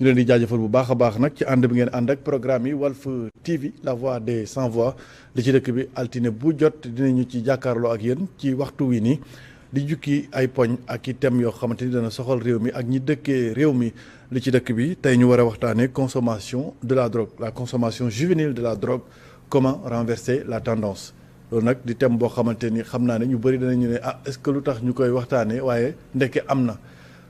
ñu leen di jaajëfal bu baax a baax nag ci ànd bi ngeen ànd ak programme yi Walf TV la voix des sans voix li ci dëkk bi altine bu jot dinañu ci jàkkaarloo ak yéen ci waxtu wi nii di jukki ay poñ ak i thèmes yoo xamante ni dana soxal réew mi ak ñi dëkkee réew mi li ci dëkk bi tey ñu war a waxtaanee consommation de la drogue la consommation juvénile de la drogue comment renverser la tendance loolu nag di thème boo xamante ni xam naa ne ñu bëri danañu ne est-ce que lu tax ñu koy waxtaanee waaye ndeke am na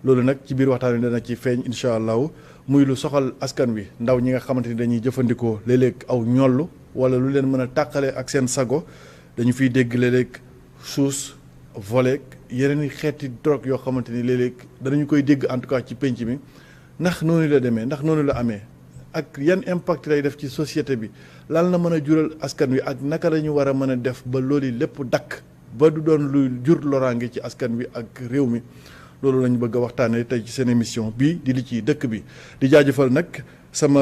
loolu nag ci biir waxtaan wi dana ci feeñ incha allahu muy lu soxal askan wi ndaw ñi nga xamante ni dañuy jëfandikoo léeg-léeg aw ñollu wala lu leen mën a tàqale ak seen sago dañu fiy dégg léeg-léeg suus volet yeneen i xeeti drogue yoo xamante ni léeg-léeg danañu koy dégg en tout cas ci penc mi ndax noonu la demee ndax noonu la amee ak yan impact lay def ci société bi lan la mën a jural askan wi ak naka la ñu war a mën a def ba loolu lépp dakk ba du doon lu jur loraange ci askan wi ak réew mi loolu lañu bëgg a waxtaanee tey ci seen émission bii di li ci dëkk bi di jaajëfal nag sama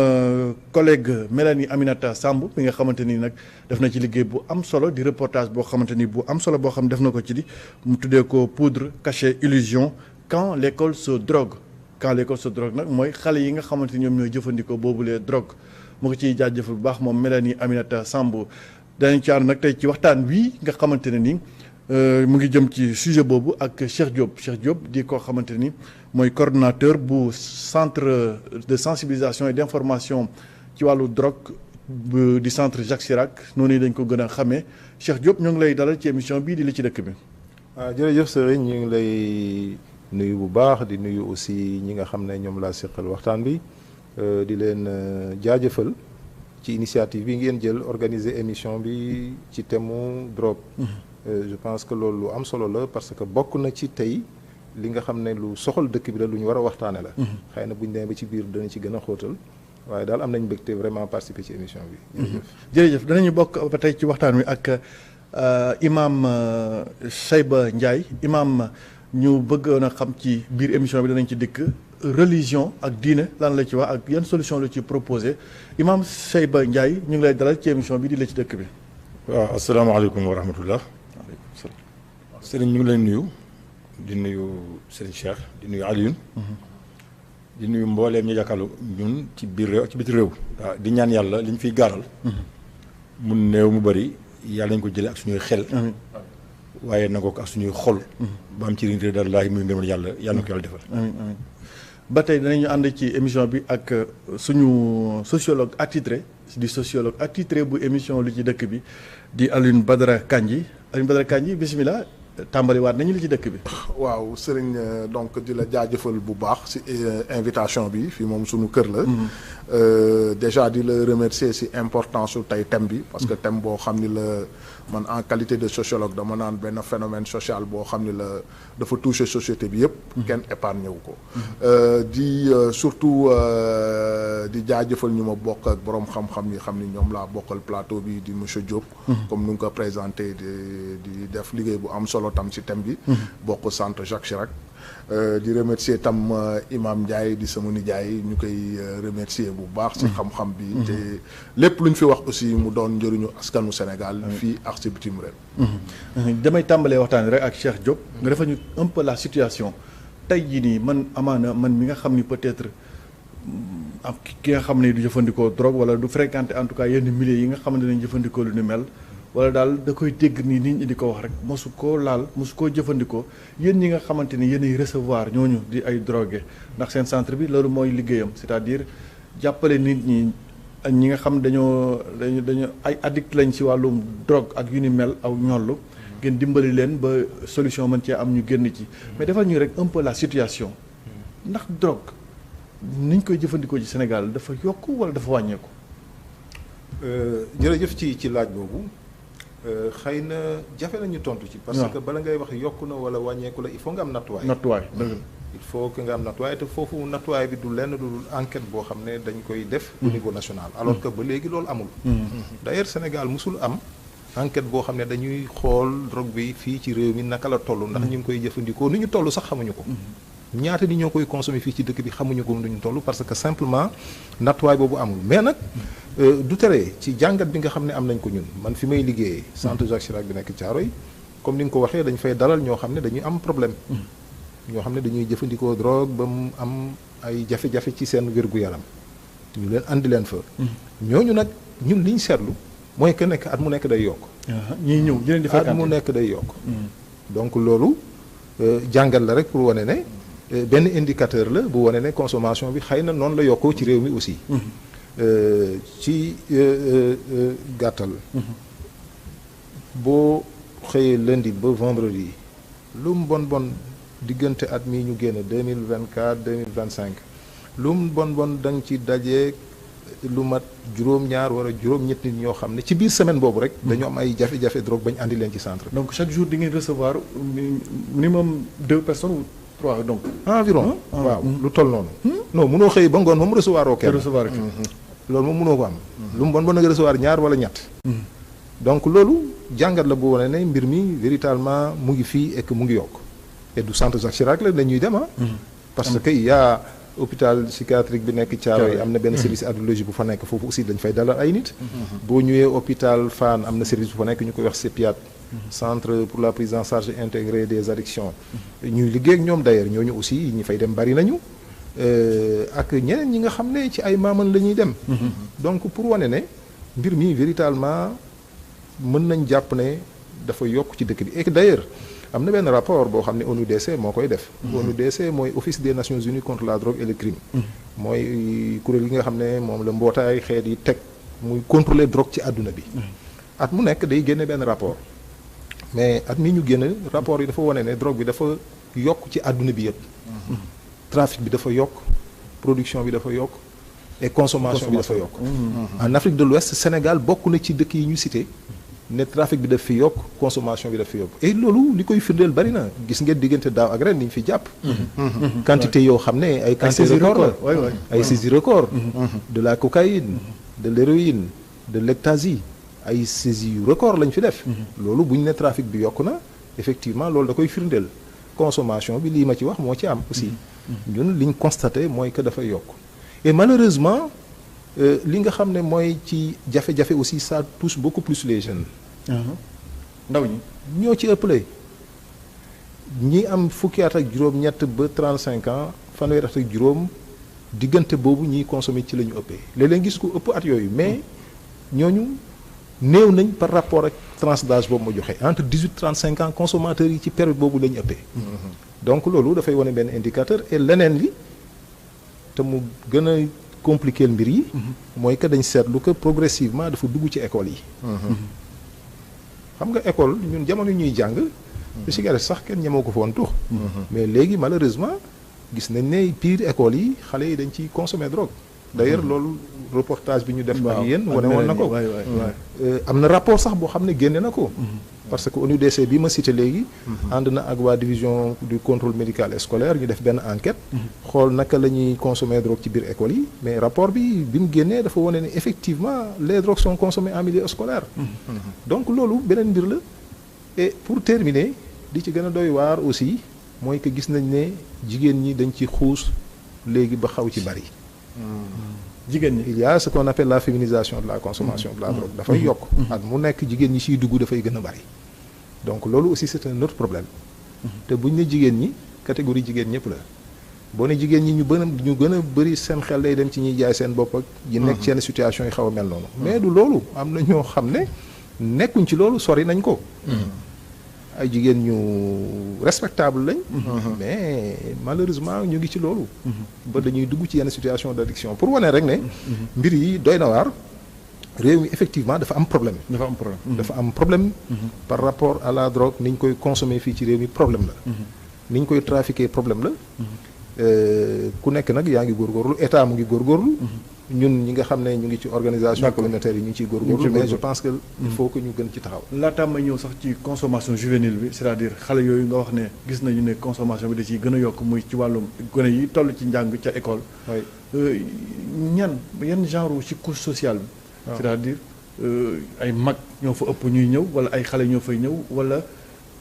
collègue Mélanie Aminata Samb bi nga xamante ni nag def na ci liggéey bu am solo di reportage boo xamante ni bu am solo boo xam def na ko ci di mu tuddee ko poudre cachet illusion quand l'école se drogue quand l'école se drogue nag mooy xale yi nga xamante ni ñoom ñooy jëfandikoo boobulee drogue mu ko ciy jaajëfal bu baax moom Mélanie Aminata Samb danañ ci ànd nag tey ci waxtaan wii nga xamante ne ni mu ngi jëm ci sujet boobu ak Cheikh Diop di koo xamante ni mooy coordonnateur bu centre de sensibilisation et d'information ci wàllu drogue di centre Jacques Chirac noonu dañ ko gën a xamee Cheikh Diop ñoo ngi lay dalal ci émission bii di li ci dëkk bi. waaw jërëjëf Serigne ñu ngi lay nuyu bu baax di nuyu aussi ñi nga xam ne ñoom laa seqal waxtaan bi di leen jaajëfal ci initiative bi ngeen jël organiser émission bi ci thème drogue. Je pense que loolu lu am solo la parce que bokk na ci tey li nga xam ne lu soxal dëkk bi la lu ñu war a waxtaane la xëy na bu ñu demee ba ci biir dana ci gën a xóotal waaye daal am nañ mbégte vraiment participer ci émission bi jërëjëf danañu bokk ba tey ci waxtaan wi ak imam Cheyba Ndiaye imam ñu bëggoon a xam ci biir émission bi danañ ci dikk religion ak diine lan la ci wax ak yan solution la ci proposé imam Cheyba Ndiaye ñu ngi lay dalal ci émission bi di la ci dëkk bi. waaw asalaamaaleykum wa rahmatullah Serigne ñu ngi leen nuyu di nuyu Serigne Cheikh di nuyu Alioune di nuyu mbooleem ñu jàkkaarloo ñun ci biir réew ci biti réew waaw di ñaan yàlla li ñu fiy gaaral mun néew mu bëri yàlla nañ ko jëlee ak suñuy xel waaye na ko ak suñuy xol ba am ci riñ daal laahi muy ngërëmal yàlla na ko yàlla defal amiin ba tey danañu ànd ci émission bi ak suñu sociologue attitré di sociologue attitré bu émission lu ci dëkk bi di Alioune Badara Kandji bismillah tàmbaliwaat nañu li ci dëkk bi. waaw Serigne donc di la jaajëfal bu baax ci invitation bi fii moom suñu kër la. déjà di la remercier ci importance su tey thème bi. parce que thème boo xam ni la man en qualité de sociologue dama naan benn phénomène social boo xam ni la dafa toucher société bi yépp kenn épargné wu ko. di surtout di jaajëfal ñu ma bokk ak borom xam-xam yi xam ni ñoom laa bokkal plateau bi di monsieur Diop. comme nu nga ko présenté di def liggéey bu am solo tam ci thème bi. bokk centre Jacques Chirac. di remercier tam imam Ndiaye di sama nijaay ñu koy remercier bu baax ci xam-xam bi te lépp lu ñu fi wax aussi mu doon njëriñu askanu Sénégal fii ak ci bitim réew. damay tàmbalee waxtaan rek ak Cheikh Diop nga defal ñu un peu la situation tey jii nii man amaana man mi nga xam ni peut-être am ki nga xam ne du jëfandikoo drogue wala du fréquenter en tout cas yenn milieux yi nga xamante ne jëfandikoo lu ni mel wala daal da koy dégg nii nit ñi di ko wax rek mosu koo laal mosu koo jëfandikoo yéen ñi nga xamante ni yéenay recevoir ñooñu di ay drogué ndax seen centre bi loolu mooy liggéeyam c'est-à-dire jàppale nit ñi nga xam dañoo ay addict lañ ci wàllum drogue ak yu ni mel aw ñollu ngeen dimbali leen ba solution mën cee am ñu génn ci mais defal ñu rek un peu la situation ndax drogue niñ koy jëfandikoo ci Sénégal dafa yokk wala dafa wàññeeku. jërëjëf ci laaj boobu. xëy na jafe nañu tontu ci. parce que bala ngay wax yokku na wala wàññeeku la il faut nga am nattuwaay. dëgg il faut que nga am nattuwaay te foofu nattuwaay bi du lenn du enquête boo xam ne dañ koy def. au niveau national alors que ba léegi loolu amul. d'ailleurs Sénégal musul am enquête boo xam ne dañuy xool drogue bi fii ci réew mi naka la toll. ndax ñu ngi koy jëfandikoo ni ñu toll sax xamuñu ko. ñaata ni ñoo koy consommer fii ci dëkk bi xamuñu ko nu ñu toll parce que simplement nattuwaay boobu amul mais nag. du tere ci jàngat bi nga xam ne am nañ ko ñun man fi may liggéeyee centre Jacques Chirac bi nekk Thiaroye comme ni nga ko waxee dañ fay dalal ñoo xam ne dañuy am problème ñoo xam ne dañuy jëfandikoo drogue ba mu am ay jafe-jafe ci seen wér-gu-yaram ñu leen andi leen fa. ñooñu nag ñun li ñu seetlu mooy que nekk at mu nekk day yokk. ñiy ñëw di leen di fréquenter at mu nekk day yokk. donc loolu jàngal la rek pour wane ne benn indicateur la bu wane ne consommation bi xëy na noonu la yokkoo ci réew mi aussi. ci gàttal. boo xëyee lundi ba vendredi lu mu bon diggante at mii ñu génn 2024 2025 lu mu bon da nga ci dajeeg lu mat juróom-ñaar wala juróom-ñett nit ñoo xam ne ci biir semaine boobu rek. dañu am ay jafe-jafe drogue bañ andi leen ci centre. donc chaque jour di ngeen recevoir minimum 2 personnes ou 3 donc. environ waaw lu toll noonu. non munoo xëy ba ngoon moom recevoir oo kenn. loolu moom munoo ko am. lu mu bon nga recevoir ñaar wala ñett. donc loolu jàngat la bu wane ne mbir mi véritablement mu ngi fii et que mu ngi yokk. et du centre Jacques Chirac la dañuy dem parce que il y a hôpital psychiatrique bi nekk Thiaroye am na benn service cardiologie bu fa nekk foofu aussi dañ fay dalal ay nit. boo ñëwee hôpital Fann am na service bu fa nekk ñu koy wax CEPIAT centre pour la prise en charge intégrée des addictions. ñuy liggéey ak ñoom d'ailleurs ñooñu aussi ñi fay dem bari nañu. ak ñeneen ñi nga xam ne ci ay maaman la ñuy dem. donc pour wane ne mbir mi véritablement mën nañ jàpp ne dafa yokk ci dëkk bi et d'ailleurs am na benn rapport boo xam ne ONUDC moo koy def. ONUDC mooy Office des Nations Unies contre la drogue et le crime. mooy kuréel yi nga xam ne moom la mbootaay xeet yi teg muy contrôler drogue ci àdduna bi. at mu nekk day génne benn rapport mais at mi ñu génn rapport yi dafa wane ne drogue bi dafa yokk ci àdduna bi yëpp. trafic bi dafa yokk production bi dafa yokk et consommation bi dafa yokk. en Afrique de l'Ouest Sénégal bokk na ci dëkk yi ñu cité. ne trafic bi daf fi yokk consommation bi daf fi yokk et loolu li koy firndeel bari na gis ngeen diggante daaw ak ren ni ñu fi jàpp. quantité yoo xam ne ay quantité record la ay saisies record de la cocaïne de l'héroïne de l'ecstasy ay saisies yu record lañ fi def. loolu bu ñu ne trafic bi yokk na effectivement loolu da koy firndeel consommation bi lii ma ci wax moo ci am aussi. ñun liñ constaté mooy que dafa yokk et malheureusement. li nga xam ne mooy ci jafe-jafe aussi ça touche beaucoup plus les jeunes. ndaw ñi ñoo ci ëppale ñi am fukki at ak juróom-ñett ba 35 ans fanweeri at ak juróom diggante boobu ñiy consommer ci la ñu ëppee léeg-léeg gis ko ëpp at yooyu mais ñooñu néew nañ par rapport ak tranche d'âge boobu ma joxe entre 18 35 ans consommateurs yi ci période boobu la ñu ëppee. donc loolu dafay wane benn indicateur et leneen li te mu gën a compliquer mbir yi. mooy que dañ seetlu que progressivement dafa dugg ci école yi. xam nga école ñun jamono ñuy jàng. cigarette sax kenn ñemoo ko foon tux. mais léegi malheureusement gis nañ ne pire école yi xale yi dañ ciy consommer drogue. d'ailleurs loolu reportage bi ñu def. ak yéen wane woon na ko. am na rapport sax boo xam ne génne na ko. parce que ONUDC bi ma cité léegi. ànd na ak waa division du contrôle médical et scolaire ñu def benn enquête. xool naka la ñuy consommer drogue ci biir école yi mais rapport bi mu génnee dafa wane ne effectivement les drogues sont consommées en milieu scolaire. donc loolu beneen mbir la et pour terminer di ci gën a doy waar aussi mooy que gis nañ ne jigéen ñi dañ ci xuus léegi ba xaw ci bari. jigéen ñi il y a ce qu'on appelle la féminisation de la consommation de la drogue dafay yokk. at mu nekk jigéen ñi siy dugg dafay gën a bari. donc loolu aussi c'est un autre problème. te buñ ne jigéen ñi catégorie jigéen ñëpp la. boo ne jigéen ñi ñu gën a bëri seen xel day dem ci ñuy jaay seen bopp ak. ñi nekk ci yenn situation yi xaw a mel noonu. mais du loolu am na ñoo xam ne nekkuñ ci loolu sori nañ ko. ay jigéen ñu respectable lañ. mais malheureusement ñu ngi ci loolu. ba dañuy dugg ci yenn situation d'addiction pour wane rek ne. mbir yi doy na waar. réew mi effectivement dafa am problème. dafa am problème. par rapport à la drogue ni ñu koy consommer fii ci réew mi problème la. ni ñu koy trafiquer problème la. ku nekk nag yaa ngi góorgóorlu état mu ngi góorgóorlu. ñun ñi nga xam ne ñu ngi ci organisation communautaire yi ñu ngi ciy góorgóorlu mais je pense que il faut que ñu gën ci taxaw. laataa ma ñëw sax ci consommation juvénile bi c'est-à-dire xale yooyu nga wax ne gis nañu ne consommation bi da ciy gën a yokk muy ci wàllum gone yi toll ci njàng ca école. yan genre ci couche sociale bi. c'est-à-dire ay mag ñoo fa ëpp ñuy ñëw wala ay xale ñoo fay ñëw wala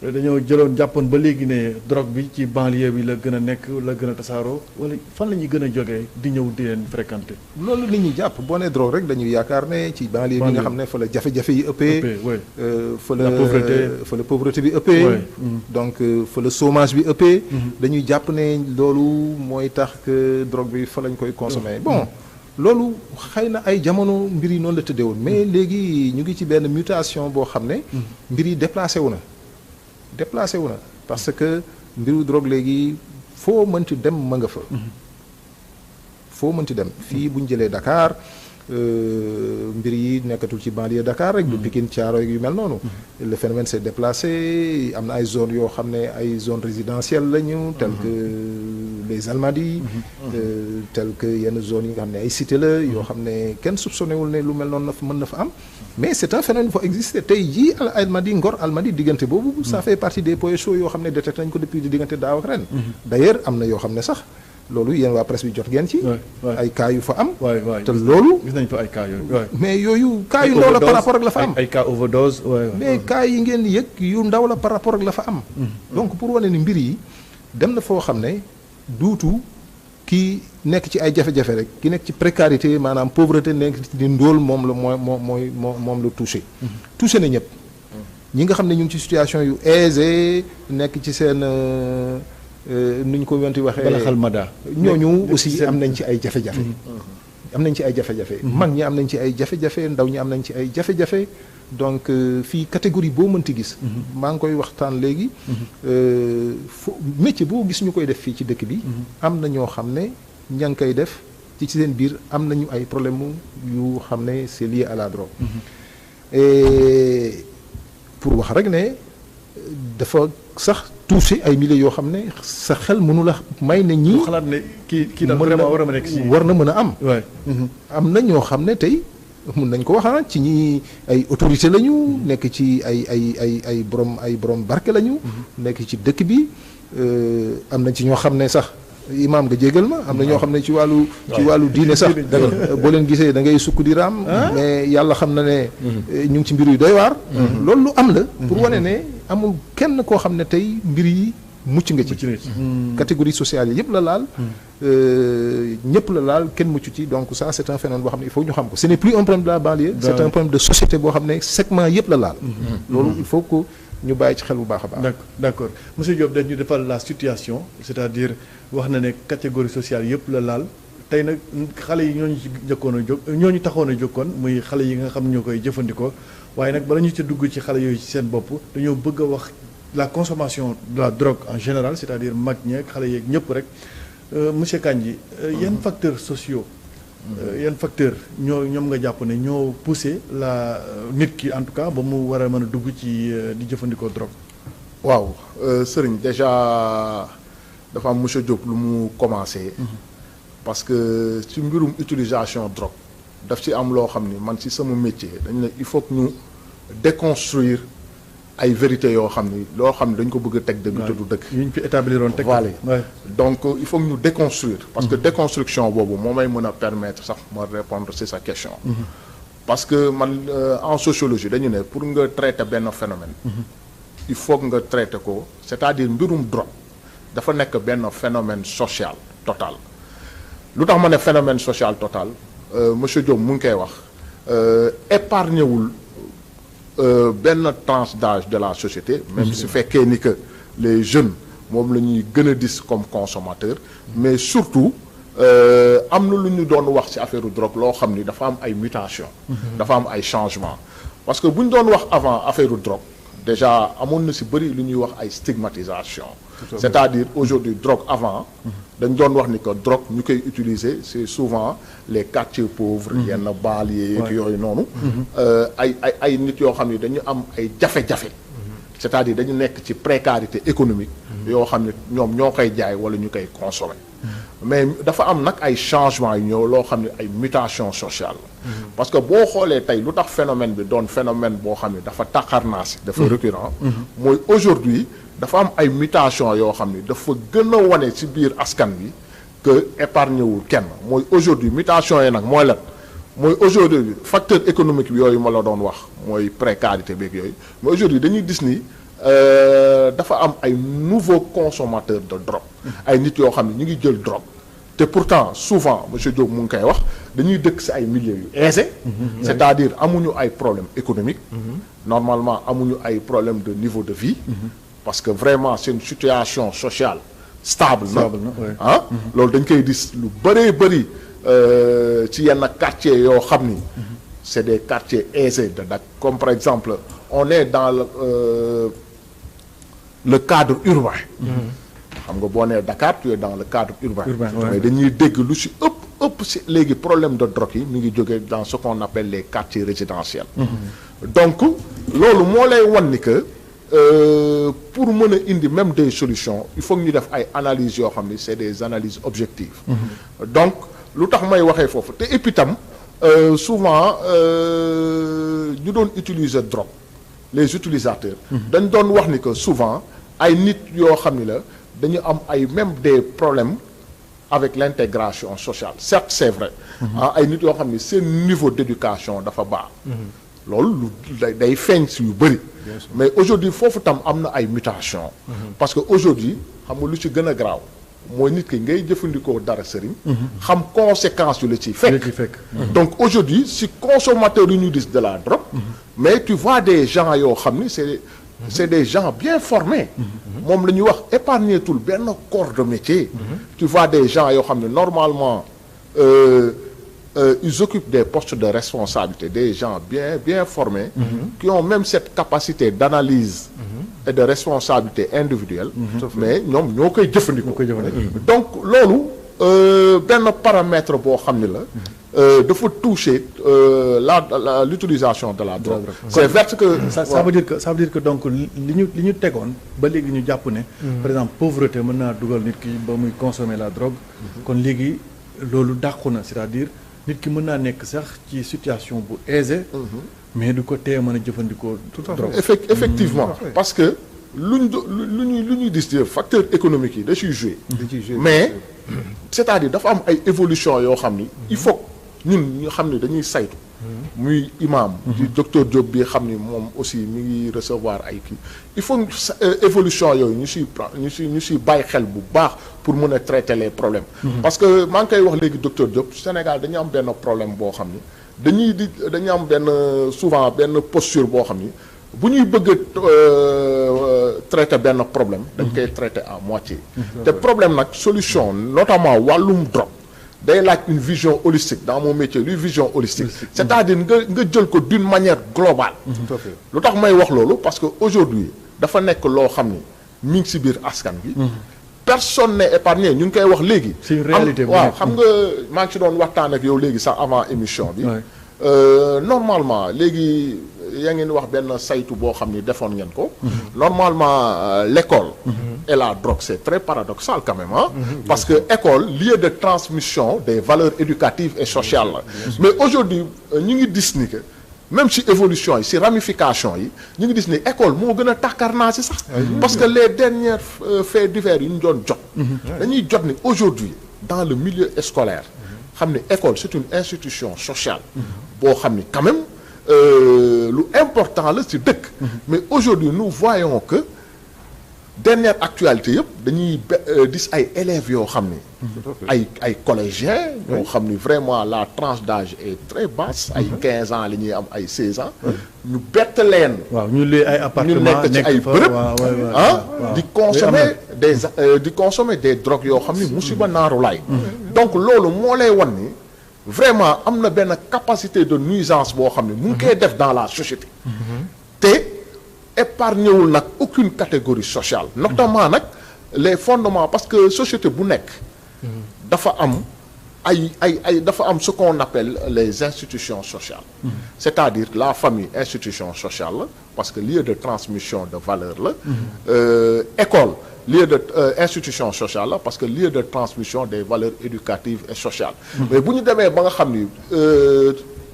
dañoo jëloon jàppoon ba léegi ne drogue bi ci banlieue bi la gën a nekk la gën a tasaaroo wala fan la ñuy gën a jógee di ñëw di leen fréquenter. loolu nit ñi jàpp boo nee drogue rek dañuy yaakaar ne ci banlieue bi nga xam ne fa la jafe-jafe yi ëppee. fa la pauvreté bi ëppee. donc fa la chômage bi ëppee. dañuy jàpp ne loolu mooy tax que drogue bi fa lañ koy consommer bon. loolu xëy na ay jamono mbir yi noonu la tëddee woon mais léegi ñu ngi ci benn mutation boo xam ne. mbir yi déplacé wu na parce que mbiru drogue léegi foo mënti dem ma nga fa. foo mënti dem fii bu ñu jëlee Dakar mbir yi nekkatul ci banlieue Dakar rek. du Pikine Thiaroye yu mel noonu. le phénomène s'est déplacé am na ay zones yoo xam ne ay zones résidentielles lañu. tel que les Almadies. tel que yenn zones yi nga xam ne ay cité la yoo xam ne kenn soupçonnéwul ne lu mel noonu mën na fa am. mais c'est un phénomène fa exister tey jii Almadies Ngor Almadies diggante boobu. ça fait partie des points chauds yoo xam ne détecté nañ ko depuis diggante daaw ak ren. d'ailleurs am na yoo xam ne sax. loolu yéen waa presse bi jot ngeen ci. ay cas yu fa am. te loolu. gis nañ fa ay cas yooyu. mais yooyu cas yu ndaw la par rapport ak la fa am. ay cas overdose. mais cas yi ngeen yëg yu ndaw la par rapport ak la fa am. donc pour wane ni mbir yi dem na foo xam ne duutu ki nekk ci ay jafe-jafe rek ki nekk ci précarité maanaam pauvreté nekk ci di ndóol moom la moom la touché. touché na ñëpp. ñi nga xam ne ñu ngi ci situation yu aisée nekk ci seen. nu ñu ko wenti waxee balaxal mada ñooñu aussi am nañ ci ay jafe-jafe. am nañ ci ay jafe-jafe. mag ñi am nañ ci ay jafe-jafe ndaw ñi am nañ ci ay jafe-jafe donc fii catégorie boo mënti gis. maa ngi koy waxtaan léegi. métier boo gis ñu koy def fii ci dëkk bi. am na ñoo xam ne ña ngi koy def ci seen biir am nañu ay problème yu xam ne c'est lié à la drogue. et pour wax rek ne dafa sax. touché ay milliers yoo xam ne sa xel mënu la may na ñii. xalaat ne kii daal vraiment war na nekk si. war na mën a am. am na ñoo xam ne tey mun nañ ko wax ci ñi ay autorité lañu. nekk ci ay borom barke lañu. nekk ci dëkk bi am na ci ñoo xam ne sax imaam nga jégal ma am na ñoo xam ne ci wàllu diine sax. boo leen gisee da ngay sukk di raam. mais yàlla xam na ne. ñu ngi ci mbir yu doy waar. loolu lu am la. pour wane ne. amul kenn koo xam ne tey mbir yi mucc nga ci. catégorie sociale yi yëpp la laal. ñëpp la laal kenn mucc ci donc ça c'est un phénomène boo xam ne il faut ñu xam ko ce n'est plus un problème de la banlieue. c'est un problème de société boo xam ne segment yëpp la laal. loolu il faut que ñu bàyyi ci xel bu baax a baax. d'accord monsieur Diop dañu defal la situation c'est-à-dire wax na ne catégorie sociale yëpp la laal tey nag xale yi ñooñu ci jëkkoon a jóg ñooñu taxoon a jógkoon muy xale yi nga xam ne ñoo koy jëfandikoo. waaye nag bala ñu ci dugg ci xale yooyu ci seen bopp dañoo bëgg a wax la consommation de la drogue en général c'est-à-dire mag ñeeg xale yeeg ñëpp rek monsieur Kandji yan facteurs sociaux yan facteurs ñoom nga jàpp ne ñoo poussé la nit ki en tout cas ba mu war a mën a dugg ci di jëfandikoo drogue. waaw Serigne déjà dafa am monsieur Diop lu mu commencé. parce que ci mbirum utilisation drogue. daf ci am loo xam ni man ci sama métier dañ ne il faut que ñu déconstruire ay vérités yoo xam ni loo xam ni dañ ko bëgg a teg dëgg te du dëgg. yu ñu fi établir teg. voilà donc il faut que ñu déconstruire. parce que déconstruction boobu moo may mën a permettre sax ma répondre ci sa question. parce que man en sociologie dañu ne pour nga traiter benn phénomène. il faut que nga traiter ko c'est-à-dire mbirum drogue dafa nekk benn phénomène social total lu tax ma ne phénomène social total. monsieur Diop mu ngi koy wax épargné wul benn tranche d'âge de la société. même su fekkee ni que les jeunes moom la ñuy gën a gis comme consommateur. mais surtout am na lu ñu doon wax ci affaire drogue loo xam ni dafa am ay mutation dafa am ay changement parce que bu ñu doon wax avant affaire drogue déjà amoon na ci bëri lu ñuy wax ay stigmatisation. c'est-à-dire aujourd'hui drogue avant. dañ doon wax ni que drogue ñu koy utiliser c'est souvent les quartiers pauvres. yenn banlieues yeeg yooyu noonu. ay nit yoo xam ne dañu am ay jafe-jafe. c'est-à-dire dañu nekk ci précarité économique. yoo xam ne ñoom ñoo koy jaay wala ñu koy consommer. mais dafa am nag ay changements yu ñëw loo xam ne ay mutation sociale la. parce que boo xoolee tey lu tax phénomène bi doon phénomène boo xam ne dafa taxarnaasi dafa récurrent. mooy aujourd'hui dafa am ay mutation yoo xam ni dafa gën a wane ci biir askan bi que épargné wul kenn mooy aujourd'hui mutation yi nag mooy lan mooy aujourd'hui facteur économique bi yooyu ma la doon wax mooy précarité beeg yooyu mais aujourd'hui dañuy gis ni dafa am ay nouveaux consommateurs de drogue. ay nit yoo xam ne ñu ngi jël drogue. te pourtant souvent monsieur Diop mu ngi koy wax dañuy dëkk ci ay milieux yu aisés. c'est-à-dire amuñu ay problèmes économiques. normalement amuñu ay problèmes de niveau de vie. parce que vraiment c'est une situation sociale stable na ah loolu dañ koy gis lu bëree bëri ci yenn quartiers yoo xam ni c'est des quartiers aisés de Dakar comme par exemple on est dans le cadre urbain xam nga boo nee Dakar tu es dans le cadre urbain mais dañuy dégg lu ci ëpp ci léegi problème de drogue yi mi ngi jógee dans ce qu'on appelle les quartiers résidentiels donc loolu moo lay wan ni que pour mën a indi même des solutions il faut que ñu def ay analyses yoo xam ni c'est des analyses objectives donc lu tax may waxee foofu te et puis tam souvent ñu doon utiliser drogue les utilisateurs dañ doon wax ni que souvent ay nit yoo xam ni la dañu am ay même des problèmes avec l'intégration sociale certes c'est vrai ay nit yoo xam ni seen niveau d'éducation dafa baax loolu lu day feeñ si yu bëri mais aujourd'hui foofu tam am na ay mutations parce que aujourd'hui xam nga lu ci gën a graaw mooy nit ki ngay jëfandikoo dara sëriñ xam conséquences yu la ciy fekk donc aujourd'hui si consommateurs yu ñu dis de la drogue mais tu vois des gens yoo xam ni c'est des gens bien formés moom la ñuy wax épargner tout benn corps de métier tu vois des gens yoo xam ne normalement ils occupent des postes de responsabilité des gens bien formés qui ont même cette capacité d'analyse et de responsabilité individuelle mais ñoom ñoo koy jëfandikoo donc loolu benn paramètre boo xam ne la dafa toucher l'utilisation de la drogue c'est vrai que ça veut dire que donc li ñu tegoon ba léegi ñu jàpp ne par exemple pauvreté mën naa dugal nit ki ba muy consommer la drogue kon léegi loolu dàqu na c'est-à-dire nit ki mën naa nekk sax ci situation bu aisée mais du ko tee mën a jëfandikoo drogue effectivement parce que lu ñuy dis facteur économique yi da ciy jouer mais c'est-à-dire dafa am ay évolution yoo xam ni il faut ñun ñu xam ni dañuy saytu muy imam di docteur Diop bi xam ni moom aussi mi ngi recevoir ay kii il faut évolution yooyu ñu siy bàyyi xel bu baax pour mën a traiter les problèmes parce que maa ngi koy wax léegi docteur Diop Sénégal dañu am benn problème boo xam ni dañu am benn souvent benn posture boo xam ni bu ñuy bëgg a traiter benn problème dañ koy traiter à moitié te problème nag solution notamment wàllum drogue day laaj une vision holistique dans mon métier luy vision holistique c'est-à-dire nga jël ko d'une manière globale lu tax may wax loolu parce que aujourd'hui dafa nekk loo xam ni mi ngi ci biir askan bi personne n'est épargné ñu ngi koy wax léegi c'est une réalité waaw xam nga maa ngi ci doon waxtaan ak yow léegi sax avant émission bi normalement léegi yaa ngeen wax benn saytu boo xam ni defoon ngeen ko normalement l'école et la drogue c'est très paradoxal quand même parce que école lieu de transmission des valeurs éducatives et sociales la mais aujourd'hui ñu ngi gis ni que même si évolution yi si ramification yi ñu ngi gis ni école moo gën a tàkkarnaa si sax parce que les derniers faits divers yi ñu doon jot dañuy jot ni aujourd'hui dans le milieu scolaire xam ni école c'est une institution sociale boo xam ni quand même lu important la ci dëkk mais aujourd'hui nous voyons que dernière actualité yëpp dañuy gis ay élèves yoo xam ni ay collégiens yoo xam ni vraiment la tranche d'âge est très basse ay 15 ans la ñuy am ay 16 ans ñu bett leen ñu lee ay appartement ñu nekk ci ay bërëb di consommer des drogues yoo xam ni musiba naaru laay donc loolu moo lay wan ni vraiment am na benn capacité de nuisance boo xam ne mu ngi koy def dans la société te épargnewul nag aucune catégorie sociale notamment nag les fondements parce que société bu nekk dafa am dafa am ce qu'on appelle les institutions sociales c'est-à-dire la famille institution sociale la parce que lieu de transmission de valeurs la école lieu de institution sociale la parce que lieu de transmission des valeurs éducatives et sociales mais bu ñu demee ba nga xam ni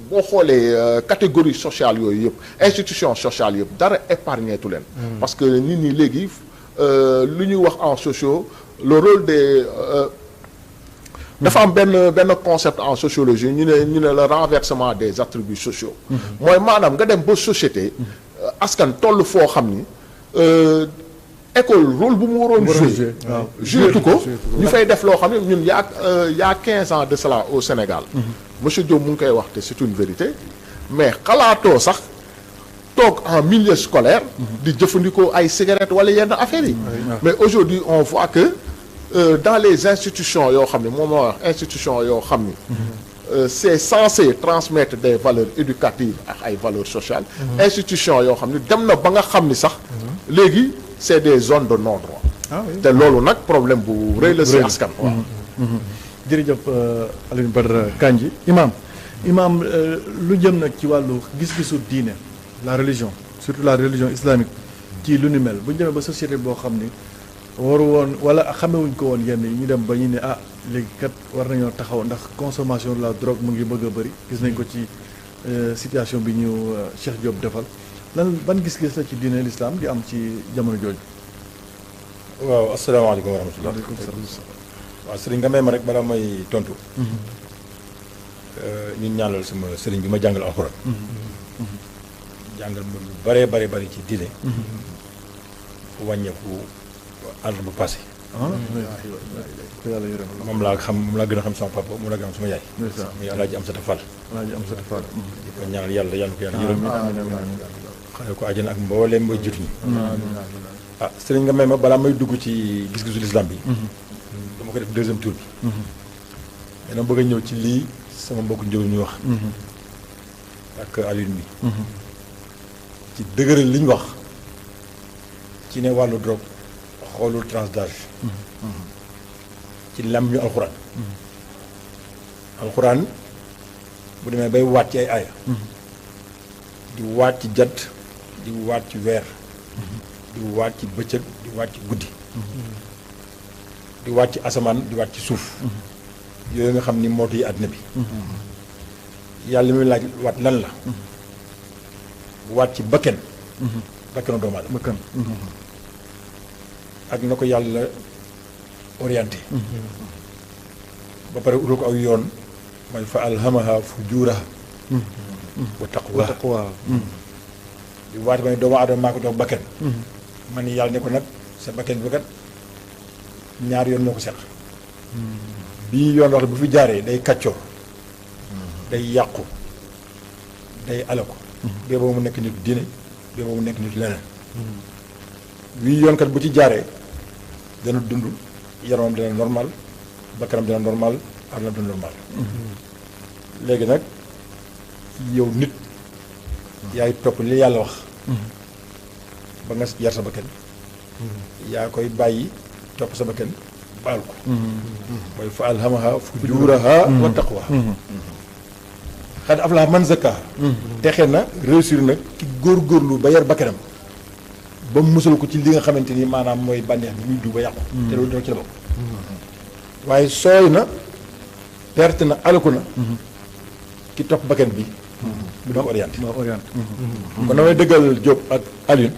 boo xoolee catégorie sociale yooyu yëpp institution sociale yëpp dara épargné tu leen parce que nit ñi léegi lu ñuy wax en sociaux le rôle des dafa am benn concept en sociologie ñu ne le renversement des attributs sociaux mooy maanaam nga dem ba société askan toll foo xam ni école rôle bu mu waroon jouer waaw joué tu ko ñu fay def loo xam ne ñun y'a 15 ans de cela au Sénégal monsieur Diop mu ngi koy wax te c'est une vérité mais xalaatoo sax toog en milieu scolaire di jëfandikoo ay cigarettes wala yenn affaires yi mais aujourd'hui on voit que dans les institutions yoo xam ne moom moo wax institutions yoo xam ni c'est censé transmettre des valeurs éducatives ak ay valeurs sociales institutions yoo xam ne dem na ba nga xam ni sax léegi c'est des zones de non-droit te loolu nag problème bu rëy la si askan waaw jërëjëf Alioune Badara Kandji imam lu jëm nag ci wàllu gis-gisu diine la religion surtout la religion islamique ci lu ni mel bu ñu demee ba société boo xam ni waru woon wala xamewuñ ko woon yenn yi ñu dem ba ñu ne léegi kat war nañoo taxaw ndax consommation de la drogue mu ngi bëgg a bëri gis nañ ko ci situation bi ñu Cheikh Diop defal ban gis-gis la ci diine l'islam di am ci jamono jooju. waaw asalaamaaleykum wa rahmatulah. waaleykum salaam. waaw sëriñ nga may ma rek balaa may tontu. ñun ñaanal sama sëriñ bi ma jàngal alxuraan. jàngal ma lu bëree bëri ci diine. wàññeeku àll bu passé. moom laa gën a xam sama papa moom laa gën a xam sama yaay. muy Alaaji Amsata Fall. Alaaji Amsata Fall. di ko ñaanal yàlla ko yàlla yërëm. xale ko àjjana ak mbooleem mooy jiitu ñi. sëriñ nga may ma balaa may dugg ci gis-gisu lislaam bi. dama ko def deuxième tour bi. mais dama bëgg a ñëw ci lii sama mbokk njóobu ñu wax. ak Alioune bi. ci dëgëral li ñu wax. ci ne wàllu drogue xoolul tranche d'âge. ci lam ñu alxuraan. alxuraan bu demee bay waat ci ay aaya. di waat ci jant di waat ci weer. di waat ci bëccëg di waat ci guddi. di waat ci asamaan di waat ci suuf. yooyu nga xam ni moo yi àddina bi. yàlla muy laaj waat lan la. waat ci bakken. bakkenu doomu aadama. bakkan. ak na ko yàlla orienté. ba pare utal ko aw yoon mooy fa alhamaha fujuraha wa taqwaha. di waat ma ne doomu aadama maa ko jox bakken. man ni yàlla ne ko nag sa bakken bi kat ñaar yoon moo ko seq. bii yoon wax bu fi jaaree day kàccoor. day yàqu. day alako. bee boobu mu nekk nit diine bee boobu mu nekk nit leneen. wii yoon kat bu ci jaaree dana dund yaramam dina normal bakkanam dina normal àdduna dina normal. léegi nag yow nit yaay topp li yàlla wax. ba nga yar sa bakkan. yaa koy bàyyi topp sa bakkan baal ko. mooy fa alhamaha fujuraha wa taqwaha. xad aflaha man zakkaha. texe na réussir nag ki góorgóorlu ba yar bakkanam ba mu musal ko ci li nga xamante ni maanaam mooy bànneex bi muy du ba yàqu. te loolu dina ci la bokk. waaye sooy na perte na alaku na. ki topp bakkan bi. mu di ko orienté. kon damay dëggal Diop ak Alioune.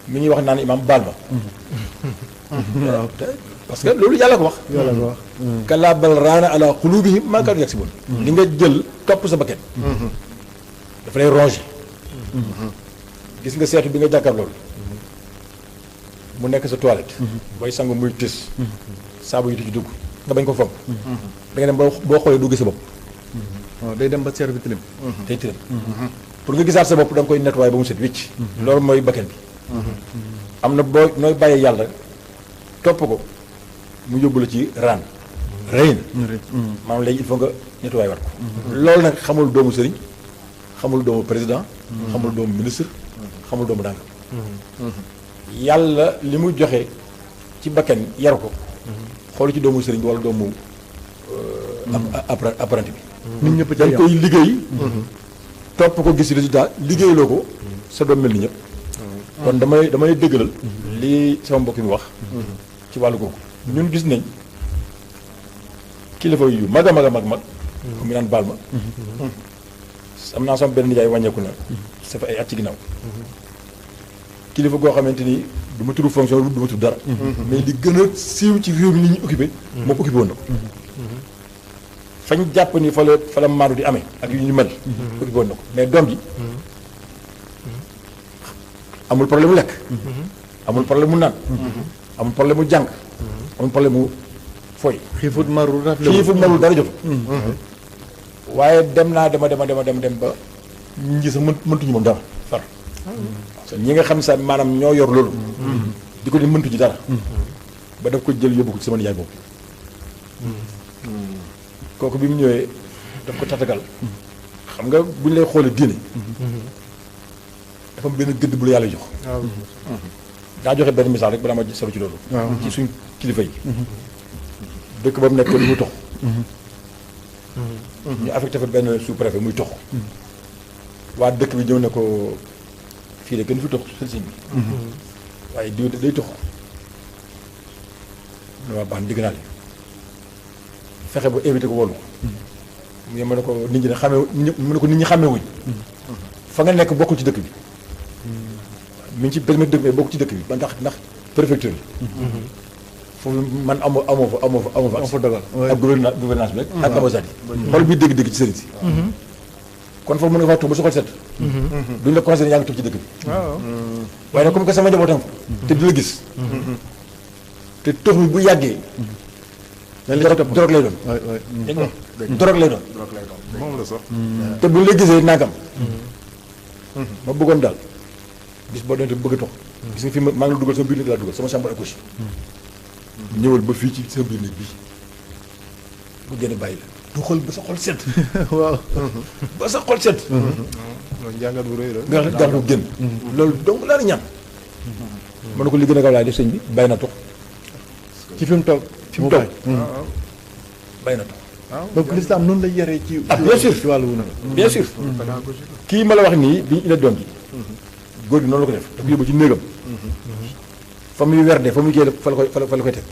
mi ñuy wax naan imaam baal ma. waaw parce que loolu yàlla ko wax. yàlla ko wax. kallaa bal raana ala qulubihim maa kaanu yaksibuun. li nga jël topp sa bakkan. dafa lay ronger. gis nga seetu bi nga jàkkaar loolu. mu nekk sa toilette. booy sangu muy tës. saabu yi di ci dugg nga bañ ko fomp. da nga dem boo xoolee dugg sa bopp. waaw day dem ba seer bi tilim. day tilim. pour nga gisaat sa bopp da nga koy nettoyer ba mu set wicc. loolu mooy bakkan bi. am na boo nooy bàyyee yàlla topp ko mu yóbbu la ci raan. rëy na. maanaam léegi il faut nga nettoyer war ko. loolu nag xamul doomu sëriñ xamul doomu président. xamul doomu ministre xamul doomu dàngam. yàlla li mu joxe ci bakkan yaru ko. xoolu ci doomu sëriñ bi wala doomu apprenti bi. nit ñëpp da nga koy liggéey. topp ko gis résultat liggéeyloo ko sa doom mel ni ñëpp. kon damay dëggalal. lii sama mbokk mi wax. ci wàllu googu. ñun gis nañ kilifa yu mag a mag a mag mag. comme naan baal ma. am naa sama benn nijaay wàññeeku na. ça fait ay at ci ginnaaw. kilifa goo xamante ni du ma tudd fonction du ma tudd dara. mais li gën a siiw ci réew mi ni ñu occupé. moom occupé woon na ko. fañ jàpp ni fa la maandu di amee ak yu ñu mel. occupé woon na ko mais doom ji amul problème mu lekk. amul problème mu naan. amul problème mu jàng. amul problème mu fooy. xiifut marul rafetlu xiifut marul dara jot. waaye dem naa dem ba ñi sax mëntuñu moom dara far. ñi nga xam sax maanaam ñoo yor loolu. di ko di mëntu ci dara. ba daf ko jël yóbbu ko ci sama nijaay boobu. kooku bi mu ñëwee daf ko tatagal. xam nga bu ñu lay xoolee diine. dafa am benn gëdd bu la yàlla jox. daa joxe benn misaal rek balaa ma sori ci loolu. ci suñ kilifa yi. dëkk ba mu nekk lu muy tox. ñu affecté fa benn sous-préfet muy tox. waa dëkk bi ñëw ne ko fii de gën fi tox sëñ bi. waaye diw day tox. waa baax na digg naa leen fexe ba éviter ko wolu ko. mu ne ko nit ñi ne xamee mu ne ko nit ñi xamee wuñ. fa nga nekk bokkul ci dëkk bi. mi ngi ci périmètre dëkk bi bokkul ci dëkk bi ba ndax préfecture la. foofu man amoo fa dogal ak gouvernance bi rek ak ambassade yi xool bii dégg-dégg ci sëriñ si kon foofu mën nga faa toog ba soxal set duñ la conseillé yaa ngi toog ci dëkk bi waaye nag comme que sama njabootam fa te du la gis te tox mi bu yàggee dorog lay doon dorog lay doon moom la sax. te buñ la gisee nangam ma bëggoon daal bis boo doon te bëgg a tox gis nga fi maa ngi la dugal sama biir néeg laa dugal sama chambre à coucher ñëwal ba fii ci sa biir néeg bii bu génn bàyyi la du xool ba sa xol sedd waaw ba sa xol sedd loolu njàngat bu rëy la. nga gàllu génn loolu donc laa ñaan mën na ko li gën a gaaw laay def sëñ bi bàyyi na tox ci fi mu toog fi mu toog bàyyi na tox donc l'islam noonu lay yaree ci bien sûr ci wàllu wu na bien sûr kii ma la wax nii bi ñu ila doom ji góor gi noonu la ko def dafa yóbbu ci néegam fa muy werde fa muy kii fa la koy teg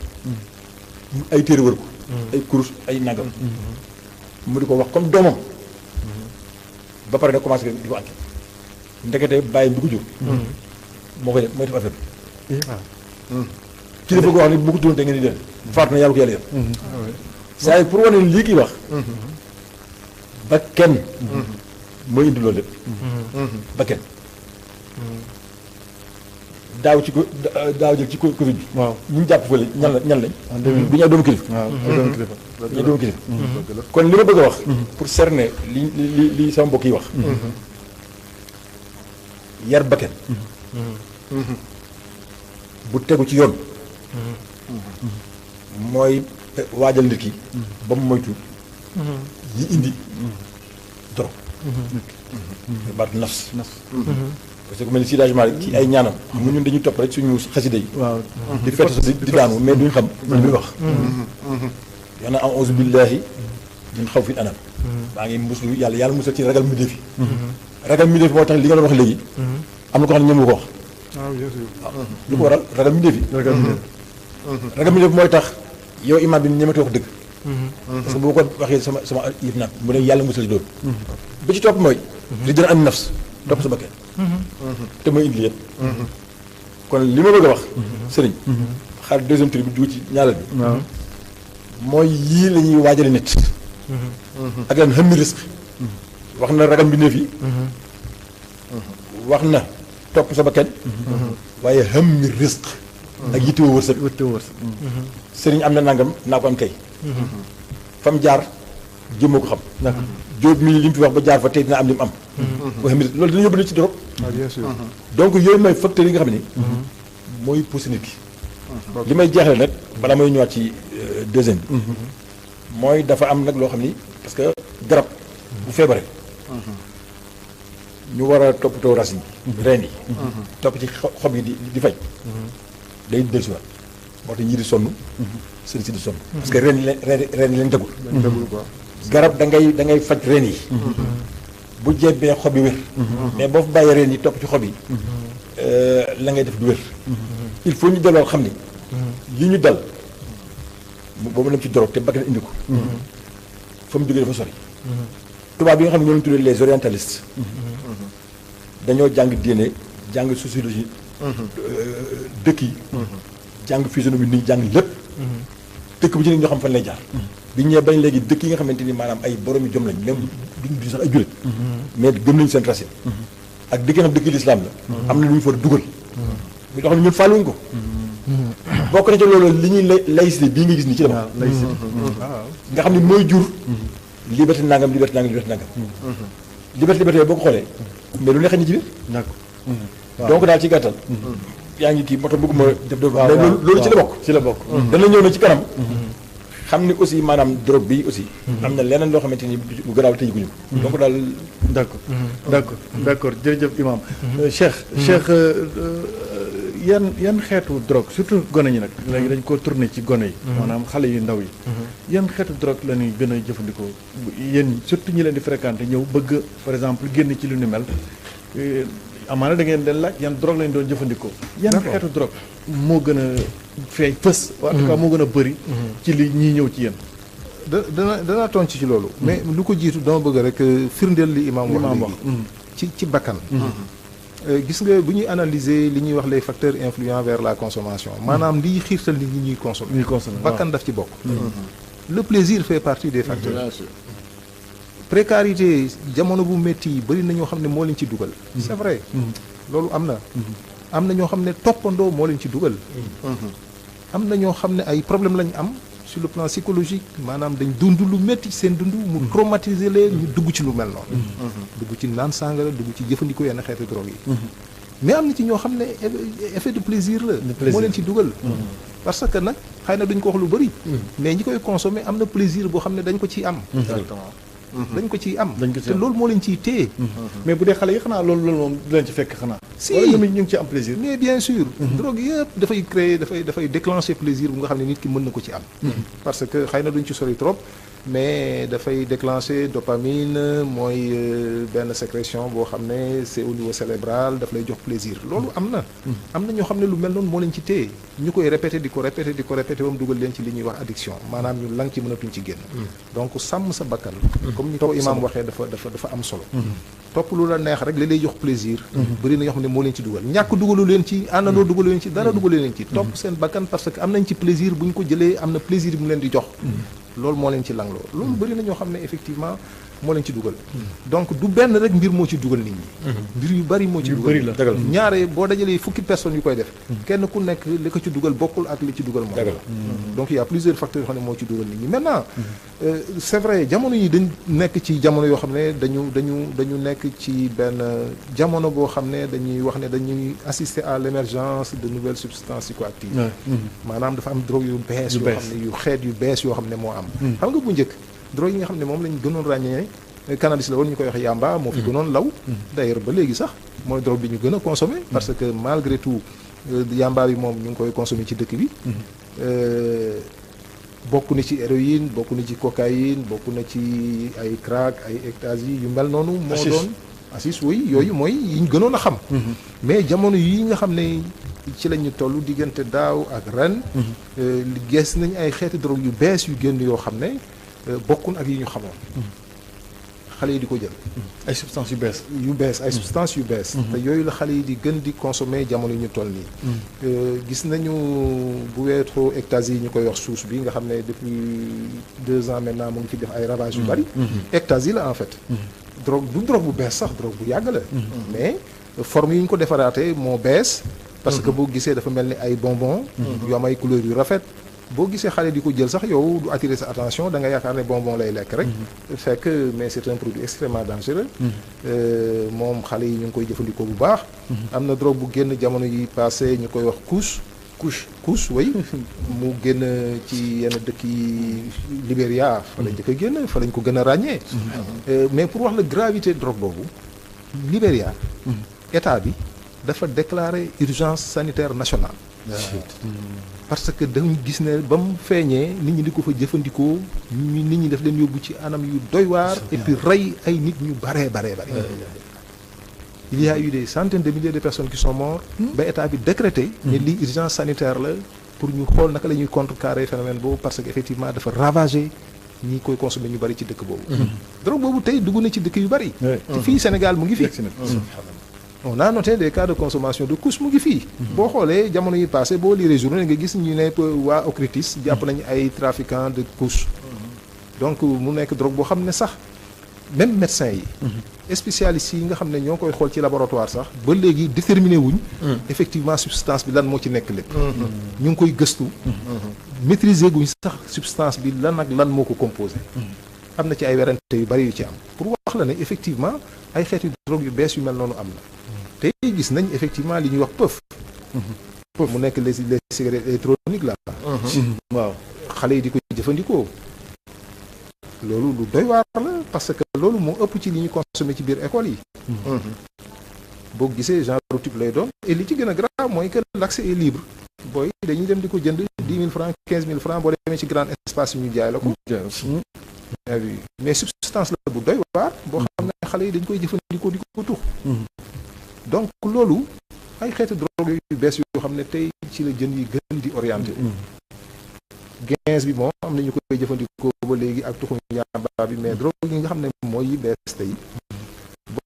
ay téere wër ko ay kurus ay nangam mu di ko wax comme doomam ba pare nag commencé di ko enquête ndekete bàyyi bi ko jur moo koy def mooy def affaire bi kii dafa ko wax ni bu ko turoon te ngeen di dee faatu na yàlla ko yàlla yar saa yi pour wane lii kii wax ba kenn mooy indi loolu lépp ba kenn daaw ci ko daaw jël ci Covid bi. waaw ñu jàpp fële ñan lañ. bi ñu ay doomu kilifa. waaw ay doomu kilifa. ñu ay doomu kilifa. kon li ma bëgg a wax. pour cerner li sama mbokk yi wax. yar bakken. bu tegu ci yoon. mooy waajal nit ki. ba mu moytu. yi indi. trop. baatu nafs. parce que ku mel ni Seydi Malick ci ay ñaanam. xam nga ñun dañuy topp rek suñu xasida yi. waaw di fett di daanu mais duñ xam. li muy wax. yow nag a'uuzu billaahi min xawfi anam. maa ngi muslu yàlla musal ci ragal mbindeef yi. ragal mbindeef moo tax li nga doon wax léegi. am na ko xam ne ñoom lu ko wax. waaw bien sûr. lu ko waral ragal mbindeef yi. ragal mbindeef mooy tax yow imaam bi ñemetoo wax dëgg. parce que boo ko waxee sama yëf nag mu ne yàlla musal ci loolu. bi ci topp mooy. li dina am nafs topp sa bakkan. te mooy indi yëpp. kon li ma bëgg a wax. sëriñ. xaar deuxième tri bi dugg ci ñaareel bi. waaw mooy yii la ñuy waajale nit. ak lan xam ni risque. wax na ragal mbindeef yi. wax na topp sa bakkan. waaye xam ni risque. ak yittewoo wërsëg. sëriñ am na nangam naa ko am tey. fam jaar jëmmoo ko xam. d'accord jóob mii li mu fi wax ba jaar fa tey dina am li mu am. boo xam ne loolu dina yóbbu nit ci dorog. ah bien sûr. donc yooyu mooy facteurs yi nga xam ni. mooy poussé nit ki. li may jeexale nag balaa may ñëwaat ci deuxième bi. mooy dafa am nag loo xam ni parce que garab bu feebaree. ñu war a toppatoo racine yi. reen yi. topp ci xob yi di faj. day dellusiwaat moo tax ñii di sonn. sëriñ si di sonn. parce que reen yi leen tegul. déglu quoi. garab da ngay faj reen yi. bu jebbee xob yi wér. mais boo fa bàyyee reen yi topp ci xob yi. la ngay def du wér. il faut ñu delloo xam ni. li ñu dal. boobu dem ci dorog te bakkan indi ko. fa mu jógee dafa sori. tubaab yi nga xam ne ñoo leen tuddee les orientalistes. dañoo jàng diine jàng sociologie. dëkk yi. jàng physionomie nit ñi jàng lépp. dëkk bu ci nekk ñoo xam fan lay jaar. bi ñëwee bañ léegi dëkk yi nga xamante ni maanaam ay boromi jom lañ même duñ sax ay jullit. mais gëm nañu seen racine. ak dëkk xam dëkk l'islam la am na lu ñu fa dugal mi loo xam ne ñun fàlluwuñ ko bokk na ci loolu li ñuy laïcité bii nga gis nii ci dama nga xam ne mooy jur liberté nangam liberté boo ko xoolee mais lu neexee ni ci biir d'accord donc daal ci gàttal yaa ngi kii moto bëgguma def mais loolu ci la bokk dana ñëw na ci kanam xam ni aussi maanaam drogue bi aussi am na leneen loo xamante ni lu garaaw tëj guñu donc daal d'accord jërëjëf imam Cheikh yan xeetu drogue surtout gone ñi nag léegi dañ ko tourné ci gone yi maanaam xale yu ndaw yi yan xeetu drogue la ñuy gën a jëfandikoo yéen surtout ñi leen di fréquenté ñëw bëgg par exemple génn ci lu ni mel amaana da ngeen leen laaj yan drogue lañ doon jëfandikoo yan xeetu drogue moo gën a feeñ fës en tout cas moo gën a bëri ci li ñiy ñëw ci yéen danaa tonc ci loolu mais lu ko jiitu dama bëgg rek firndeel li imaam wax ci bakkan gis nga bu ñuy analyser li ñuy wax les facteurs influents vers la consommation maanaam liy xiirtal nit ñi ñuy consommer bakkan daf ci bokk le plaisir fait partie des facteurs précarité jamono bu métti yi bëri na ñoo xam ne moo leen ci dugal c'est vrai loolu am na ñoo xam ne toppandoo moo leen ci dugal am na ñoo xam ne ay problème lañ am sur le plan psychologique maanaam dañ dund lu métti seen dund mu traumatiser leen ñu dugg ci lu mel noonu dugg ci naan sàngara dugg ci jëfandikoo yenn xeetu drogue yi mais am na ci ñoo xam ne effet de plaisir la moo leen ci dugal parce que nag xëy na duñ ko wax lu bëri mais ñi koy consommer am na plaisir boo xam ne dañ ko ciy am dañ ko ciy am te loolu moo leen ciy téye mais bu dee xale yi xanaa loolu moom du leen ci fekk xanaa si wala ñoom ñu ngi ci am plaisir mais bien sûr drogue yëpp dafay créer dafay déclencher plaisir bu nga xam ne nit ki mën na ko ci am parce que xëy na duñ ci sori trop mais dafay déclencher dopamine mooy benn sécrétion boo xam ne c'est au niveau cérébral daf lay jox plaisir loolu am na ñoo xam ne lu mel noonu moo leen ci téye ñu koy répéter di ko répéter ba mu dugal leen ci li ñuy wax addiction maanaam ñu lang ci mënatuñ ci génn donc sàmm sa bakkan comme ni ko imaam waxee dafa am solo topp lu la neex rek li lay jox plaisir bëri na ñoo xam ne moo leen ci dugal ñàkk dugalu leen ci àndandoo dugalu leen ci dara dugalu leen ci topp seen bakkan parce que am nañ ci plaisir bu ñu ko jëlee am na plaisir bu mu leen di jox loolu moo leen ci langloo loolu bëri na ñoo xam ne effectivement moo leen ci dugal donc du benn rek mbir moo ci dugal nit ñi mbir yu bari moo ci dugal ñaare boo dajalee fukki personnes yu koy def kenn ku nekk li ko ci dugal bokkul ak li ci dugal moom donc il y a plusieurs facteurs yoo xam ne moo ci dugal nit ñi maintenant c'est vrai jamono yi dañ nekk ci jamono yoo xam ne dañu nekk ci benn jamono boo xam ne dañuy wax ne dañuy assister à l'émergence de nouvelles substances psychoactives maanaam dafa am drogue yu bees yoo xam ne yu xeet yu bees yoo xam ne moo am xam nga bu njëkk drogue yi nga xam ne moom lañ gënoon ràññee cannabis la woon ñu koy wax yamba moo fi gënoon law d'ailleurs ba léegi sax mooy drogue bi ñu gën a consommer parce que malgré tout yamba bi moom ñu ngi koy consommer ci dëkk bi bokk na ci héroïne bokk na ci cocaïne bokk na ci ay crack ay ecstasy yu mel noonu moo doon assis oui yooyu mooy yi ñu gënoon a xam mais jamono yi nga xam ne ci la ñu toll diggante daaw ak ren gis nañ ay xeeti drogue yu bees yu génn yoo xam ne bokkun ak yi ñu xamoon xale yi di ko jël ay substances yu bees ay substances yu bees te yooyu la xale yi di gën di consommer jamono yi ñu toll nii gis nañu bu weetoo ecstasy yi ñu koy wax suus bi nga xam ne depuis 2 ans maintenant mu ngi fi def ay ravages yu bari ecstasy la en fait drogue du drogue bu bees sax drogue bu yàgg la mais forme yi ñu ko defaraatee moo bees parce que boo gisee dafa mel ni ay bonbon yu am ay couleurs yu rafet boo gisee xale di ko jël sax yow du attirer sa attention da nga yaakaar ne bonbon lay lekk rek fekk mais c'est un produit extrêmement dangereux moom xale yi ñu ngi koy jëfandikoo bu baax am na drogue bu génn jamono yi passé ñu koy wax couche way mu génn ci yenn dëkk yi Libéria fa lañ njëkk a génn fa lañ ko gën a ràññee mais pour wax la gravité drogue boobu Libéria état bi dafa déclarer urgence sanitaire nationale parce que dañu gis ne ba mu feeñee nit ñi di ko fa jëfandikoo nit ñi daf leen yóbbu ci anam yu doy waar et puis rey ay nit ñu baree il y a eu des centaines de milliers de personnes qui sont mortes ba état bi décrété ne lii urgence sanitaire la pour ñu xool naka la ñuy contrecarrer phénomène boobu parce que effectivement dafa ravager ñi koy consommer ñu bari ci dëkk boobu drogue boobu tey dugg na ci dëkk yu bari te fii Sénégal mu ngi fi on a noté des cas de consommation de couche mu ngi fii boo xoolee jamono yi passé boo lire journée nga gis ñu ne waa Ocritis jàpp nañu ay trafiquants de couche donc mu nekk drogue boo xam ne sax même médecins yi spécialistes yi nga xam ne ñoo koy xool ci laboratoire sax ba léegi déterminer wuñ effectivement substance bi lan moo ci nekk lépp ñu ngi koy gëstu maîtriser guñ sax substance bi lan ak lan moo ko composé am na ci ay werante yu bari yu ci am pour wax la ne effectivement ay xeeti drogue yu bees yu mel noonu am na te gis nañ effectivement li ñuy wax pëf mu nekk les cigarettes électroniques là waaw xale yi di ko jëfandikoo loolu lu doy waar la parce que loolu moo ëpp ci li ñu consommé ci biir école yi boo gisee genre type lay doon et li ci gën a grave mooy que l'accès est libre booy dañuy dem di ko jënd 10 000 francs 15 000 francs boo demee ci grand espace yi ñu jaay la ko mais substance la bu doy waar boo xam ne xale yi dañ koy jëfandikoo di ko tux donc loolu ay xeetu drogue yu bees yoo xam ne tey ci la jën yi gën di orienté gaz bi moom am na ñu koy jëfandikoo ba léegi ak tuxu ñaaba bi mais drogue yi nga xam ne mooy yi bees tey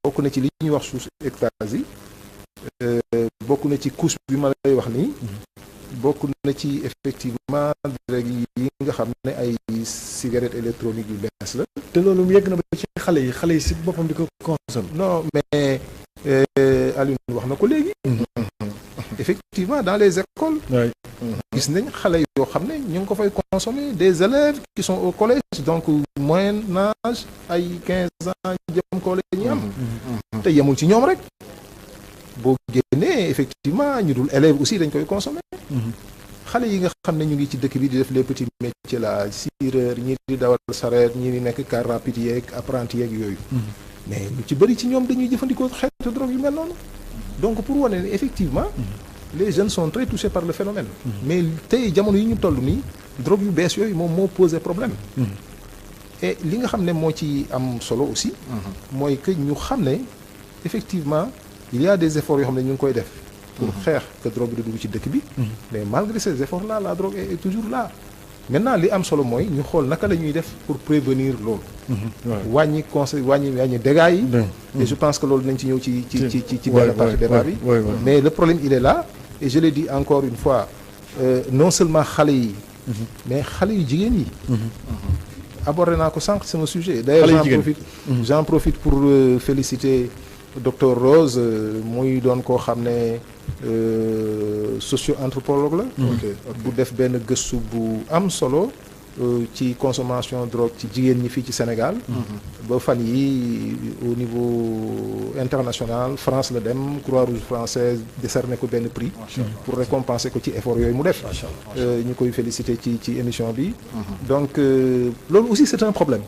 bokk na ci li ñuy wax sous ecstasy bokk na ci couche bi ma lay wax nii bokk na ci effectivement drogue yi nga xam ne ay cigarette électronique yu bees la te loolu mu yegg na ba ci xale yi si boppam di ko consommer. non mais Alioune wax na ko léegi effectivement dans les écoles gis nañ xale yoo xam ne ñu ngi ko fay consommer des élèves qui sont au collège donc moyen âge ay 15 ans jëm collège ñi am te yemul ci ñoom rek boo génnee effectivement ñu dul élèves aussi dañ koy consommer xale yi nga xam ne ñu ngi ci dëkk bi di def les petits métiers là sireur ñi di dawal sareet ñi di nekk car rapide yeeg apprenti yeeg yooyu mais lu ci bëri ci ñoom dañuy jëfandikoo xeetu drogue yu mel noonu donc pour wane ne effectivement les jeunes sont très touchés par le phénomène mais tey jamono yi ñu toll nii drogue yu bees yooyu moom moo posé problème et li nga xam ne moo ci am solo aussi mooy que ñu xam ne effectivement il y a des efforts yoo xam ne ñu ngi koy def pour xeex que drogue bi di dugg ci dëkk bi mais malgré ces efforts là la drogue est toujours là maintenant li am solo mooy ñu xool naka la ñuy def pour prévenir loolu wàññi dégâts yi et je pense que loolu dinañ ci ñëw ci benn partie débat bi mais le problème il est là et je l'ai dit encore une fois non seulement xale yi mais xale yu jigéen yi abordé naa ko sànq sama sujet d'ailleurs j'en profite pour féliciter docteur Rose muy doon koo xam ne socio-anthropologue la bu def benn gëstu bu am solo ci consommation drogue ci jigéen ñi fii ci Sénégal ba fan yi au niveau international France la dem Croix-Rouge française décerné ko benn prix pour récompenser ko ci effort yooyu mu def ñu koy féliciter ci émission bi donc loolu aussi c'est un problème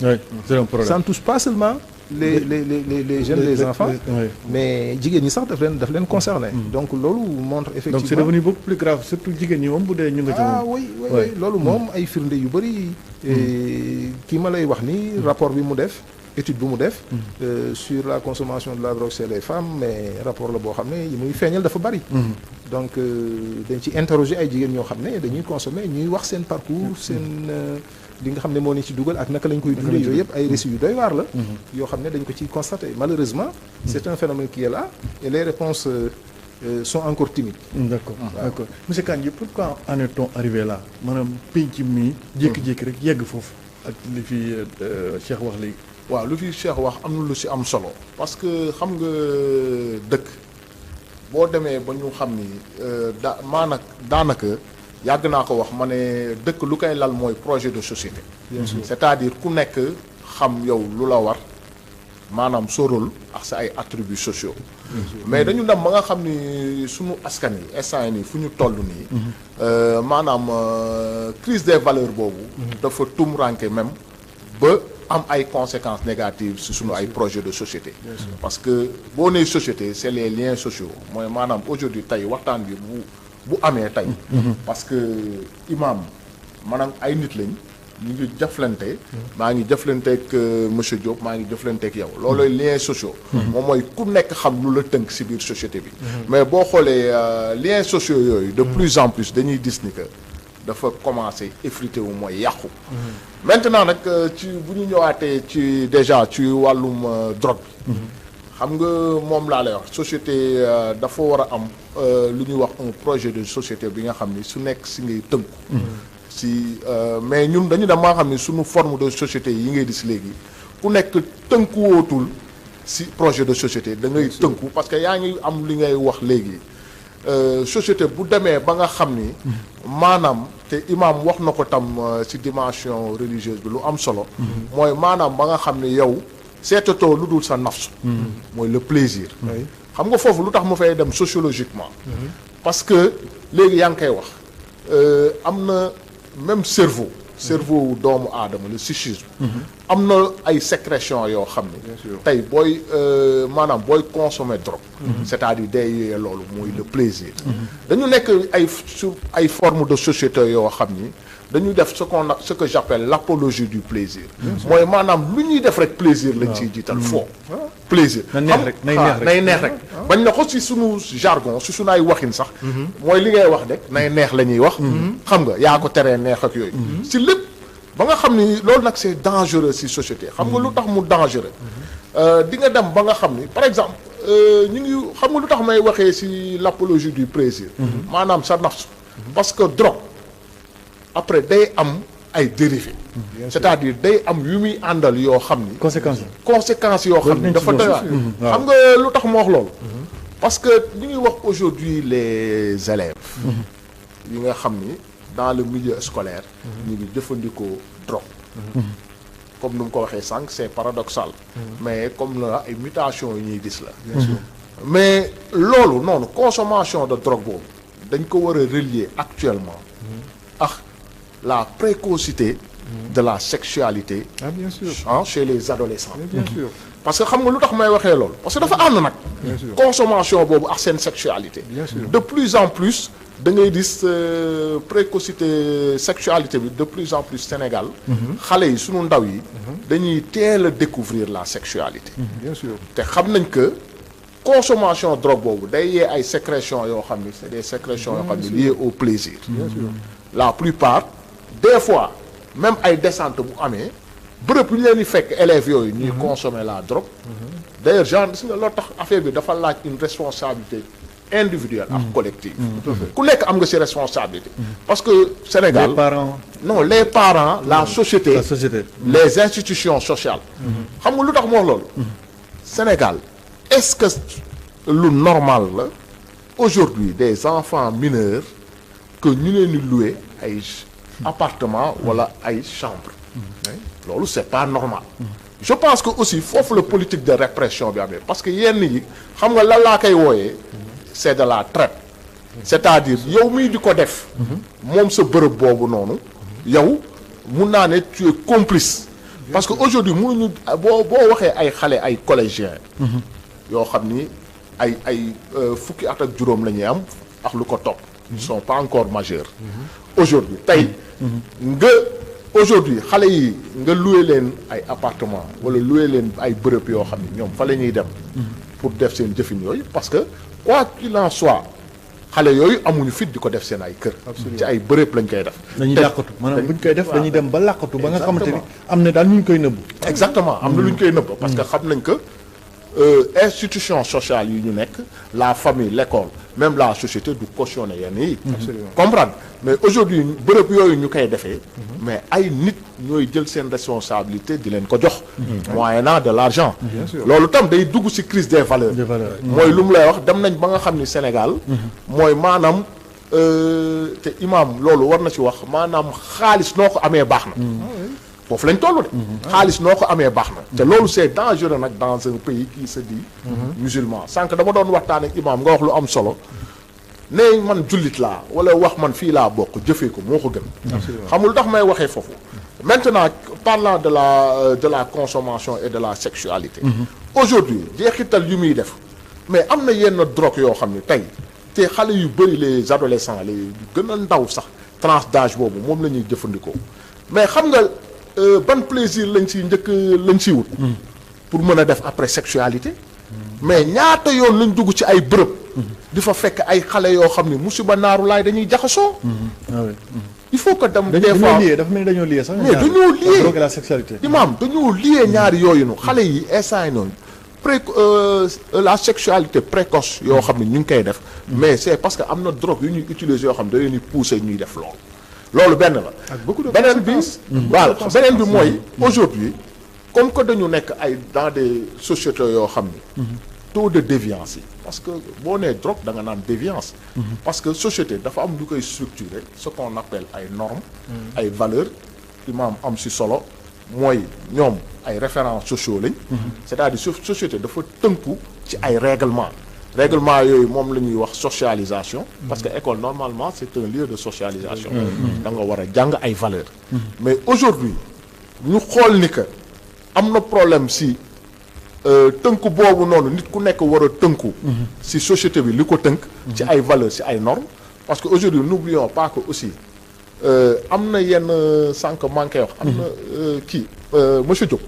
ça ne touche pas seulement les jeunes les enfants mais jigéen ñi sax daf leen concerné donc loolu montre effectivement donc c'est devenu beaucoup plus grave surtout jigéen ñi moom bu dee ñu nga ci moom oui loolu moom ay firnde yu bëri kii ma lay wax ni rapport bi mu def étude bu mu def sur la consommation de la drogue chez les femmes mais rapport la boo xam ne yi muy feeñal dafa bëri donc dañ ci interroger ay jigéen ñoo xam ne dañuy consommer ñuy wax seen parcours seen li nga xam ne moo ni ci dugal ak naka lañ koy dundee yooyu yëpp ay récits yu doy waar la yoo xam ne dañ ko ciy constater malheureusement c'est un phénomène qui est là et les réponses sont encore timides d'accord monsieur Kandji pourquoi en est-on arrivé là maanaam penc mi jékki-jékki rek yegg foofu ak li fi Cheikh wax léegi waaw lu fi Cheikh wax am na lu ci am solo parce que xam nga dëkk boo demee ba ñu xam ni daanaka yàgg naa ko wax ma ne dëkk lu koy lal mooy projet de société c'est-à-dire ku nekk xam yow lu la war maanaam sa rôle ak sa ay attributs sociaux mais dañu dem ba nga xam ni suñu askan yi instant yi nii fu ñu toll nii maanaam crise des valeurs boobu dafa tumranke même ba am ay conséquences négatives ci suñu ay projets de société parce que boo nee société c'est les liens sociaux mooy maanaam aujourd'hui tey waxtaan bi bu amee tey parce que imam maanaam ay nit lañ ñu ngi jëflante maa ngi jëflanteek monsieur Diop maa ngi jëflanteek yow loolooy liens sociaux moom mooy ku nekk xam lu la tënk ci biir société bi mais boo xoolee liens sociaux yooyu de plus en plus dañuy gis ni que dafa commencer effrité wu mooy yàqu maintenant nag ci bu ñu ñëwaatee ci déjà ci wàllum drogue bi xam nga moom laa lay wax société dafa war a am lu ñuy wax un projet de société bi nga xam ni su nekk ci ngay tënku ci mais ñun dañu dem maa xam ni suñu forme de société yi ngay gis léegi ku nekk tënkuwootul si projet de société da ngay tënku parce que yaa ngi am li ngay wax léegi société bu demee ba nga xam ni maanaam te imam wax na ko tam si dimension religieuse bi lu am solo mooy maanaam ba nga xam ni yow seetatoo lu dul sa nafsu mooy le plaisir xam nga foofu lu tax mu fay dem sociologiquement parce que léegi yaa ngi koy wax am na même cerveau doomu aadama le psychisme am na ay sécrétion yoo xam ni tey booy maanaam booy consommer drogue c'est-à-dire day yee loolu mooy le plaisir dañu nekk ay forme de société yoo xam ni dañuy def ce que j'appelle l'apologie du plaisir mooy maanaam lu ñuy def rek plaisir lañ ciy jiital foo plaisir nay neex rek bañ na ko si sunu jargon si sunu ay waxin sax mooy li ngay wax rek nay neex la ñuy wax xam nga yaa ko teree neex ak yooyu si lépp ba nga xam ni loolu nag c'est dangereux si société xam nga lu tax mu dangereux di nga dem ba nga xam ni par exemple ñu ngi xam nga lu tax may waxee si l'apologie du plaisir maanaam sa nafs parce que drogue après day am ay dérivés c'est-à-dire day am yu muy àndal yoo xam ni conséquences yoo xam ni dafa doy xam nga lu tax ma wax loolu parce que ñu ngi wax aujourd'hui les élèves yi nga xam ni dans le milieu scolaire ñu ngi jëfandikoo drogue comme nu mu ko waxee sànq c'est paradoxal mais comme la ay mutations yi ñuy gis la mais loolu noonu consommation de drogue boobu dañ ko war a relier actuellement ak la précocité de la sexualité bien sûr chez les adolescents bien sûr parce que xam nga lu tax may waxee loolu parce que dafa ànd nag consommation boobu ak seen sexualité de plus en plus da ngay gis précocité sexualité bi de plus en plus Sénégal xale yi sunu ndaw yi dañuy teel a découvrir la sexualité bien sûr te xam nañ que consommation drogue boobu day yee ay sécrétions yoo xam ni c'est des sécrétions yoo xam ni liées au plaisir la plupart des fois même ay descente bu amee bërëb yu ñu leen di fekk élèves yooyu ñuy consommer la drogue d'ailleurs genre gis nga loolu tax affaire bi dafa laaj une responsabilité individuelle ak collective ku nekk am nga ci responsabilité parce que Sénégal les parents la société les institutions sociales xam nga lu tax moo wax loolu Sénégal est-ce que lu normal la aujourd'hui des enfants mineurs que ñu leen di louer ay appartement wala ay chambre loolu c'est pas normal je pense que aussi foofu la politique de répression bi amee parce que yenn yi xam nga lan laa koy wooyee c'est de la traite c'est-à-dire yow mii di ko def moom sa bërëb boobu noonu yow mun naa ne tu es complice parce que aujourd'hui mënuñu boo waxee ay xale ay collégiens yoo xam ni ay fukki at ak juróom la ñuy am ak lu ko topp ils sont pas encore majeurs aujourd'hui tey aujourd'hui xale yi nga loué leen ay appartement wala loué leen ay bërëb yoo xam ni ñoom fa la ñuy dem pour def seen jëfin yooyu parce que quoi qu'il en soit xale yooyu amuñu fit di ko def seen ay kër ci ay bërëb lañ koy def dañuy làqatu maanaam buñ koy def dañuy dem ba làqatu ba nga xamante ni am na daal ñu koy nëbb exactement am na lu ñu koy nëbb parce que xam nañ que institutions sociales yi ñu nekk la famille l'école même la société du cautionner yenn yi comprendre mais aujourd'hui bërëb yooyu ñu koy defee mais ay nit ñooy jël seen responsabilité di leen ko jox moyennant de l'argent loolu tam day dugg ci crise des valeurs mooy lu mu lay wax dem nañ ba nga xam ni Sénégal mooy maanaam te imam loolu war na ci wax maanaam xaalis noo ko amee baax na foofu lañ toll de xaalis noo ko amee baax na te loolu c'est dangereux nag dans un pays qui se dit musulman sànq dama doon waxtaan ak imam nga wax lu am solo ne man jullit laa wala wax man fii laa bokk jëfee ko moo ko gën xam lu tax may waxee foofu maintenant parlant de la consommation et de la sexualité aujourd'hui jeexital yu muy def mais am na yenn drogue yoo xam ne tey te xale yu bëri les adolescents les gën a ndaw sax tranche d'âge boobu moom la ñuy jëfandikoo mais xam nga ban plaisir lañ ciy wut pour mën a def après sexualité mais ñaata yoon lañ dugg ci ay bërëb di fa fekk ay xale yoo xam ne musiba naaru laay dañuy jaxasoo il faut que dem des fois dafa mel ni dañoo lié sax mais dañoo lié la sexualité imam dañoo lié ñaari yooyu nu xale yi instant yi noonu la sexualité précoce yoo xam ne ñu ngi koy def mais c'est parce que am na drogue yu ñuy utiliser yoo xam ne da leen di pousser ñuy def loolu benn la beneen bi voilà beneen bi mooy aujourd'hui comme que dañu nekk ay dans des sociétés yoo xam ni taux de déviance yi parce que boo nee drogue da nga naan déviance parce que société dafa am lu koy structurer ce qu'on appelle ay normes ay valeurs imaam am si solo mooy ñoom ay références sociaux lañ c'est-à-dire société dafa tënku ci ay règlements yooyu moom la ñuy wax socialisation parce que école normalement c'est un lieu de socialisation da nga war a jàng ay valeurs mais aujourd'hui ñu xool ni que am na problème si tënku boobu noonu nit ku nekk war a tënku si société bi li ko tënk ci ay valeurs ci ay normes parce que aujourd'hui n'oublions pas que aussi am na yenn sànq manqué wax am na kii monsieur Diop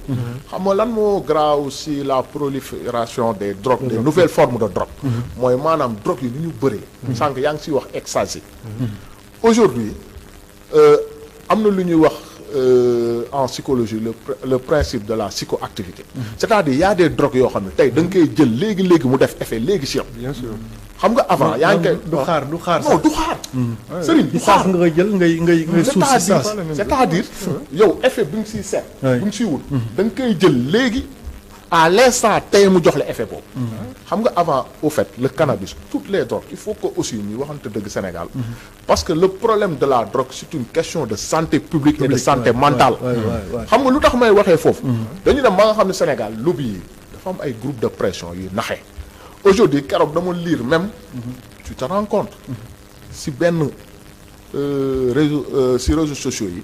xam nga lan moo graaw si la prolifération des drogues des nouvelles formes de drogue mooy maanaam drogue yi ni ñu bëree sànq yaa ngi siy wax ecstasy aujourd'hui am na lu ñuy wax en psychologie le principe de la psychoactivité c'est-à-dire y a des drogues yoo xam ne tey da nga koy jël léegi mu def effet léegi si yow bien sûr xam nga avant yaa ngi koy du xaar non du xaar sëriñ du xaar nga koy jël ngay suuf si saas c'est-à-dire yow effet bi nga siy seet Oui. bi nga siy wut da nga koy jël léegi à l'instant tey mu jox la effet boobu xam nga avant au fait le cannabis toutes les drogues il faut que aussi ñu waxante dëgg Sénégal parce que le problème de la drogue c'est une question de santé publique et de santé mentale xam nga lu tax may waxee foofu dañu dem ba nga xam ne Sénégal lobby yi dafa am ay groupe de pression yu naxe aujourd'hui keroog dama lire même tu te rends compte si benn réseau si réseaux sociaux yi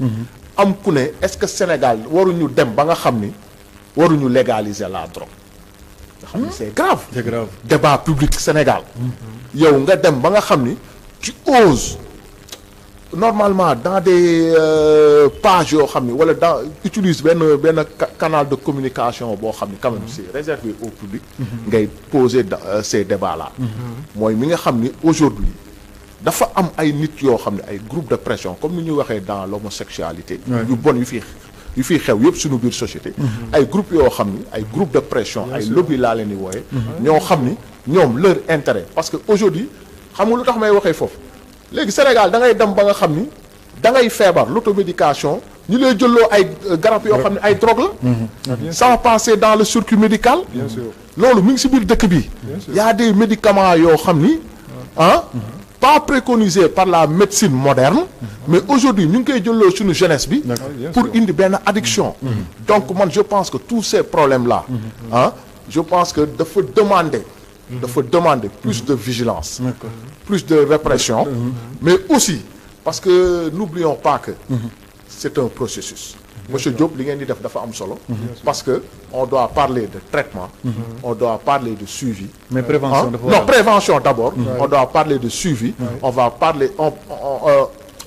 am ku ne est-ce que Sénégal waruñu dem ba nga xam ni waruñu légaliser la drogue nga xam ni c'est grave c'est grave débat public Sénégal yow nga dem ba nga xam ni tu oses normalement dans des pages yoo xam ni wala dans utilise benn canal de communication boo xam ni quand même c'est réservé au public ngay poser ces débats là mooy mi nga xam ni aujourd'hui dafa am ay nit yoo xam ne ay groupe de pression comme ni ñuy waxee dans l'homosexualité yu bon yu fiy xew yëpp suñu biir société ay groupe yoo xam ni ay groupe de pression ay lobby laa leen di wooye ñoo xam ni ñoom leur intérêt parce que aujourd'hui xam nga lu tax may waxee foofu léegi Sénégal da ngay dem ba nga xam ni da ngay feebar l'automédication ñu lay jëlloo ay garab yoo xam ne ay drogue la sans passer dans le circuit médical bien sûr loolu mi ngi si biir dëkk bi y a des médicaments yoo xam ni pas préconisé par la médecine moderne mais aujourd'hui ñu ngi koy jëlloo suñu jeunesse bi pour indi benn addiction donc man je pense que tous ces problèmes là je pense que dafa demander plus de vigilance plus de répression mais aussi parce que n'oublions pas que c'est un processus monsieur Diop li ngeen di def dafa am solo parce que on doit parler de traitement on doit parler de suivi mais prévention non prévention d'abord on doit parler de suivi on va parler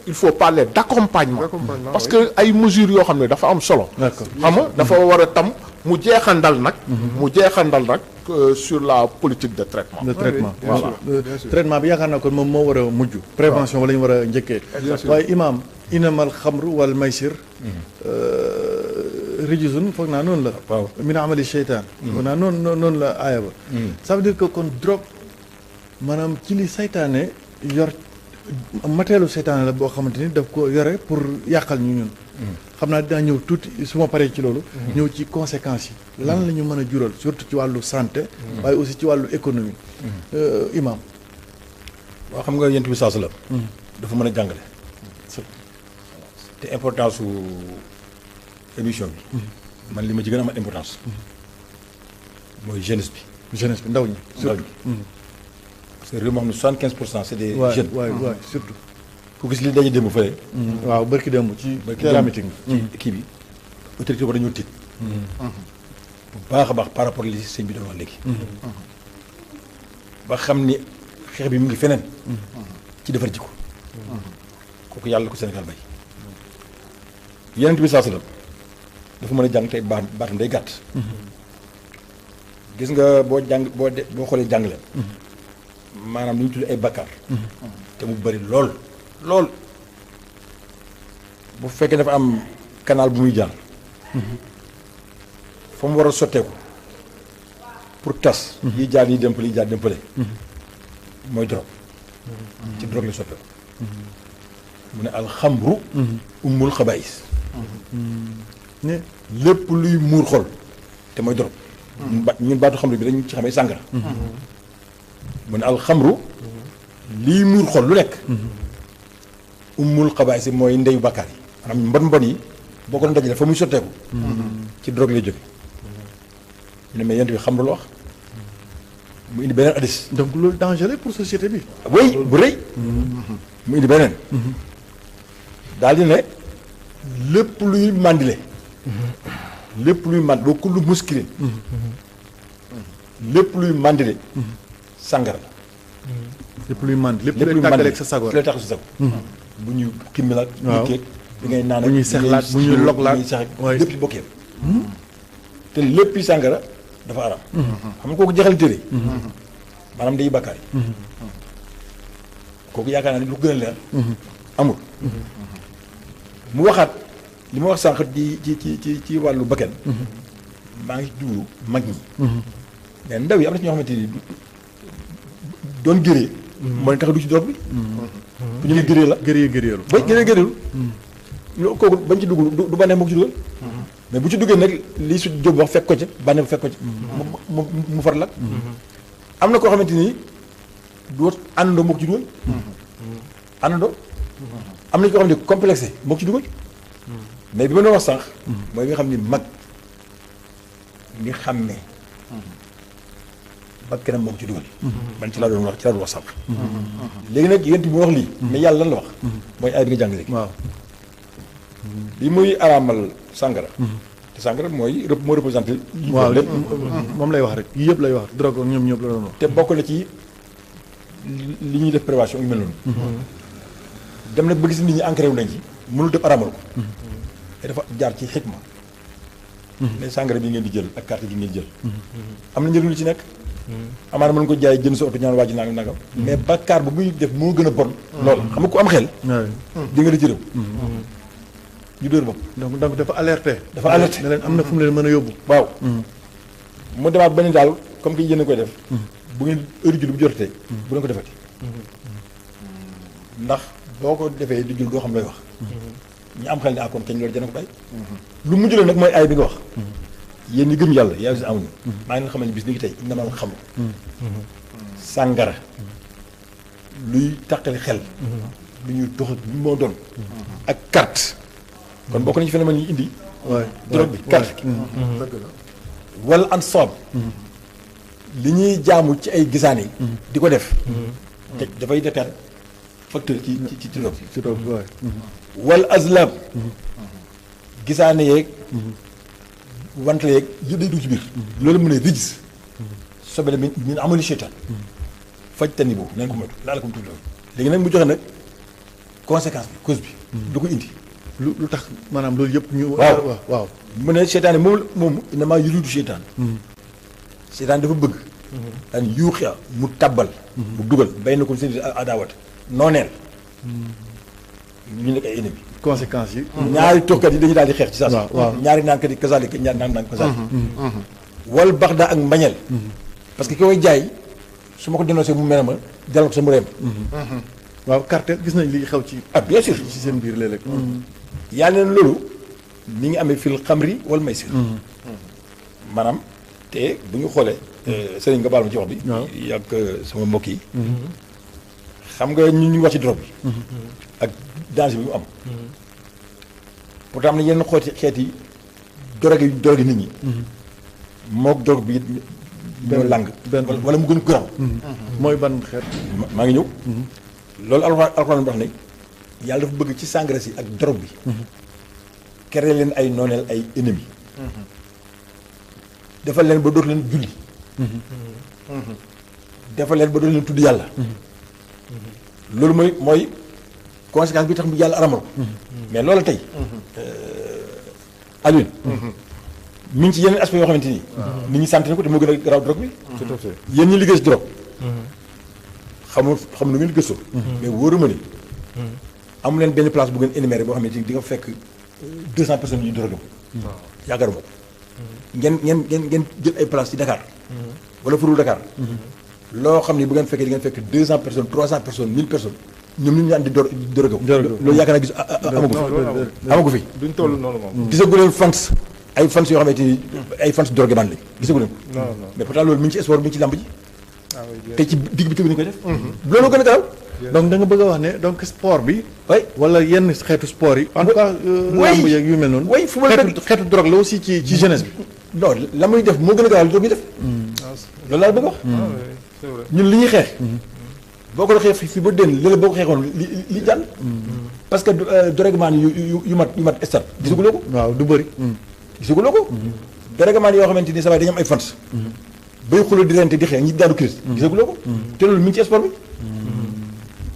il faut parler d'accompagnement parce que ay mesures yoo xam ne dafa am solo xam nga dafa war a tam mu jeexandal nag sur la politique de traitement voilà traitement bi yaakaar naa kon moom moo war a mujj prévention wala ñu war a njëkkee waaye imam inamal xamru wal maysir rijsun foog naa noonu la waaw min amali sheytaan foog naa noonu la aaya ba ça veut dire que kon drogue maanaam ci li saytaane yor mateelu seytaane la boo xamante ni daf ko yore pour yàqal ñu ñun xam naa dinaa ñëw tuuti su ma paree ci loolu ñëw ci conséquences yi lan la ñu mën a jural surtout ci wàllu santé waaye aussi ci wàllu économie imam waaw xam nga yent bi saas la dafa mën a jàngale te importance su émission bi man li ma ci gën a amal importance mooy jeunesse bi ndaw ñi surtout parce que réew moo xam ne 75% c'est des jeunes waay surtout ku gis li daje démb fële waaw barki démb ci meeting ci kii bi autorité war dañoo tiit bu baax a baax par rapport li sëñ bi doon wax léegi ba xam ni xeex bi mu ngi feneen ci defar jikko kooku yàlla ko Sénégal bay yeneen bi saa la dafa mën a jàng tey baatam day gàtt gis nga boo xoolee jàngale maanaam li ñu tudd ay bakkaar te mu bëri lool bu fekkee dafa am canal bu muy jaar fa mu war a sotteeku pour tas yi jaar yi dëmpale yi jaar dëmpale mooy drogue ci drogue la sotteeku mu ne alxamru ummul xabaïs ne lépp luy muur xol te mooy dorog. ñun baatu xamru bi dañu ci xamee sàngara. mu ne alxamru lii muur xol lu nekk. ummul xabaay si mooy ndeyu bàkkaar yi maanaam mbon yi boo ko dajale fa muy sotteeku. ci drogue lay jóge. ñu ne mais yent bi xamru la wax mu indi beneen addis. donc loolu dangereux pour société bi. oui bu rëy. mu indi beneen. daal di ne lépp luy mandile. lépp luy mand boo kullu muskilin. lépp luy mandile. sàngara la. lépp luy mànd lépp lépp luy luy tàggaleeg sa sago. lay tax sa sago. bu ñuy ximmi la. waaw bu ngay naan bu ñuy sexlaat bu ñuy loglaat waaye lépp ci bokkee. te lépp yi sàngara dafa aram. xam nga kooku jeexal téere. maanaam day bàkkaar yi. kooku yaakaar naa ne lu gën a leer. amul. mu waxaat li ma wax sànq ci wàllu bakken. maa ngi jublu mag ñi. mais ndaw yi am na ci ñoo xamante ni doon gëree. moo leen tax du ci drogue bi. bu ñu ne gëree la. gëreelu ba gëreelu. loolu kooku bañ ci dugg du bànneex moo ko ci dugal. mais bu ci duggee nag lii su jóg wax fekk ko ca bànneex bu fekk ko ca. mu far la. am na koo xamante ni du àndandoo moo ko ci dugal. àndandoo. am na koo xam ne complexé moo ko ci dugal. mais bi ma doon wax sànq. mooy nga xam ni mag ngi xàmmee. ba keneen moo ko ci dugal. man ci laa doon wax sànq. léegi nag yéen bi wax lii. mais yàlla lan la wax. mooy ay bi nga jàng léegi. waaw. bi muy araamal sàngara. te sàngara mooy moo représenté. waaw lépp moom lay wax rek yii yëpp lay wax drogue ak ñoom ñëpp la doon wax. te bokk na ci li ñuy def prévention yu mel noonu. dem nag ba gis nit ñi ancré wu nañ ci mënul def araamal ko. te dafa jaar ci xikma. mais sàngara bi ngeen di jël ak carte gi ngeen jël. am na njëriñ lu ci nekk. amaana mën ko jaay jënd sa oto ñaan waa ji nangam nangam. mais bakkaar bu muy def moo gën a bon. loolu xam nga ku am xel. di nga la ci réew. ñu dóor bopp. donc dafa alerté. dafa alerté ne leen am na fu mu leen mën a yóbbu. waaw. mu demaat ba ni daal comme que yéen a koy def. bu ngeen heure julli bu jotee. bu leen ko defati. ndax boo ko defee di jul doo xam looy wax. ñu am xel ne kon kañ loolu dana ko bàyyi. lu mujj la nag mooy ay bi nga wax. yéen ñi gëm yàlla yaa ngi si amuñu. maa ngi leen xamal ni bis ni ngi tey innamal xamru. sàngara. luy taqali xel. lu ñuy dox ak lu moo doon. ak carte. kon bokk nañu phénomène yi indi. waay drogue bi carte. dëgg la wala ansab. li ñuy jaamu ci ay gisaan yi. di ko def. te dafay defar facteur ci drogue bi. ci drogue waay. wal azlam. gisaane yeeg. wante yeeg yëpp day dugg ci biir. loolu mu ne rijs. sobele mi ñu amali seytaan. faj tani boobu nañ ko moytu laala ko mu tudd loolu. léegi nag mu joxe nag conséquence bi cause bi. lu ko indi. lu tax maanaam loolu yëpp ñu. waaw mu ne seytaan yi moom innamaa yuriidu seytaan. seytaan dafa bëgg. daan yuuxia mu tabbal. mu dugal bay na ko seen adaawat nooneel. ñu nekk ay ennemis. conséquences yi. ñaari toxkat yi dañuy daal di xeex ci saa si. waaw ñaari naankat yi kasaalika ñaari naan kasaalika. wal baxda ak mbañeel. parce que ki koy jaay su ma ko dénoncé mu mel ma jaral ko sa mu reem. waaw cartel gis nañ li xew ci. ah bien sûr ci seen biir léeg-léeg. yàlla neen loolu mi ngi amee fil xamri wal maysir. maanaam te bu ñu xoolee. sëriñ nga baal ma ci wax bi. waaw yàgg sama mbokk yi. xam nga ñu wax ci drogue bi. ak danger bi mu am. pourtant am na yenn xeeti drogue nit ñi. mook drogue bi ñoo làng. wala mu gën a gërëm. mooy ban xeet. maa ngi ñëw. loolu alxuraan wax ne yàlla dafa bëgg ci sàngara si ak drogue bi. créer leen ay nooneel ay ennemis. defal leen ba dootu leen julli. defal leen ba dootu leen tudd yàlla. loolu mooy conséquence bi tax mu yàlla aramal ko. mais loolu tey. Alioune. mi ngi ci yeneen aspect yoo xamante ni. nit ñi sant na ko te moo gën a garaaw drogue bi. tout à fait yéen ñi liggéey ci drogue. xam nu ngeen gëstoo. mais wóoruma ni. amu leen benn place bu ngeen énuméré boo xamante ni di nga fekk 200 personnes yu drogue waaw yaakaaruma ko. ngeen jël ay place ci Dakar. wala furul Dakar. loo xam ni bu ngeen fekkee di ngeen fekk 200 personnes 300 personnes 1000 personnes ñoom ñu naan di dorogo loolu yaakaar naa gis amagu fi duñ toll noonu moom. gisagu leen fans ay fans yoo xamante ni ay fans drogué baan lañ gisagu leen ko mais pourtant loolu mi ngi ci sport mi ngi ci lamb ji te ci digg bi tamit ni koy def loolu gën a gaaw donc da nga bëgg a wax ne donc sport bi. oui wala yenn xeetu sport yi. en tout cas lamb yeeg yu mel noonu. oui fu ma xeetu drogue la aussi ci jeunesse bi. non la muy def moo gën a gaaw li drogue yi def loolu laa bëgg a wax c'est vrai. ñun li ñuy xeex boo ko xeex fi ba dénn léeg boo ko xeexoon li jàll parce que drogueman yu mat stade gisaguloo ko waaw du bëri. gisaguloo ko drogueman yoo xamante ni sa waay dañu am ay fans bay xuloo di rente di xeex ñi daanu crise gisaguloo ko te loolu mi ngi ci sport bi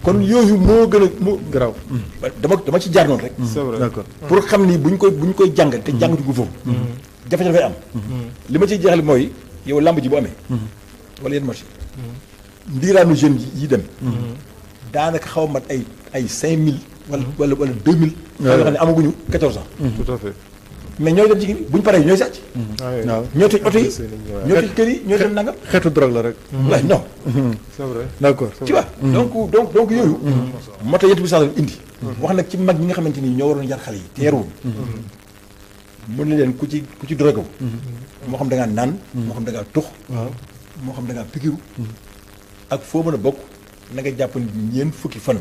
kon yooyu moo gën a moo garaaw. dama ci jaar noonu rek c'est vrai. d'accord pour xam ni buñ koy jàngal te jàngatu ko foofu jafe-jafe dafay am li ma ciy jeexal mooy yow lamb ji bu amee wala yenn marché ndiiraanu jeunes yi dem daanaka xaw a mat ay 5000 wala 2000 yoo xam ne amaguñu 14 ans tout à fait. mais ñooy dem ci kii buñ paree ñooy sàcc waaw ñoo tëj oto yi ñoo tëj kër yi ñoo dem nangam xeetu drogue la rek. waaye non c'est vrai. d'accord. tu vois donc yooyu moo tax yent bi sax indi wax nag ci mag ñi nga xamante ni ñoo waroon yar xale yi te yaruwuñ mën na leen ku ci drogue moo xam da ngaa naan moo xam da ngaa tux waaw moo xam da ngaa pikiru ak foo mën a bokk na nga jàpp ni ñeent fukki fan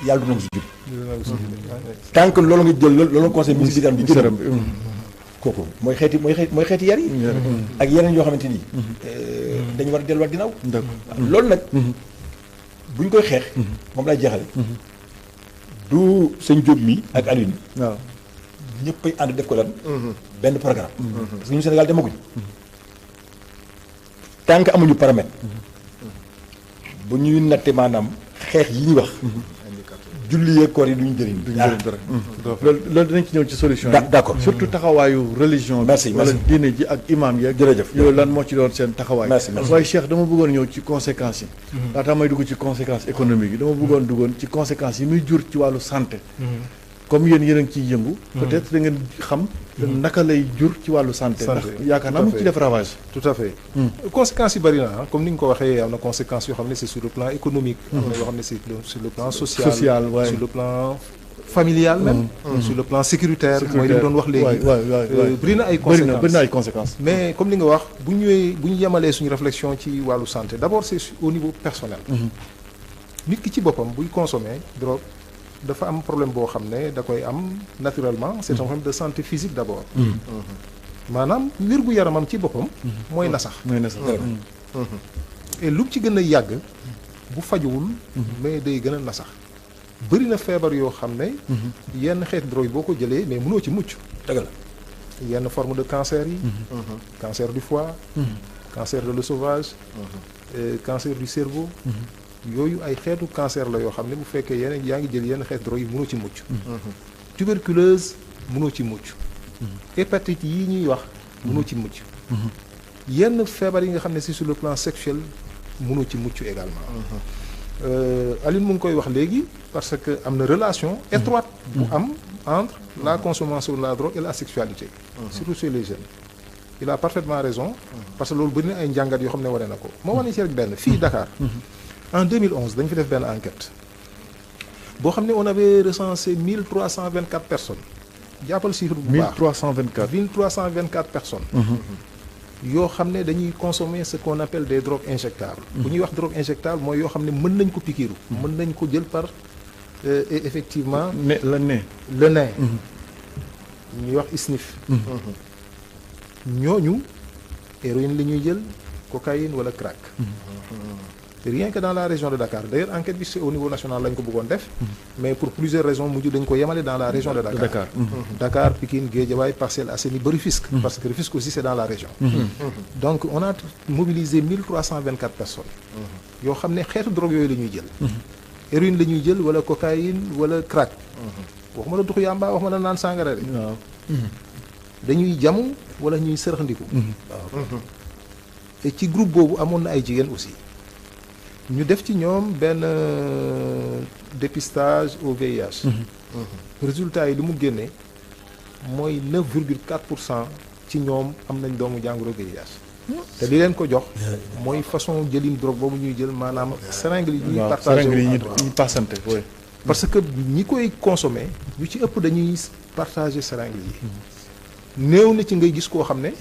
yàlla du nangu si jub tant que loolu nga jël loolu conseil ministre bi di jël kooku mooy xeeti yar yi ak yeneen yoo xamante ni dañu war a delluwaat ginnaaw d'accord loolu nag buñ koy xeex moom laay jeexale du sëñ Diop mi ak Alioune waaw ñëppay ànd def ko lan benn programme parce que ñu Sénégal demaguñ tant que amuñu paramètre bu ñuy natte maanaam xeex yi ñuy wax julli yeeg koor yi duñu jëriñ duñ jëriñ dara. loolu dinañ ci ñëw ci solution yi. d'accord surtout taxawaayu religion bi. merci wala diine ji ak imam yeeg. jërëjëf yooyu lan moo ci doon seen taxawaay. merci waaye Cheikh dama bëggoon ñëw ci conséquences yi. laataa may dugg ci conséquences économiques yi dama bëggoon duggoon ci conséquences yi muy jur ci wàllu santé. comme yéen a ngi ciy yëngu. peut-être da ngeen xam. naka lay jur ci wàllu santé. ndax yaakaar naa mu ci def ravage. tout à fait. conséquences yi bari na comme ni nga ko waxee am na conséquences yoo xam ne c'est sur le plan économique. am na yoo xam ne c'est sur le plan social. waaye sur le plan familial même. sur le plan sécuritaire. mooy li ñu doon wax léegi. bari na ay conséquences bari na ay conséquences. mais comme li nga wax bu ñu yemalee suñu réflexion ci wàllu santé d'abord c'est au niveau personnel. nit ki ci boppam buy consommer drogue. dafa am problème boo xam ne da koy am naturellement c'est un problème de santé physique d'abord. maanaam wér-gu-yaramam ci boppam. mooy nasax. mooy nasax. et lu ci gën a yàgg. bu fajuwul. mais day gën a nasax. bëri na feebar yoo xam ne. yenn xeeti drogue boo ko jëlee mais mënoo ci mucc. dëgg la yenn forme de cancer yi. cancer du foie. cancer de l'œsophage. cancer du cerveau. yooyu ay xeetu cancer la yoo xam ne bu fekkee yeneen yaa ngi jël yenn xeetu drogue yi mënoo ci mucc. tuberculose mënoo ci mucc. hépatite yi ñuy wax mënoo ci mucc. yenn feebar yi nga xam ne c'est sur le plan sexuel mënoo ci mucc également. Aline mu ngi koy wax léegi parce que am na relation étroite bu am entre la consommation de la drogue et la sexualité. surtout chez les jeunes. il a parfaitement raison. parce que loolu bëri na ay njàngat yoo xam ne wane na ko moo wane ci rek benn fii Dakar. En 2011 dañu fi def benn enquête boo xam ne on avait recensé 1324 personnes jàppal chiffre bu baax 1324 1324 personnes. yoo xam ne dañuy consommer ce qu'on appelle des drogues injectables. bu ñuy wax drogue injectable mooy yoo xam ne mën nañ ko pikiiru. mën nañ ko jël par effectivement. le nez. ñuy wax sniff. ñooñu héroïne la ñuy jël cocaïne wala crack. rien que dans la région de Dakar d'ailleurs enquête bi c'est au niveau national lañ ko bëggoon def. mais pour plusieurs raisons mujj dañ ko yemale dans la région de Dakar. Dakar Pikine Guédiawaye Parcelles Assainies ba Rufisque. parce que Rufisque aussi c'est dans la région. donc on a mobilisé 1324 personnes. yoo xam ne xeetu drogue yooyu la ñuy jël. héroïne la ñuy jël wala cocaïne wala crack. waxuma la dux yamba waxuma la naan sangara de. waaw dañuy jamu wala ñuy sërxandiku. waaw et ci groupe boobu amoon na ay jigéen aussi. ñu def ci ñoom benn dépistage au VIH. résultat yi li mu génne mooy 9,4% ci ñoom am nañ doomu jàngoro VIH. te li leen ko jox mooy façon jëlin drogue boobu ñuy jël maanaam seringue yi ñuy partagé seringue yi ñuy passante oui. parce que ñi koy consommer ñu ci ëpp dañuy partager seringue yi néew na ci ngay gis koo xam ne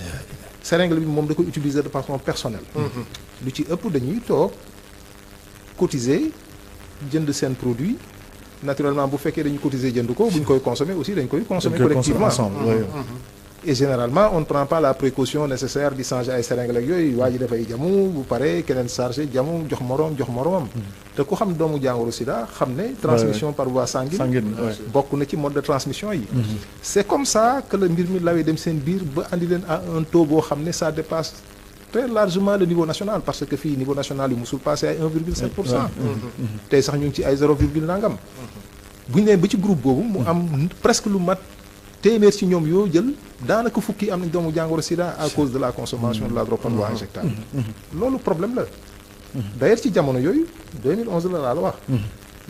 seringue bi moom da koy utiliser de façon personnelle lu ci ëpp dañuy toog cotiser jënd seen produit naturellement bu fekkee dañuy cotiser jënd ko bu ñu koy consommer aussi dañ koy consommer collectivement et généralement on ne prend pas la précaution nécessaire di changer ay seringue ak yooyu waa ji dafay jamu bu pare keneen chargé jamu jox moroomam te ku xam doomu jàngoro sida xam ne transmission par voie sanguine bokk na ci mode de transmission yi c'est comme ça que le mbir mi lawee dem seen biir ba andi leen à un taux boo xam ne ça dépasse très largement le niveau national parce que fii niveau national yi musul passé ay 1,7% tey sax ñu ngi ci ay 0, nangam bu ñu nee ba ci groupe boobu mu am presque lu mat téeméer ci ñoom yoo jël daanaka fukki am nañ doomu jàngoro sida à cause de la consommation de la drogue par voie injectable loolu problème la d'ailleurs ci jamono yooyu 2011 la laa la wax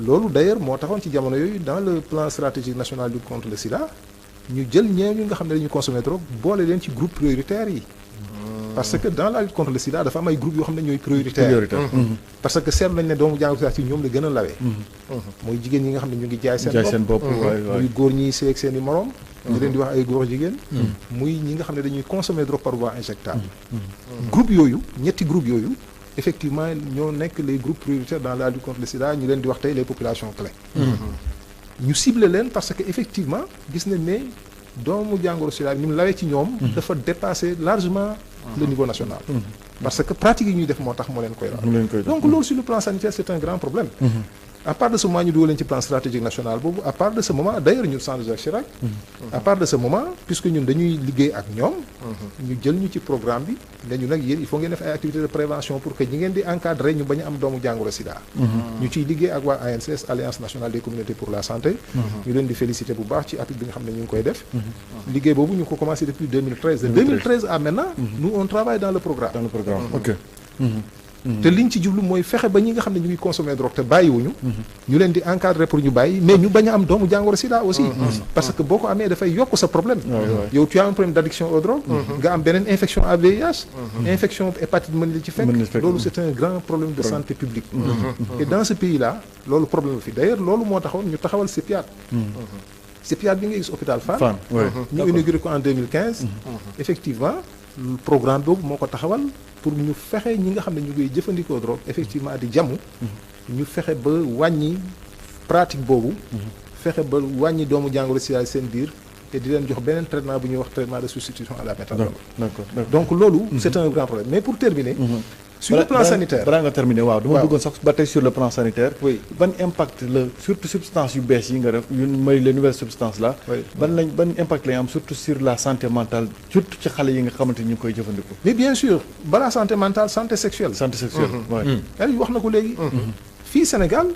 loolu d'ailleurs moo taxoon ci jamono yooyu dans le plan stratégique national de lutte contre le sida ñu jël ñeeñu nga xam ne dañuy consommer drogue boole leen ci groupe prioritaire yi parce que dans la lutte contre le sida dafa am ay groupes yoo xam ne ñooy prioritaire parce que seetlu nañ ne doomu jàngoro sida ci ñoom la gën a lawee mooy jigéen ñi nga xam ne ñu ngi jaay seen bopp muy góor ñiy seeg seen i moroom ñu leen di wax ay góor jigéen muy ñi nga xam ne dañuy consommer drogue par voie injectable groupe yooyu ñetti groupe yooyu effectivement ñoo nekk les groupes prioritaires dans la lutte contre le sida ñu leen di wax tey les populations clés ñu ciblé leen parce que effectivement gis nañ ne doomu jàngoro sida ni mu lawee ci ñoom dafa dépasser largement le niveau national parce que pratique yi ñuy def moo tax moo leen koy laal donc loolu sur le plan sanitaire c'est un grand problème à part de ce moment ñu dugal leen ci plan stratégique national boobu à part de ce moment d'ailleurs ñun centre Jacques Chirac à part de ce moment puisque ñun dañuy liggéey ak ñoom ñu jël ñu ci programme bi ne ñu nag yéen il faut ngeen def ay activités de prévention pour que ñi ngeen di encadrer ñu bañ a am doomu jàngoro sida ñu ciy liggéey ak waa ANCS Alliance nationale des communautés pour la santé ñu leen di féliciter bu baax ci appui bi nga xam ne ñu ngi koy def liggéey boobu ñu ko commencé depuis 2013 de 2013 à maintenant nous on travaille dans le programme ok te liñ ci jublu mooy fexe ba ñi nga xam ne ñu ngi consommer drogue te bàyyiwuñu ñu leen di encadrer pour ñu bàyyi mais ñu bañ a am doomu jàngoro sida aussi parce que boo ko amee dafay yokk sa problème yow tu as un problème d'addiction aux drogues nga am beneen infection à VIH infection hépatite mën la ci fekk loolu c'est un grand problème de santé publique et dans ce pays là loolu problème la fi d'ailleurs loolu moo taxoon ñu taxawal CEPIAT CEPIAT bi nga gis hôpital Fann ñu inauguré ko en 2015 effectivement programme boobu moo ko taxawal pour ñu fexe ñi nga xam ne ñu ngi jëfandikoo drogue effectivement di jamu ñu fexe ba wàññi pratique boobu fexe ba wàññi doomu jàngoro sida seen biir te di leen jox beneen traitement bu ñuy wax traitement de substitution à la méthadone donc loolu c'est un grand problème mais pour terminer sur le plan sanitaire balaa nga terminer waaw dama bëggoon sax ba tey sur le plan sanitaire ban impact la surtout substance yu bees yi nga def yu mooy les nouvelles substances là ban impact lay am surtout sur la santé mentale surtout ci xale yi nga xamante ni ñu ngi koy jëfandikoo mais bien sûr balaa santé mentale santé sexuelle ay wax na ko léegi fii Sénégal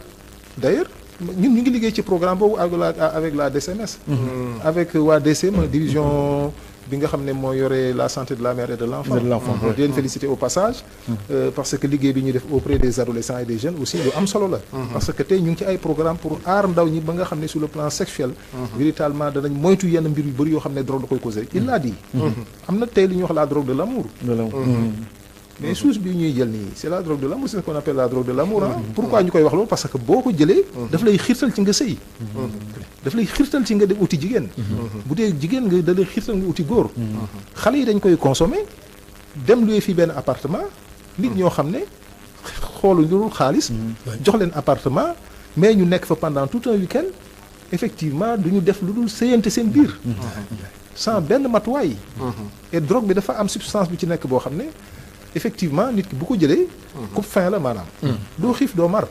d'ailleurs ñun ñu ngi liggéey ci programme boobu avec la DCMS avec waa DCM division bi nga xam ne moo yore la santé de la mère et de l'enfant di leen féliciter au passage parce que liggéey bi ñuy def auprès des adolescents et des jeunes aussi lu am solo la parce que tey ñu ngi ci ay programme pour aar ndaw ñi ba nga xam ne sur le plan sexuel véritablement danañ moytu yenn mbir yu bëri yoo xam ne drogue da koy causer il l'a dit am na tey li ñuy wax la drogue de l'amour mais suus bi ñuy jël nii c'est la drogue de l'amour c'est ce qu'on appelle la drogue de l'amour pourquoi ñu koy wax loolu parce que boo ko jëlee daf lay xiirtal ci nga sëy daf lay xiirtal ci nga dem uti jigéen bu dee jigéen nga da lay xiirtal nga uti góor xale yi dañ koy consommer dem louer fii benn appartement nit ñoo xam ne xoolu ñu dul xaalis jox leen appartement mais ñu nekk fa pendant tout un week-end effectivement du ñu def lu dul sëyante seen biir sans benn matuwaay et drogue bi dafa am substance bi ci nekk boo xam ne effectivement nit ki bu ko jëlee coupe faim la maanaam doo xiif doo mar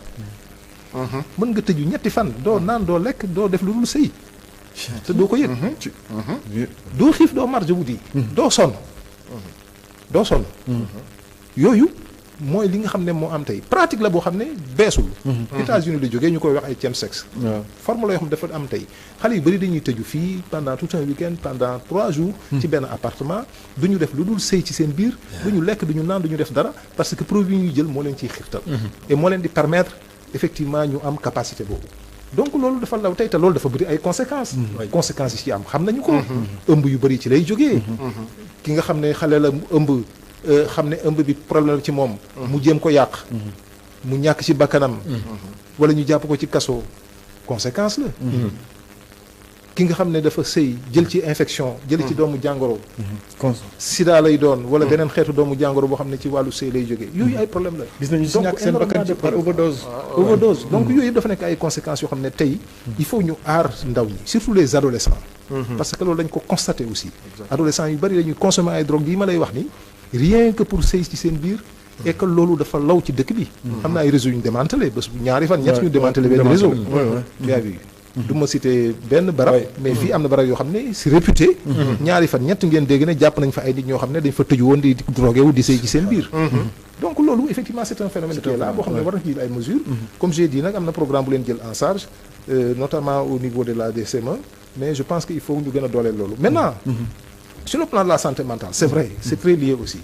mën nga tëju ñetti fan doo naan doo lekk doo def lu dul sëy te doo ko yëg doo xiif doo mar je vous dis doo sonn yooyu mooy li nga xam ne moo am tey pratique la boo xam ne beesul États-Unis la jógee ñu koy wax ay chemsex forme la yoo xam ne dafa am tey xale yu bëri dañuy tëju fii pendant tout un week-end pendant 3 jours ci benn appartement du ñu def lu dul sëy ci seen biir du ñu lekk du ñu naan du ñu def dara parce que produit yi ñuy jël moo leen ciy xiirtal et moo leen di permettre effectivement ñu am capacité boobu donc loolu dafa law tey te loolu dafa bëri ay conséquences conséquences yi ci am xam nañu ko ëmb yu bëri ci lay jógee ki nga xam ne xale la ëmb xam ne ëmb bi problème la ci moom mu jéem ko yàq mu ñàkk ci bakkanam wala ñu jàpp ko ci kaso conséquence la ki nga xam ne dafa sëy jël ci infection jël ci doomu jàngoro sida lay doon wala beneen xeetu doomu jàngoro boo xam ne ci wàllu sëy lay jógee yooyu ay problème la gis nañu si ñàkk seen bakkan ci par overdose donc yooyu yëpp dafa nekk ay conséquences yoo xam ne tey il faut ñu aar ndaw ñi surtout les adolescents parce que loolu dañ ko constaté aussi adolescents yu bari dañuy consommer ay drogue yi ma lay wax ni rien que pour sëy ci seen biir et que loolu dafa law ci dëkk bi am na ay réseaux yu ñu démantelé bés bu ñaari fan ñett ñu démantelé benn réseau yaa vu du ma cité benn barab mais fii am na barab yoo xam ne c'est réputé ñaari fan ñett ngeen dégg ne jàpp nañ fa ay nit ñoo xam ne dañ fa tëju woon di drogué wu di sëy ci seen biir donc loolu effectivement c'est un phénomène qui est là boo xam ne war na jël ay mesures comme j'ai dit nag am na programme bu leen jël en charge notamment au niveau de la DCME mais je pense que il faut ñu gën a dooleel loolu maintenant sur le plan de la santé mentale c'est vrai c'est très lié aussi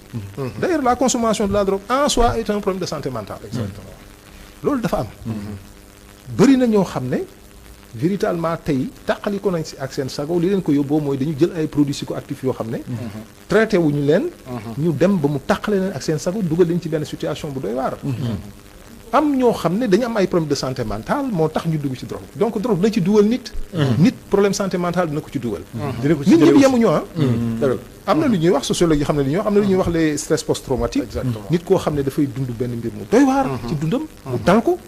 d'ailleurs la consommation de la drogue en soi est un problème de santé mentale exactement loolu dafa am bëri na ñoo xam ne véritablement tey tàqali ko nañ si ak seen sago li leen ko yóbboo mooy dañu jël ay produits psychoactifs yoo xam ne traité wuñu leen ñu dem ba mu tàqale leen ak seen sago dugal leen ci benn situation bu doy waar am ñoo xam ne dañu am ay problème de santé mentale moo tax ñu dugg ci drogue donc drogue dina ci dugal nit problème santé mentale dina ko ci dugal nit ñëpp yemuñu am na lu ñuy wax sociologue yi xam ne li ñuy wax am na lu ñuy wax les stress post traumatique nit koo xam ne dafay dund benn mbir mu doy waar ci dundam mu dal ko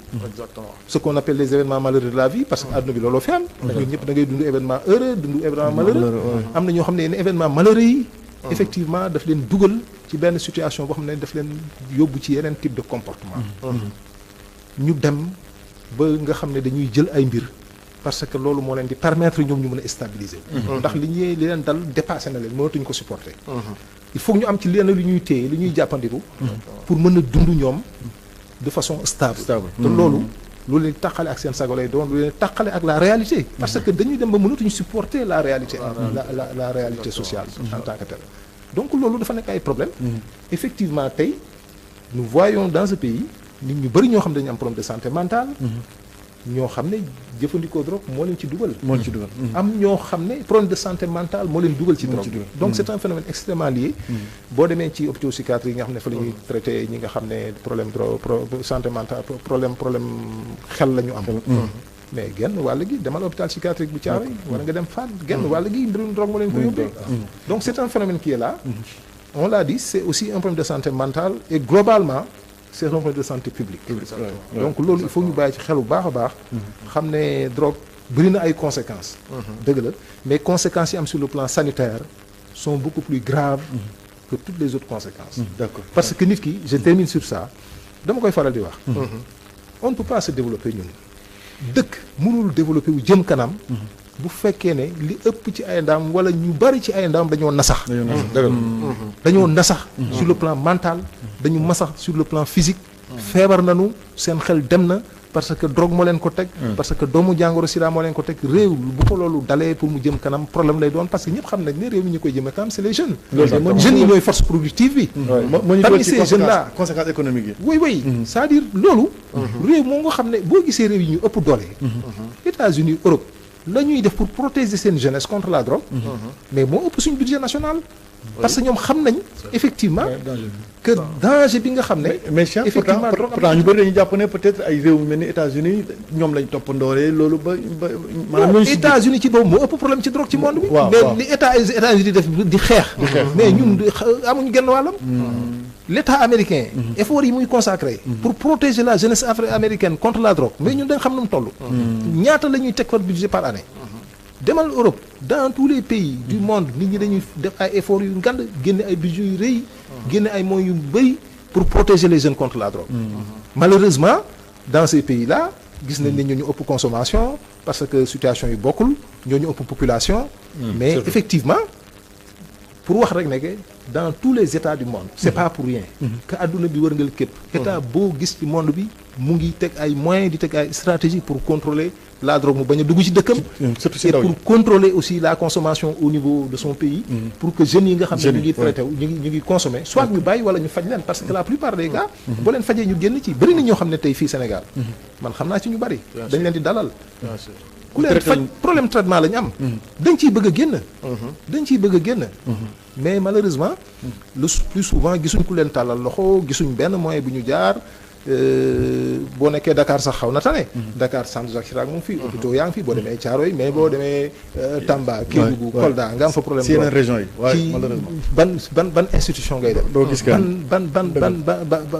ce qu'on appelle les événements malheureux de la vie parce que àdduna bi looloo fi am ñun ñëpp da ngay dund événement heureux dund événement malheureux am na ñoo xam ne yenn événement malheureux yi effectivement daf leen dugal ci benn situation boo xam ne daf leen yóbbu ci yeneen type de comportement ñu dem ba nga xam ne dañuy jël ay mbir parce que loolu moo leen di permettre ñoom ñu mën a stabiliser ndax li leen dal dépassé na leen mënatuñ ko supporter il faut ñu am ci lenn lu ñuy téye lu ñuy jàppandiku pour mën a dund ñoom de façon stable te loolu leen tàqale ak seen sago lay doon lu leen tàqale ak la réalité parce que dañuy dem ba mënatuñu supporter la réalité la réalité sociale en tant que telle donc loolu dafa nekk ay problème effectivement tey nous voyons dans ce pays nit ñu bëri ñoo xam ne dañu am problème de santé mentale ñoo xam ne jëfandikoo drogue moo leen ci dugal am ñoo xam ne problème de santé mentale moo leen dugal ci drogue donc c'est un phénomène extrêmement lié boo demee ci hôpitaux psychiatriques yi nga xam ne fa la ñuy traité ñi nga xam ne problème santé mentale problème xel la ñu am mais genn wàll gi demal hôpital psychiatrique bu Thiaroye wala nga dem Fann genn wàll gi mbirum drogue moo leen ko yóbbee donc c'est un phénomène qui est là on l'a dit c'est aussi un problème de santé mentale et globalement c'est un problème de santé publique donc loolu il faut ñu bàyyi ci xel bu baax a baax xam ne drogue bëri na ay conséquences dëgg la mais conséquences yi am sur le plan sanitaire sont beaucoup plus graves que toutes les autres conséquences d'accord parce que nit ki je termine sur ça dama koy faral di wax on ne peut pas se développer ñun dëkk mënul développer wu jëm kanam bu fekkee ne li ëpp ci ay ndaam wala ñu bari ci ay ndaam dañoo nasax dañoo nasax sur le plan mental dañu masax sur le plan physique feebar nañu seen xel dem na parce que drogue moo leen ko teg parce que doomu jàngoro sida moo leen ko teg réew bu ko loolu dalee pour mu jëm kanam problème lay doon parce que ñëpp xam nañ ne réew mi ñu koy jëmee kanam c'est les jeunes jeunes yi ñooy force productive bi parmi ces jeunes là conséquences économiques yi oui c'est-à-dire loolu réew moo nga xam ne boo gisee réew yi ñu ëpp doole États-Unis Europe la ñuy def pour protéger seen jeunesse contre la drogue mais moo ëpp suñu budget national parce que ñoom xam nañ effectivement que danger bi nga xam ne mais Cheikh pourtant ñu bëri dañuy jàpp ne peut-être ay réew yu mel ni États-Unis ñoom lañ toppandooree loolu ba maanaam États-Unis ci boobu moo ëpp problème ci drogue ci monde bi mais li États-Unis di def di xeex mais ñun amuñu genn wàllam l'État américain effort yi muy consacré pour protéger la jeunesse américaine contre la drogue mais ñun da nga xam nu mu toll ñaata la ñuy teg par budget par année demal Europe dans tous les pays du monde nit ñi dañuy def ay efforts yu ngand génne ay budget yu rëy génne ay moyens yu bëri pour protéger les jeunes contre la drogue malheureusement dans ces pays là gis nañ ne ñoo ñu ëpp consommation parce que situation yi bokkul ñoo ñu ëpp population mais effectivement pour wax rek ne que dans tous les états du monde c'est pas pour rien que adduna bi wërngal képp état boo gis ci monde bi mu ngi teg ay moyens di teg ay stratégies pour contrôler la drogue mu bañ a dugg ci dëkkam et pour contrôler aussi la consommation au niveau de son pays pour que jeunes yi nga xam ne ñu ngi traité wu ñu ngi consommer soit ñu bàyyi wala ñu faj leen parce que la plupart des cas boo leen fajee ñu génn ci bëri na ñoo xam ne tey fii Sénégal man xam naa ci ñu bëri dañ leen di dalal ku leen faj problème traitement la ñu am. dañ ciy bëgg a génn. dañ ciy bëgg a génn. mais malheureusement. le plus souvent gisuñ ku leen tàllal loxo gisuñ benn moyen bu ñu jaar. boo nekkee Dakar sax xaw na tane. Dakar centre Jacques Chirac mu ngi fi. hôpitaux yaa ngi fi boo demee Thiaroye mais boo demee Tamba. Kédougou Kolda nga am fa problème. si yeneen région yi waaye malheureusement. ban institution ngay dem. doo gis ban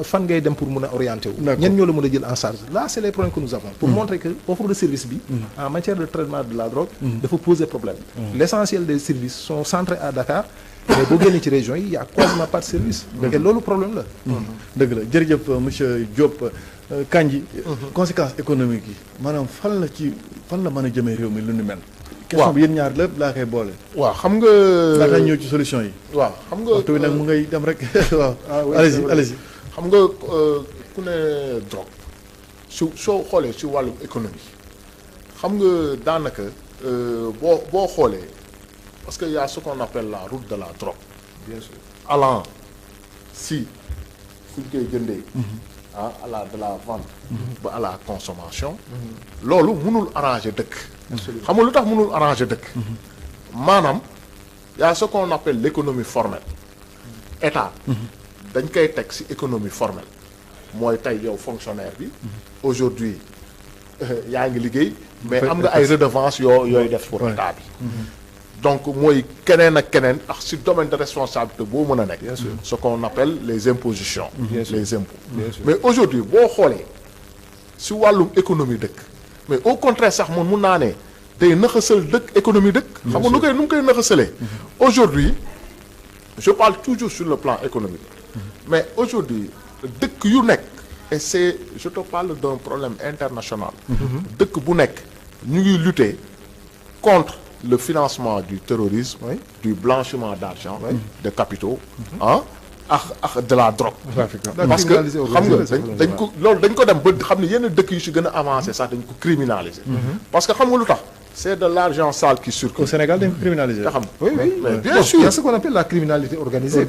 fan ngay dem pour mun a orienter wu. ñenn ñoo la mën a jël en charge là c'est les problèmes que nous avons. pour montrer que offre de service bi. en matière de traitement de la drogue. dafa poser problème. l'essentiel des services sont centrés à Dakar. mais boo génnee ci région yi y' a quasiment pas de service. et loolu problème la. dëgg la jërëjëf monsieur Diop. Kandji. conséquences économiques yi maanaam fan la mën a jëmee réew mi lu ni mel. question bi yéen ñaar lépp laa koy boole. waaw xam nga. laataa ñëw ci solution yi. waaw xam nga waxtu bi nag mu ngay dem rek waaw. allez-y. xam nga ku ne drogue soo xoolee ci wàllum économie xam nga daanaka boo xoolee. Parce qu'il y a ce qu'on appelle la route de la drogue. Bien sûr. Allant si à la vente ba à la consommation. loolu mënul arranger dëkk. xam nga lu tax mënul arranger dëkk. maanaam y a ce qu'on appelle l'économie formelle. état dañ koy teg ci économie formelle mooy tey yow fonctionnaire bi. aujourd'hui yaa ngi liggéey. mais am nga ay redevances yooyu def pour état bi. donc mooy keneen ak keneen ak ci domaine de responsabilité boo mën a nekk. ce qu'on appelle les impositions. les impôts. mais aujourd'hui boo xoolee ci wàllum économie dëkk. mais au contraire sax man mun naa ne day naxasal dëkk économie dëkk. xam nga nu mu koy naxasalee. aujourd'hui je parle toujours sur le plan économique. mais aujourd'hui dëkk yu nekk et c'est je te parle d'un problème international. dëkk bu nekk ñu ngi lutter contre le financement du terrorisme, du blanchiment d'argent, de capitaux, ak de la drogue. parce que xam nga dañ ko loolu dañ ko dem ba xam ne yenn dëkk yu ci gën a avancé sax dañ ko criminaliser. parce que xam nga lu tax c'est de l'argent sale qui circule. au Sénégal dañ ko criminaliser. nga xam mais bien sûr. il y a ce qu'on appelle la criminalité organisée.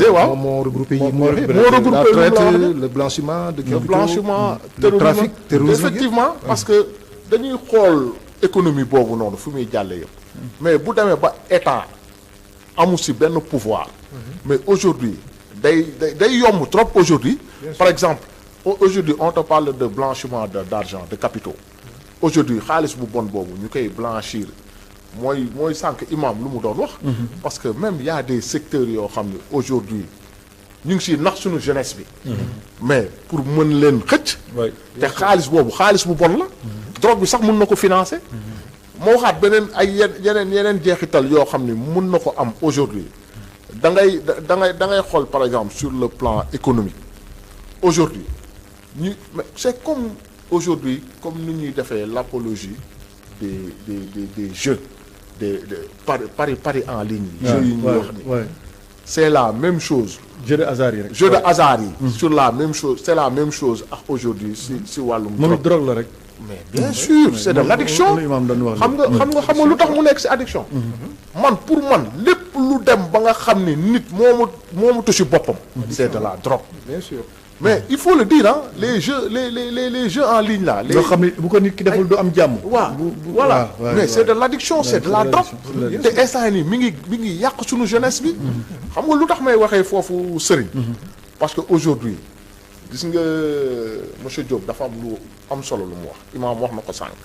waaw moo regroupé la traite, le blanchiment de capitaux, le blanchiment, le trafic, terrorisme. effectivement parce que dañuy xool économie boobu noonu fu muy jàllee yëpp. mais bu demee ba état amu ci benn pouvoir. mais aujourd'hui day yomb trop aujourd'hui. par exemple aujourd'hui on te parle de blanchiment d'argent de capitaux. aujourd'hui xaalis bu bon boobu ñu koy blanchir mooy sànq imam lu mu doon wax. parce que même y a des secteurs yoo xam ne aujourd'hui ñu ngi ci nax suñu jeunesse bi. mais pour mën leen xëcc. te xaalis boobu xaalis bu bon la. drogue bi sax mën na ko financer. moo waxaat beneen ay yeneen jeexital yoo xam ni mun na ko am aujourd'hui da ngay xool par exemple sur le plan économique aujourd'hui c'est comme aujourd'hui comme ni ñuy defee l'apologie des jeux des paris en ligne yi jeux yi ñuy wax ni c'est la même chose jeu de hasard yi rek jeu de hasard yi sur la même chose c'est la même chose ak aujourd'hui si wàllum drogue la rek. mais bien sûr c'est de l'addiction xam nga lu tax mu nekk ci addiction. pour man lépp lu dem ba nga xam ni nit moomu ci boppam. c'est de la drogue. bien sûr mais il faut le dire les jeux en ligne là. loo xam ne bu ko nit ki deful du am jàmm. voilà mais c'est de l'addiction c'est de la drogue. te instant nii mi ngi yàq suñu jeunesse bi. xam nga lu tax may waxee foofu sëriñ. parce que aujourd'hui gis nga monsieur Diop dafa am lu am solo lu mu wax imaam wax na ko sànq.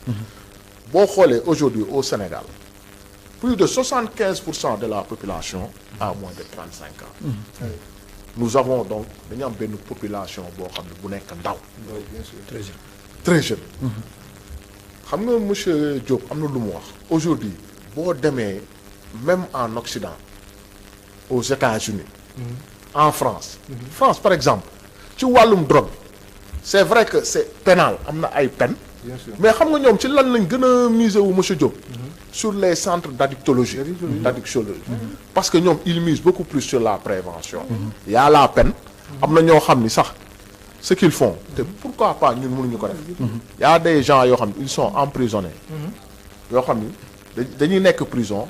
boo xoolee aujourd'hui au Sénégal plus de 75% de la population a moins de 35 ans. nous avons donc dañu am benn population boo xam ne bu nekk ndaw. bien sûr très jeune. très jeune. xam nga monsieur Diop am na lu mu wax. aujourd'hui boo demee même en Occident aux États-Unis en France. France par exemple ci wàllum drogue c'est vrai que c'est pénal am na ay peine. bien sûr mais xam nga ñoom ci lan lañ gën a miser wu monsieur Diop. sur les centres d'addictologie. parce que ñoom ils misent beaucoup plus sur la prévention. y a la peine. am na ñoo xam ni sax ce qu'ils font te pourquoi pas ñun mënuñu ko def. y a des gens yoo xam ne ils sont emprisonnés. yoo xam ni dañuy nekk prison.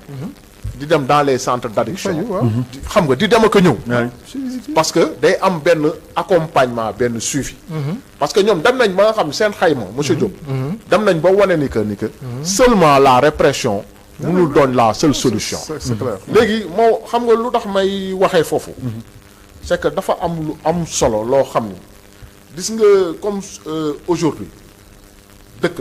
di dem dans les centres d'addiction. xam nga di dem ak a ñëw. parce que day am benn accompagnement benn suivi. parce que ñoom dem nañ ba nga xam ne seen xayma monsieur Diop. dem nañ ba wane ni que seulement la répression mënul doon la seule solution. c'est clair. léegi moo xam nga lu tax may waxee foofu. c'est que dafa am lu am solo loo xam ni gis nga comme aujourd'hui dëkk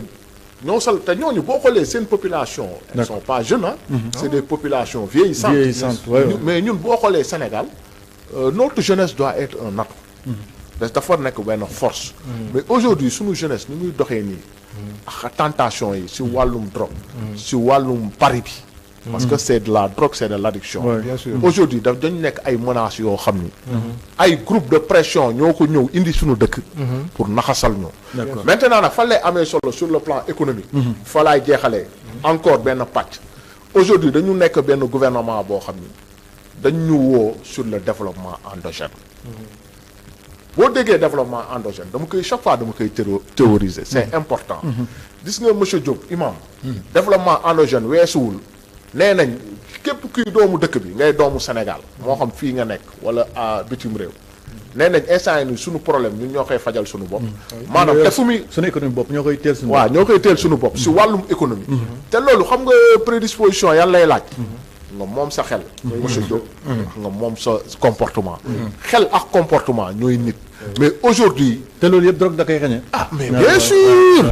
ñoo sal te ñooñu boo xoolee seen population. elles sont pas jeunes ah. c'est des populations vieillissantes. mais ñun boo xoolee Sénégal notre jeunesse doit être un atout. dafa nekk benn force. mais aujourd'hui suñu jeunesse ni muy doxee nii. ak tentation yi si wàllum drogue. si wàllum pari bi. parce que c'est de la drogue c'est de l'addiction. bien sûr. aujourd'hui dañu nekk ay menaces yoo xam ni. ay groupe de pression ñoo ko ñëw indi suñu dëkk. pour naxasal ñu. maintenant nag fan lay amee solo sur le plan économique. fa laay jeexalee. encore benn pàcc. aujourd'hui dañu nekk benn gouvernement boo xam ni dañ ñu woo sur le développement endogène. boo déggee développement endogène chaque fois dama koy théoriser c'est important. gis nga monsieur Diop imam développement endogène weesuwul nee nañ képp kuy doomu dëkk bi ngay doomu Sénégal moo xam fii nga nekk wala bitim réew nee nañ instant yi nii suñu problème ñun ñoo koy fajal suñu bopp. maanaam te fu muy suñu économie bopp ñoo koy teel suñu bopp. waaw ñoo koy teel suñu bopp si wàllum économie. te loolu xam nga prédisposition yan lay laaj. nga moom sa xel. monsieur Diop nga moom sa comportement. xel ak comportement ñooy nit. mais aujourd'hui te loolu yëpp drogue da koy xañee. ah mais bien sûr.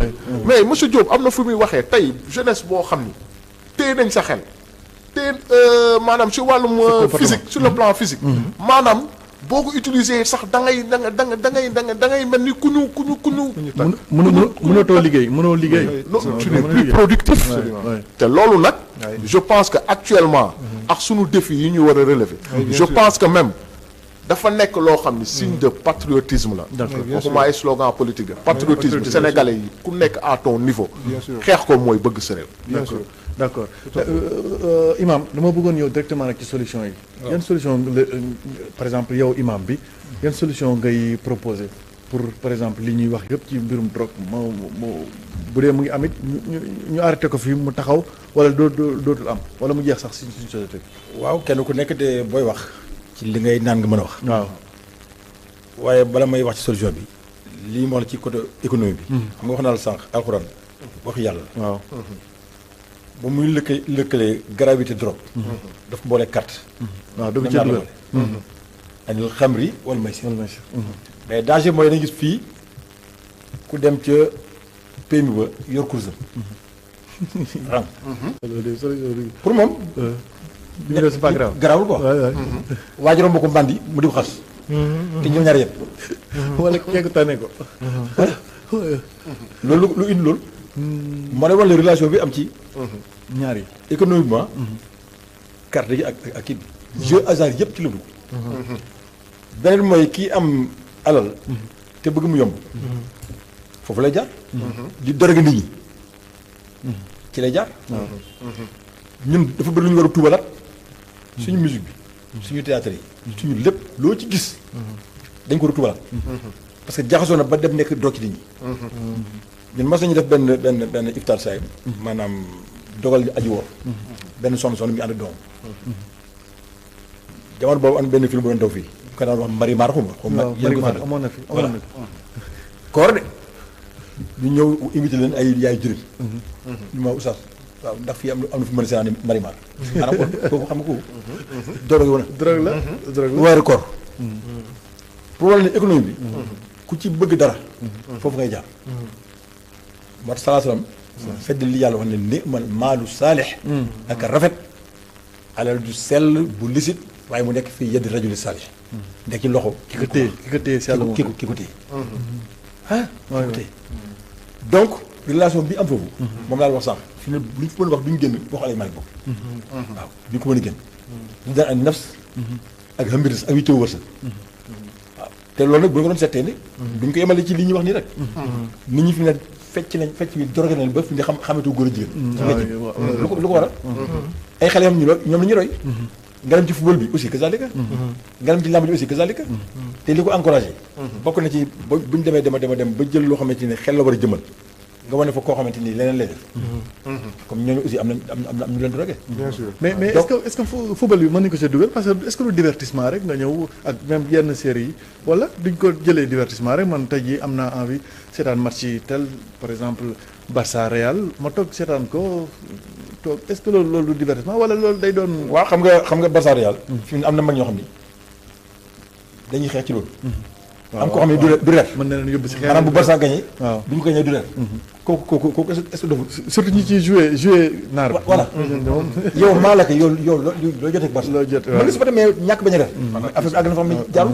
mais monsieur Diop am na fu muy waxee tey jeunesse boo xam ni téye nañ sa xel. téye maanaam si wàllum physique sur le plan physique. maanaam boo ko utiliser sax da ngay mel ni ku ñu. mënatoo liggéey mënoo liggéey. non tu n'es plus productif. te loolu nag. je pense que actuellement. ak sunu défi yi ñu war a relever. je pense que même dafa nekk loo xam ni signe de patriotisme la. d'accord waxuma ay slogan politique la. patriotisme sénégalais yi ku nekk à ton niveau. xeex ko mooy bëgg sa réew. d'accord imam dama bëggoon ñëw directement nag ci solution yi. yan solution par exemple yow imam bi yan solution ngay proposer pour par exemple li ñuy wax yëpp ci mbirum drogue moo bu dee mu ngi amit ñu arrêté ko fii mu taxaw wala dootul am wala mu jeex sax si suñu société bi. waaw kenn ku nekk de booy wax ci li ngay naan nga mën a wax. waaw waaye bala may wax ci solution bi lii moo la ci côté économie bi. xam nga wax naa la sànq alxuraan wax yàlla. waaw. ba muy lëkkale gravité drogue. daf boole carte. waaw dugg ci dugal anil xamri wal maysir. mais danger mooy dañu gis fii ku dem ca PMI ba yor kursam. pour moom. c'est pas grave garaawul quoi. waajuram ba ko mbandi mu di ko xas. te ñoom ñaar yëpp. wala keeku tane ko. loolu lu indi loolu. moo lay wàllu relation bi am ci. ñaar yi économiquement. carte gi ak kii bi. jeu hasard yëpp ci la dugg. beneen mooy kii am alal. te bëgg mu yomb. foofu lay jaar. di doroge nit ñi. ci lay jaar. ñun dafa bëri lu ñu war a tuubalaat. suñu musique bi. suñu théâtre yi. suñu lépp loo ci gis. dañ ko war a tuubalaat. parce que jaxasoo na ba dem nekk drogue ci nit ñi. ñun mas nañu def benn iftar saay maanaam dogal aji woor benn soxna mi ngi ànd doom jamono boobu am benn film bu doon daw fii ko daan wax Marimar xuma Marimar amoon na fi koor de ñu ñëw invité leen ay yaay jëriñ ñu ma oustaz waaw ndax fii am na fi mën a seetaan Marimar maanaam kon kooku xam nga kooku drogue woon drogue la weeru koor pour wala ne économie bi ku ci bëgg dara foofu ngay jaar moo tax salaa salaam fedd li yàlla wax ne ni man maalu saalix ak rafet alal du sell bu lisit waaye mu nekk fii yeddi rajuli saalix nekk ci loxo ki ko téye sell ki ko téye ko téye donc relation bi am foofu moom laa wax sànq fi ne lu ñu ko mën a wax duñu génn wax alay malik boobu waaw duñu ko mën a génn ñu daan ak nafs ak hambiris ak wittoo wërsëg waaw te loolu nag bu ñu ko doon settee ni duñ ko yemale ci li ñuy wax nii rek nit ñi fi ne fecc bi drogué nañ ba fi nga xamatu góor a jigéen lu ko waral ay xale yoo xam ñoom la ñuy roy nga dem ci football bi aussi kazalika nga dem ci lamb ji aussi kazalika te li ko encouragé bokk na ci buñ demee dem ba jël loo xamante ne xel la war a jëmal nga wane fa koo xamante ni leneen lay def. comme ñooñu aussi am na ñu leen drogué. bien sûr mais est-ce que football bi mën nañu ko see dugal parce que est-ce que lu divertissement rek nga ñëw ak même yenn série yi wala duñ ko jëlee divertissement rek man tey jii am naa envie seetaan match yi tel par exemple Barça Real ma toog seetaan ko toog est-ce que loolu du divertissement wala loolu day doon. waaw xam nga Barça Real. fi mu ne am na mag ñoo xam ni dañuy xeex ci loolu. am koo xam ne du reer. mën na leen yóbbu si xeex maanaam bu Barça gagné. waaw bu ñu ko gagné du reer. kooku est-ce que deful. surtout ñi ciy joué naar. voilà yow maa la ko yow loo jotee ak Barça. loo jot man li su fa demee ñàkk bañ a reer. affaire bi àgg na fa xam ne jàll.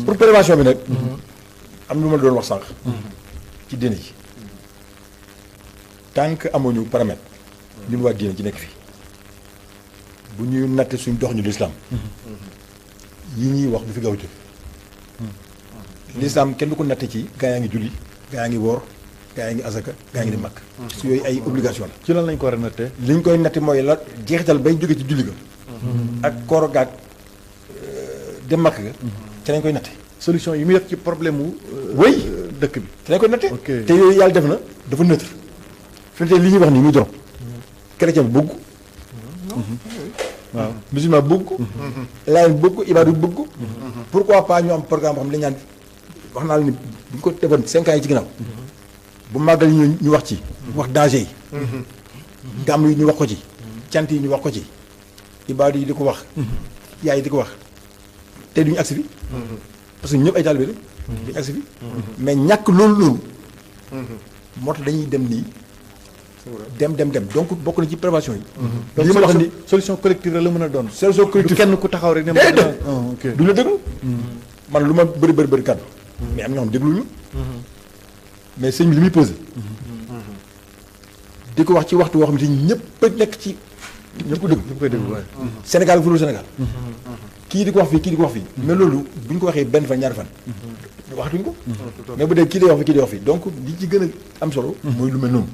pour prévention bi nag. am lu ma doon wax sànq. ci diine ji tant que amuñu paramètre. ñun waa diine ji nekk fii bu ñuy natte suñ dox ñu l'islam yi ñuy wax du fi gaaw a jóg. l'islam kenn du ko natte ci gaa yaa ngi julli gaa yaa ngi woor gaa yaa ngi asaka gaa yaa ngi di màkk. su yooyu ay obligation la. ci lan lañ ko war a nattee. li ñu koy natte mooy la jeexital bay jóge ci julli ga. ak koor gaag dem màkk ga. te lañ koy natte. solution yi mu yëpp ci problème mu. oui dëkk bi. te lañ koy natte. ok te yooyu yàlla def na dafa neutre. fi mu ne li ñuy wax nii muy drogue. chrétien bi bëgg. waaw musulman bëgg. laayeen bëgg ibaadu bëgg. pourquoi pas ñu am programme boo xam ne dañu naan wax naa la ni bu ñu ko defoon 5 ans yi ci ginnaaw. bu màggal yi ñu wax ci. wax danger yi. gàmm yi ñu wax ko ci. cant yi ñu wax ko ci. ibaadu yi di ko wax. yaay yi di ko wax. te duñu agsi fi. parce que ñëpp ay taalibe rek. duñu agsi fi. mais ñàkk loolu. moo tax dañuy dem nii. dem donc bokk na ci prévention yi. donc li ma wax ni solution collective la mën a doon. solution collective du kenn ku taxaw rek. déedéet ok du la déglu. man lu ma bëri kàddu. mais am na ñoo xam dégluñu. mais sëñ bi li muy posé. di ko wax ci waxtu woo xam ne ñëpp a nekk ci. ñëpp ko déglu ñëpp koy déglu waaye. Sénégal fu dul Sénégal. kii di ko wax fii kii di ko wax fii. mais loolu bu ñu ko waxee benn fan ñaari fan. waxatuñ ko. mais bu dee kii day wax fii kii day wax fii donc li ci gën a am solo. mooy lu mel noonu.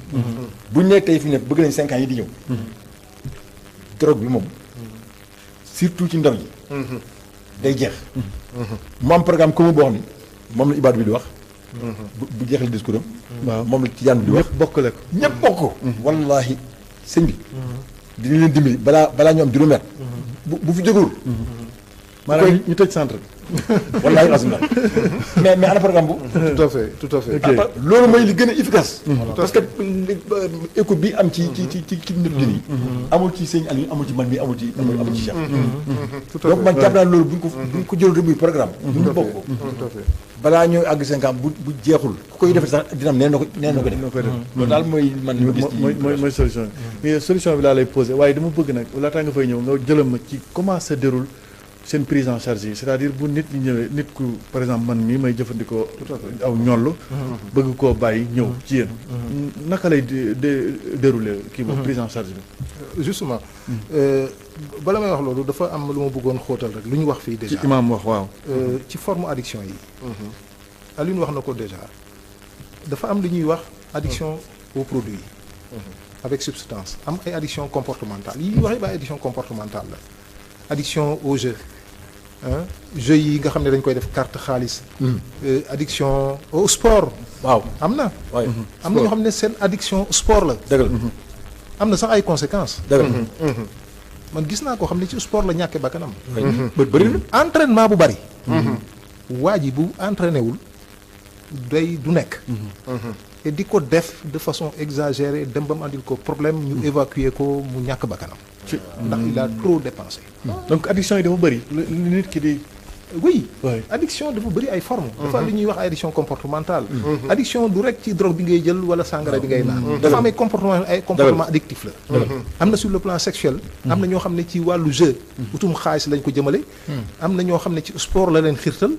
bu ñu nee tey fi mu ne bëgg nañ 5 ans yi di ñëw. drogue bi moom. surtout ci ndaw yi. day jeex. mu am programme commun boo xam ni moom la ibaadu bi di wax. bu jeexal discours am. waaw moom la tijaan bi di wax ñëpp bokkale ko. ñëpp bokk ko. wallaahi sëñ bi. dinañ leen dimbali balaa ñu am juróomi at. bu fi jógul. maanaam ñu tëj centre bi. wallaahi asma mais ana programme bu. tout à fait ok loolu mooy li gën a efficace. parce que écoute bi am ci nit ñi. amul ci sëñ Aliou amul ci man mi amul ci Cheikh. donc man jàpp naa loolu bu ñu ko jël muy programme. bu ñu bokk ko. tout à fait balaa ñooy àgg 5 ans bu jeexul ku koy defee sax dina am nee na ko def. loolu daal mooy man li ma gis mooy solution bi. mais solution bi laa lay posé waaye dama bëgg nag laataa nga fay ñëw nga jëlam ma ci comment se déroule seen prise en charge yi c'est-à-dire bu nit ñi ñëwee nit ku par exemple man mii may jëfandikoo aw ñollu bëgg koo bàyyi ñëw ci yéen naka lay dérouler kii boobu prise en charge bi. justement bala may wax loolu dafa am lu ma bëggoon xóotal rek lu ñu wax fii déjà ci imam wax waaw. ci forme addiction yi. Alioune wax na ko déjà dafa am lu ñuy wax addiction aux produits. avec substance am ay addiction comportementale yi ñuy wax yëpp ay addiction comportementale la. addiction au jeu jeu yi nga xam ne dañ koy def carte xaalis. addiction au sport. waaw am na. waay am na ñoo xam ne seen addiction sport la. dëgg la. am na sax ay conséquences. dëgg la. man gis naa koo xam ne ci sport la ñàkkee bakkanam. bëri na. entraînement bu bari. waa ji bu entraîné wul day du nekk. et di ko def de façon exagérée dem ba mu andil ko problème ñu évacuer ko mu ñàkk bakkanam. ndax il a trop dépensé. donc addiction yi dafa bëri lu nit ki di. oui Ouais. addiction dafa bëri ay formes. dafa am lu ñuy wax ay addiction comportementale. addiction du rek ci drogue bi ngay jël wala sangara bi ngay naan. dafa am ay comportement addictif la. am na sur le plan sexuel. am na ñoo xam ne ci wàllu jeu. utum xaalis lañ ko jëmale. am na ñoo xam ne ci sport la leen xirtal.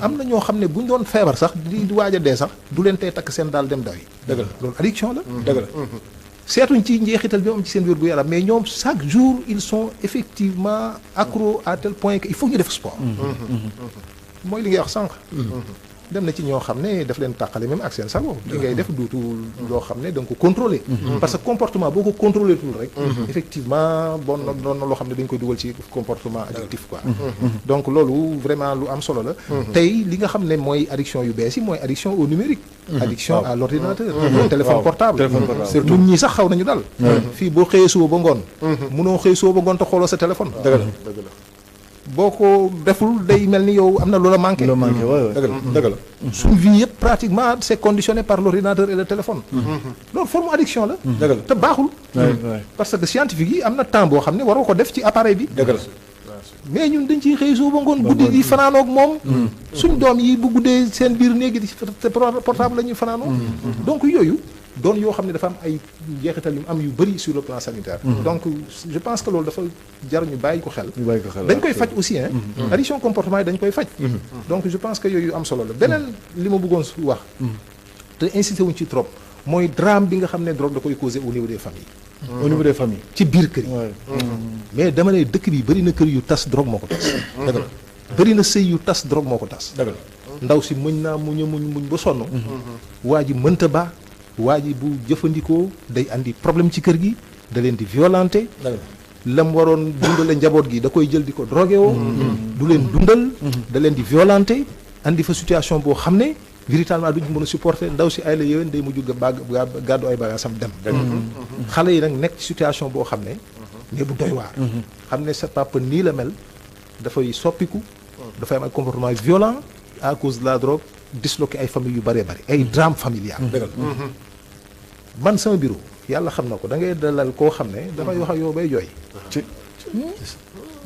am na ñoo xam ne bu ñu doon feebar sax di waaj a dee sax du leen tey takk seen daal dem daw yi. dëgg la loolu addiction la. dëgg la. seetuñ ci njeexital bi am ci seen wér gu yaram mais ñoom chaque jour ils sont effectivement accros à tel point que il faut ñu def sport. mooy li ngay wax sànq. dem na ci ñoo xam ne daf leen tàqale même ak seen sago li ngay def duutul loo xam ne da nga ko contrôler parce que comportement boo ko contrôler tul rek effectivement bon doon na loo xam ne dañ koy dugal ci comportement addictif quoi donc loolu vraiment lu am solo la tey li nga xam ne mooy addiction yu bees yi mooy addiction au numérique addiction à l'ordinateur téléphone portable surtout ñun ñii sax xaw nañu dal fii boo xëyee suba ba ngoon munoo xëy suba ba ngoon te xooloo sa téléphone dëgg la boo ko deful day mel ni yow am na loola manqué loo manqué waaw dëgg la suñ vie yëpp pratiquement c'est conditionné par l'ordinateur et le téléphone loolu forme addiction la dëgg la te baaxul waay parce que scientifique yi am na temps boo xam ne waroo ko def ci appareil bi dëgg la mais ñun dañ ciy xëy suba ba ngoon guddi di fanaanoog moom suñ doom yi bu guddee seen biir néegi di te portable la ñuy fanaanoo donc yooyu doon yoo xam ne dafa am ay jeexital yu am yu bëri sur le plan sanitaire donc je pense que loolu dafa jar ñu bàyyi ko xel ñu bàyyi ko xel dañ koy faj aussi hein addiction comportement yi dañ koy faj donc je pense que yooyu am solo la beneen li ma bëggoon su wax te insisté wuñ ci trop mooy drame bi nga xam ne drogue da koy causé au niveau des familles au niveau des familles ci biir kër yi waay mais dama ne dëkk bi bëri na kër yu tas drogue moo ko tas dëgg la bëri na sëy yu tas drogue moo ko tas dëgg la ndaw si muñ naa muñ ba sonn waa ji mënta ba waa ji bu jëfandikoo day andi problème ci kër gi da leen di violenter dëgg la lam waroon dundale njaboot gi da koy jël di ko drogué woo du leen dundal da leen di violenter andi fa situation boo xam ne véritablement duñ mën a supporter ndaw si ay la yéwén day mujj gàddu ay bagaasam dem xale yi nag nekk ci situation boo xam ne mais bu doy waar xam ne sa papa nii la mel dafay soppiku dafay am ay comportement violent à cause de la drogue disloqué ay famille yu bëree bëri ay drame familial dëgg la man sama bureau yàlla xam na ko da ngay dalal koo xam ne dafay wax ak yow bay jooy ci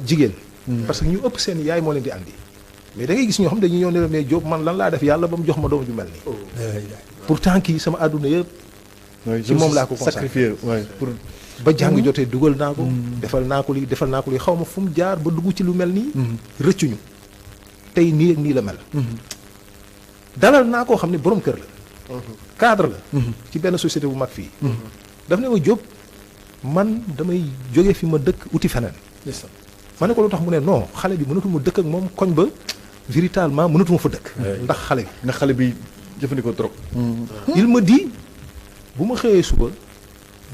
jigéen parce que ñu ëpp seen yaay moo leen di andi mais da ngay gis ñoo xam dañuy ñëw ne la mais Diop man lan laa def yàlla ba mu jox ma doom ju mel nii pourtant kii sama àdduna yëpp ci moom laa ko sacrifié waay pour ba jàng jotee dugal naa ko defal naa ko lii xaw ma fu mu jaar ba dugg ci lu mel nii rëccuñu tey nii ak nii la mel dalal naa koo xam ne borom kër la cadre la ci benn société bu mag fii daf ne ma Diop man damay jóge fi ma dëkk uti feneen ma ne ko lu tax mu ne non xale bi mënatuma dëkk ak moom koñ ba véritablement mënatuma fa dëkk ndax xale bi ndax xale bi jëfandikoo trop il me dit bu ma xëyee suba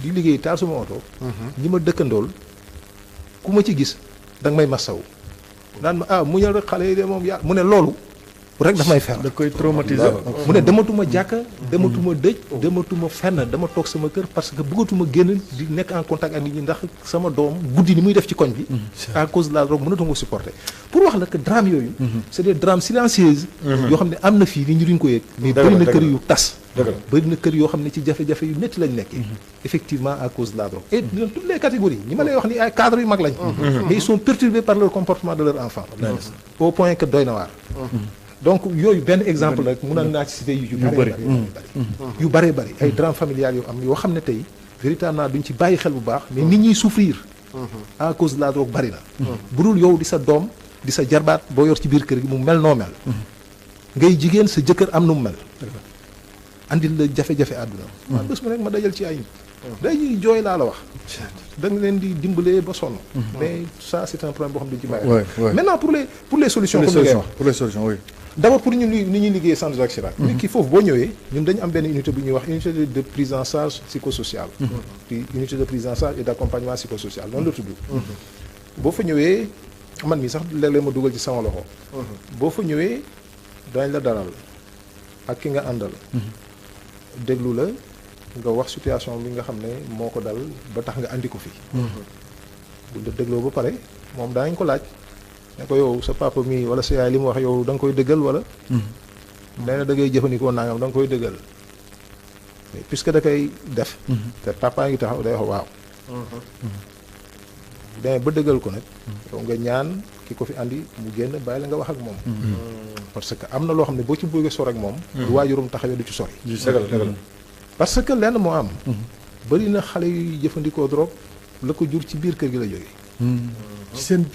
di liggéey taal suma oto ñi ma dëkkandool ku ma ci gis da nga may massaw naan ma muñal rek xale yi de moom yaa mu ne loolu rek daf may fer da koy traumatiser mu ne dematuma jàkka dematuma dëj dematuma fenn dama toog sama kër parce que bëggatuma génn di nekk en contact ak nit ñi ndax sama doom guddi ni muy def ci koñ bi à cause de la drogue mënatuma ko supporter pour wax la que drame yooyu c'est des drames silencieuses yoo xam ne am na fii ni ñu duñ ko yëg mais bëri na kër yu tas bëri na kër yoo xam ne ci jafe-jafe yu métti lañ nekkee effectivement à cause de la drogue et dans toutes les catégories ñi ma lay wax ni ay cadres yu mag lañ mais ils sont perturbés par leur comportement de leur enfant au point que doy na waar donc yooyu benn exemple rek mun naa ci citer yu bëree bëri ay drame familial yoo am yoo xam ne tey véritablement duñ ci bàyyi xel bu baax mais nit ñiy souffrir à cause de la drogue bëri na bu dul yow di sa doom di sa jarbaat boo yor ci biir kër gi mu mel noo mel ngay jigéen sa jëkkër am nu mu mel andil la jafe-jafe àdduna waaw bés ma rek ma dajal ci ay day jooy laa la wax da nga leen di dimbalee ba sonn mais ça c'est un problème boo xam ne duñ ci bàyyi maintenant pour les solutions comme ngay wax pour les solutions oui d'abord pour ñu ni ñuy liggéey centre Jacques Chirac nit ki foofu boo ñëwee ñun dañu am benn unité bu ñuy wax unité de prise en charge psychosociale puis unité de prise en charge et d'accompagnement psychosocial noonu la tudd boo fa ñëwee man mi sax léeg-léeg ma dugal ci sama loxo boo fa ñëwee dañ la dalal ak ki nga àndal déglu la nga wax situation bi nga xam ne moo ko dal ba tax nga andi ko fi bu la dégloo ba pare moom daañu ko laaj ne ko yow sa papa mi wala sa yaay li mu wax yow da nga koy dëggal wala nee na da ngay jëfandikoo nangam da nga koy dëggal mais puisque da koy def te papa ngi taxaw day wax waaw demee ba dëggal ko nag yow nga ñaan ki ko fi andi mu génn bàyyi la nga wax ak moom parce que am na loo xam ne boo ci bëggee sor ak moom du waajurum taxawee du ci sori parce que lenn moo am bëri na xale yuy jëfandikoo drogue la ko jur ci biir kër gi la jógee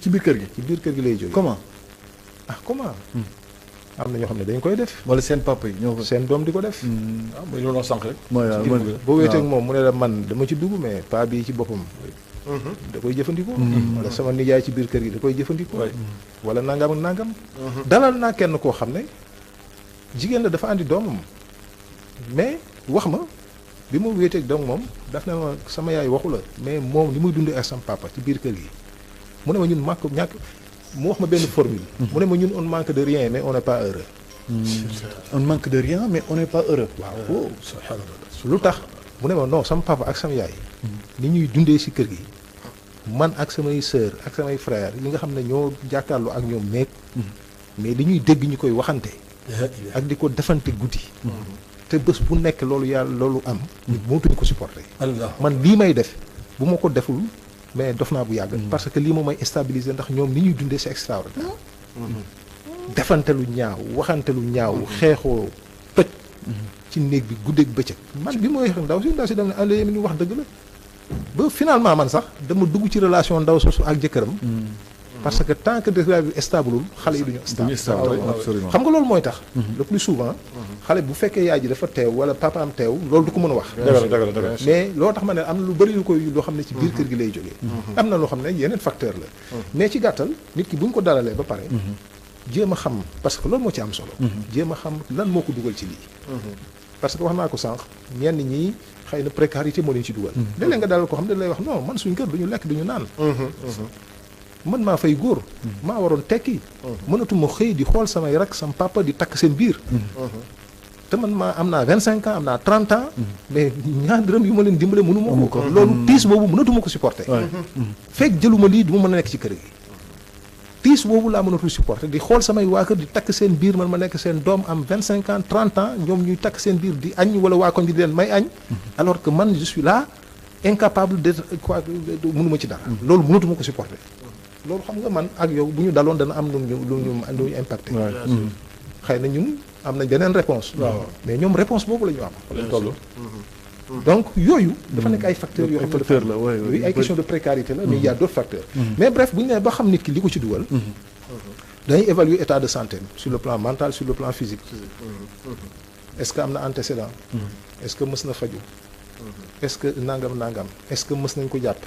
ci biir kër gi ci biir kër gi lay jógee comment comment am na ñoo xam ne dañ koy def wala seen papa yi ñoo ko seen doom di ko def mooy loolu sànq rek boo wéetee ak moom mu ne la man dama ci dugg mais pa bii ci boppam da koy jëfandikoo wala sama nijaay ci biir kër gi da koy jëfandikoo wala nangam ak nangam dalal naa kenn koo xam ne jigéen la dafa andi doomam mais wax ma bi ma wéetee ak doom moom daf ne ma sama yaay waxu la mais moom li muy dundee ak sama papa ci biir kër gi mu ne ma ñun ñàkk mu wax ma benn formule mu ne ma ñun on manque de rien mais on n'est pas heureux on manque de rien mais on n'est pas heureux. waaw lu tax mu ne ma non sama papa ak sama yaay. ni ñuy dundee ci kër gi. man ak samay sœur ak samay frère yi nga xam ne ñoo jàkkaarloo ak ñoom nekk. mais dañuy dégg ñu koy waxante. ak di ko defante guddi. te bés bu nekk loolu yàlla loolu am. mootuñu ko supporter. man lii may def bu ma ko deful mais dof naa bu yàgg. parce que lii moom may stabiliser ndax ñoom ni ñuy dundee c'est extraordinaire. defante lu ñaaw waxante lu ñaaw xeexoo toj. ci néeg bi guddeeg bëccëg. man bi mooy ndaw si dem ne àll yéen ñu wax dëgg la. ba finalement man sax dama dugg ci relation ndaw soosu ak jëkkëram. parce que tant que dëkk bi stablul xale yi duñu stable. absolument xam nga loolu mooy tax. le plus souvent. xale bu fekkee yaay ji dafa teew wala papaam teew loolu du ko mën a wax. mais loo tax ma ne am na lu bëri lu koy loo xam ne ci biir kër gi lay jógee. am na loo xam ne yeneen facteur la. mais ci gàttal nit ki bu ñu ko dalalee ba pare. jéem a xam parce que loolu moo ci am solo. jéem a xam lan moo ko dugal ci lii. parce que wax naa ko sànq ñenn ñi xëy na précarité moo leen ci dugal. léeg-léeg nga dalal ko xam ne lay wax non man suñu kër duñu lekk duñu naan. man maa fay góor. maa waroon tekki. mënatuma xëy di xool samay rak sama papa di takk seen biir. te man maa am naa 25 ans am naa 30 ans. mais ñaar dërëm yu ma leen dimbale mënuma ko. loolu tiis boobu mënatuma ko supporter. fekk jëluma lii du ma mën a nekk ci kër gi. tiis boobu laa mënatul supporter di xool samay waa kër di takk seen biir man ma nekk seen doom am 25 ans 30 ans ñoom ñuy takk seen biir di añ wala waa koñ di leen may añ. alors que man je suis là incapable d'être quoi mënuma ci dara. loolu mënatuma ko supporter. loolu xam nga man ak yow bu ñu daloon dana am lu ñu impacté. xëy na ñun am nañ beneen réponse mais ñoom réponse boobu la ñu am. lañ toll. donc yooyu. dafa nekk ay facteurs yoo xam ne yooyu ay question de précarité la mais il y a d'autres facteurs. mais bref bu ñu nee ba xam nit ki li ko ci dugal. dañuy évaluer état de santé sur le plan mental sur le plan physique. est-ce que am na antécédent. est-ce que mës na faju. est-ce que nangam est-ce que mës nañ ko jàpp.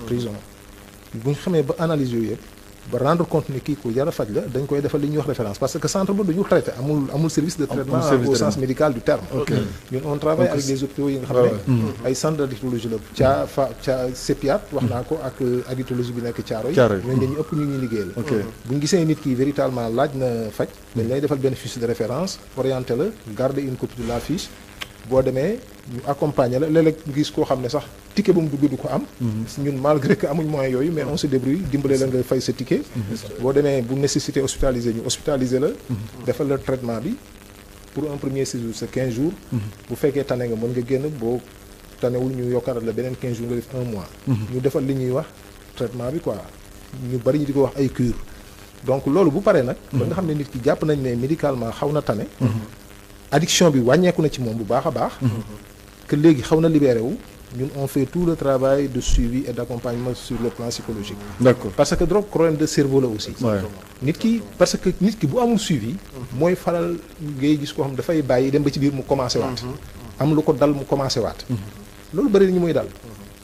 prison. bu ñu xamee ba analyse yooyu yëpp ba rendre compte ni kii ku jar a faj la dañ koy defal li ñuy wax référence parce que centre ba duñu traité amul service de traitement au sens médical du terme. ñun on travaille avec des hôpitaux yi nga xam ne ay centre d'addictologie la ca CEPIAT wax naa ko ak addictologie bi nekk Thiaroye ñooñu dañu ëpp ñu ñuy liggéey la bu ñu gisee nit ki véritablement laaj na faj dañ lay defal benn fiche de référence orienté la garder une copie de la fiche boo demee ñu accompagner la léeg-léeg gis koo xam ne sax ticket bu mu dugg du ko am. ñun malgré que amuñ moyens yooyu mais on se débrouille dimbale la nga fay sa ticket. boo demee bu nécessité hospitaliser ñu hospitaliser la. defal la traitement bi pour un premier séjour c'est 15 jours. bu fekkee tane nga mën nga génn boo tanewul ñu yokkaral la beneen 15 jours nga def 1 mois. ñu defal li ñuy wax traitement bi quoi ñu bari ñu di ko wax ay cure donc loolu bu paree nag. ba nga xam ne nit ki jàpp nañ ne médicalement xaw na tane. addiction bi wàññeeku na ci moom bu baax a baax. que léegi xaw na libéré wu ñun on fait tout le travail de suivi et d'accompagnement sur le plan psychologique. D'accord. parce que drogue problème de cerveau la aussi. nit ki parce que nit ki bu amul suivi. mooy faral ngay gis koo xam dafay bàyyi dem ba ci biir mu commencé waat. am lu ko dal mu commencé waat. loolu bëri na ñu muy dal.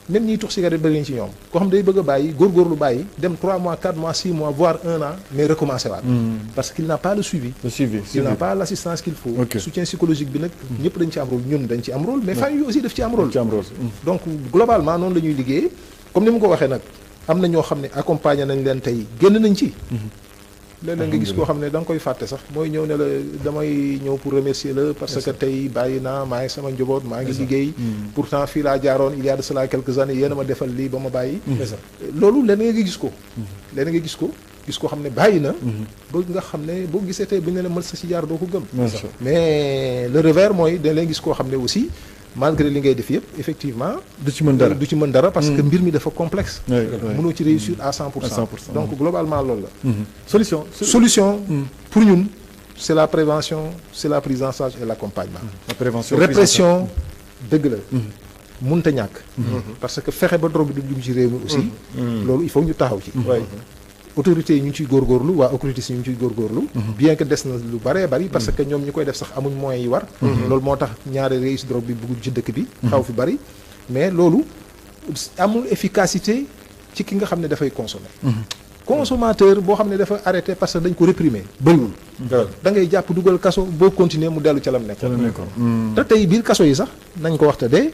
même ñiy tux cigarette bëri nañ ci ñoom koo xam day bëgg a bàyyi góorgóorlu bàyyi dem 3 mois 4 mois 6 mois voire 1 an mais recommencer waat. parce qu'il n'a pas le suivi. Il n'a pas l'assistance qu'il faut. soutien psychologique bi nag. ñëpp dañ ci am rôle ñun dañ ci am rôle mais famille yi aussi daf ci am rôle. donc globalement noonu la ñuy liggéey comme ni mu ko waxee nag am na ñoo xam ne accompagner nañ leen tey génn nañ ci. léeg-léeg nga gis koo xam ne da nga koy fàtte sax mooy ñëw ne la damay ñëw pour remercier la parce que tey bàyyi naa maa ngi sama njaboot maa ngi liggéey pourtant fii laa jaaroon il y a de cela quelques années yéen a ma defal lii ba ma bàyyi loolu léeg-léeg nga gis ko léeg-léeg nga gis koo xam ne bàyyi na ba nga xam ne boo gisee tey bu ñu ne la mën sa ci jaar doo ko gëm mais le revers mooy dañ leen gis koo xam ne aussi malgré li ngay def yëpp effectivement du ci mën dara parce que mbir mi dafa complexe mënoo ci réussir à 100%. Donc globalement loolu la solution pour ñun c'est la prévention c'est la prise en charge et l'accompagnement. Répression dëgg la mënta ñàkk parce que fexe ba drogue bi du dugg ci réew mi aussi loolu il faut ñu taxaw ci autorités yi ñu ngi ciy góorgóorlu waa autorités yi ñu ngi ciy góorgóorlu bien que des na lu bëree bëri parce que ñoom ñi koy def sax amuñ moyens yi war loolu moo tax ñaari réussite drogue bi bëggul ci dëkk bi xaw fi bëri mais loolu amul efficacité ci ki nga xam ne dafay consommer consommateur boo xam ne dafa arrêté parce que dañ ko réprimer bëriwul da ngay jàpp dugal kaso boo continuer mu dellu ca lam nekk te tey biir kaso yi sax nañ ko waxta dee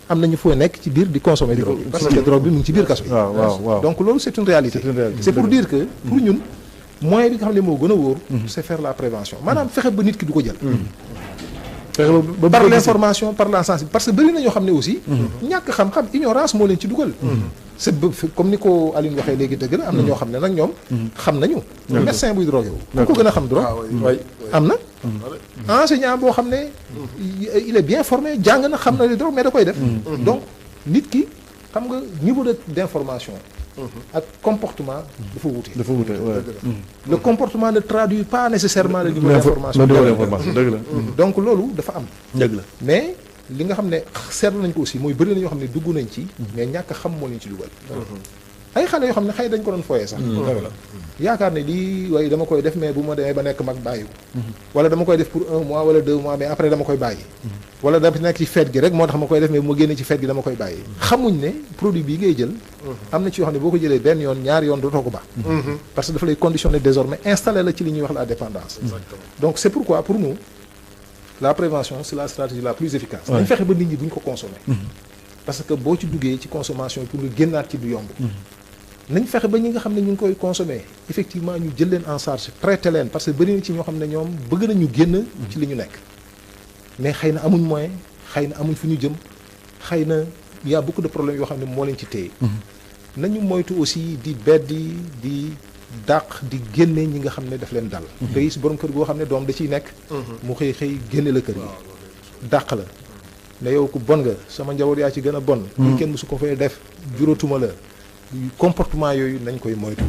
am nañu foo nekk ci biir di consommer drogue parce que drogue bi mu ngi ci biir kaso yi donc loolu c'est une réalité c'est pour dire que pour ñun moyen bi nga xam ne moo gën a wóor. c'est faire la prévention maanaam fexe ba nit ki du ko jël. par l'information par la sensibilité parce que bëri na ñoo xam ne aussi. ñàkk xam-xam ignorance moo leen ci dugal. c'est comme ni ko Aline waxee léegi dëgg la am na ñoo xam ne nag ñoom. xam nañu. médecin buy drogué wu. ku ko gën a xam drogue. am na. enseignant boo xam ne. il est bien formé jàng na xam na li drogue mais da koy def. donc nit ki xam nga niveau d'information. ak comportement dafa wuute. Le comportement ne traduit pas nécessairement le niveau d'information. dëgg la donc loolu dafa am. dëgg la mais li nga xam ne seetlu nañ ko aussi mooy bëri na ñoo xam ne dugg nañ ci. mais ñàkk xam moo leen ci dugal. ay xale yoo xam ne xëy dañ ko doon fooyee sax. yaakaar ne lii waaye dama koy def mais bu ma demee ba nekk mag bàyyi ko. wala dama koy def pour 1 mois wala 2 mois mais après dama koy bàyyi. wala dama nekk ci fête gi rek moo tax ma koy def mais bu ma génnee ci fête gi dama koy bàyyi. xamuñ ne produit bii ngay jël. am na ci yoo xam ne boo ko jëlee benn yoon ñaari yoon dootoo ko baax. parce que dafa lay conditionner désormais installé la ci li ñuy wax la dépendance. donc c'est pourquoi pour nous la prévention c'est la stratégie la plus efficace. dañ fexe ba nit ñi buñ ko consommer. parce que boo ci duggee ci consommation pour nga génnaat ci du yomb. nañ fexe ba ñi nga xam ne ñu ngi koy consommer effectivement ñu jël leen en charge traité leen parce que bëri na ci ñoo xam ne ñoom bëgg nañu génn ci li ñu nekk mais xëy na amuñ moyen xëy na amuñ fu ñu jëm xëy na y a beaucoup de problèmes yoo xam ne moo leen ci téye nañu moytu aussi di beddi di dàq di génne ñi nga xam ne daf leen dal te gis borom kër goo xam ne doom da ciy nekk mu xëy génne la kër gi dàq la ne yow ku bon nga sama njaboot yaa ci gën a bon ñu kenn mësu ko fay def juróotuma la comportement yooyu nañ koy moytu.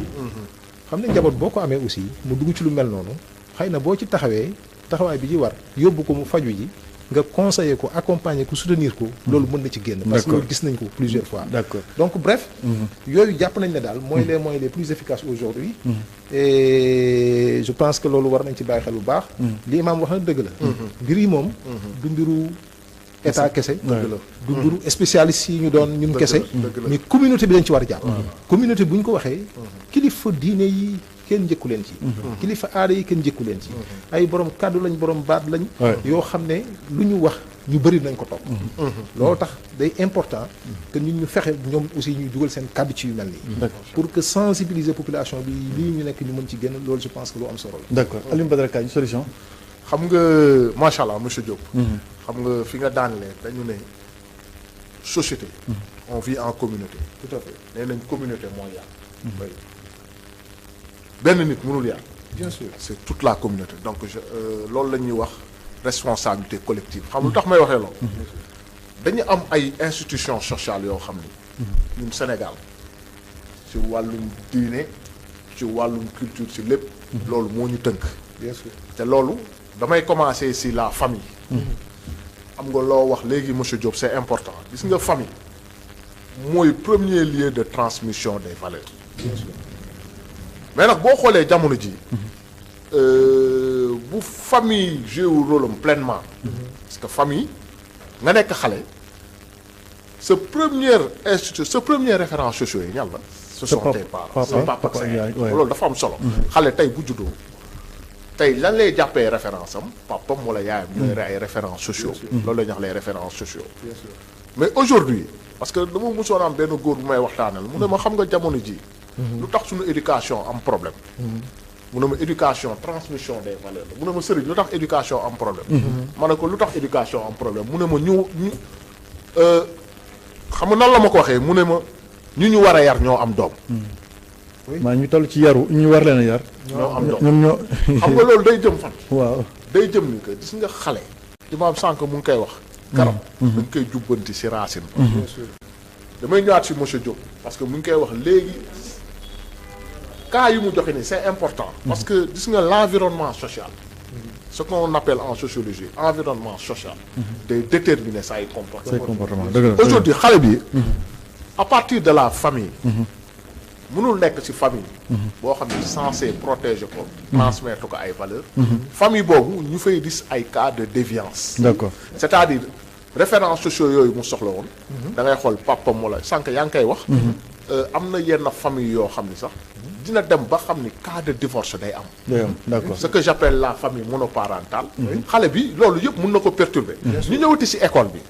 xam ne njaboot boo ko amee aussi mu dugg ci lu mel noonu xëy na boo ci taxawee taxawaay bi ci war yóbbu ko mu faju ji nga conseiller ko accompagner ko soutenir ko. loolu mën na ci génn. parce que loolu gis nañ ko plusieurs fois. d'accord donc bref. yooyu jàpp nañ ne daal mooy les moyens les plus efficaces aujourd'hui et je pense que loolu war nañ ci bàyyi xel bu baax. li imaam wax na dëgg la. mbir yi moom du mbiru. état kese du mbiru spécialiste yi ñu doon ñun kese mais communauté bi dañ ci war a jàpp communauté bu ñu ko waxee kilifa diine yi kenn njëkku leen ci kilifa aada yi kenn njëkku leen ci ay borom kàddu lañ borom baat lañ yoo xam ne lu ñu wax ñu bëri nañ ko topp loolu tax day important que ñun ñu fexe ñoom aussi ñuy dugal seen kàddu ci yu mel nii pour que sensibiliser population bi lii ñu nekk ñu mën ci génn loolu je pense que lu am solo la d'accord Alioune Badara Kandji solution xam nga macha allah monsieur Diop. xam nga fi nga daanelee dañu ne société. on vit en communauté. tout à fait nee nañ communauté mooy yàlla. benn nit mënul yàlla. bien sûr c'est toute la communauté donc loolu la ñuy wax responsabilité collective xam lu tax may waxee loolu. dañu am ay institutions sociales yoo xam ni. ñun Sénégal ci wàllum diine ci wàllum culture ci lépp. loolu moo ñu tënk. bien sûr te loolu. damay commencer si la famille. am nga loo wax léegi monsieur Diop c'est important gis nga famille mooy premier lieu de transmission des valeurs. bien sûr mais nag boo xoolee jamono ji bu famille joue rôle am pleinement. parce que famille nga nekk xale sa première institut sa première référence sociaux yi ñan la. ce sont tes parents sa papa ak sa yaay loolu dafa am solo. xale tey bu juddoo. tey lan lay jàppee référence am papam wala yaayam ñooy ay références sociaux loolu la ñuy wax les références sociaux mais aujourd'hui parce que dama mosoon am benn góor bu may waxtaanal mu ne ma xam nga jamono ji lu tax suñu éducation am problème mu ne ma éducation transmission des valeurs la mu ne ma sëriñ lu tax éducation am problème ma ne ko lu tax éducation am problème mu ne ma ñu xam nga nan la ma ko waxee mu ne ma ñu war a yar ñoo am doom maa ñu toll ci yaru ñu war leen a yar. ñoo am doom ñoom ñoo. xam nga loolu day jëm fan. waaw day jëm ni que gis nga xale. imaam sànq mu ngi koy wax. garab dañ koy jubbanti si racine. bien sûr damay ñëwaat si monsieur Diop parce que mu ngi koy wax léegi cas yu mu joxe nii c'est important. parce que gis nga l'environnement social. ce qu'on appelle en sociologie environnement social. day déterminer say comportement. aujourd'hui xale bi. à partir de la famille. mënul nekk ci famille. boo xam ne censé protéger ko. transmettre ko ay valeurs. famille boobu ñu fay gis ay cas de déviance. d'accord c'est-à-dire références sociaux yooyu mu soxla woon. da ngay xool papam wala sànq yaa ngi koy wax. am na yenn famille yoo xam ni sax dina dem ba xam ni cas de divorce day am. d'accord ce que j'appelle la famille monoparentale. xale bi loolu yëpp mën na ko perturber. ñu ñëwati ci école bi.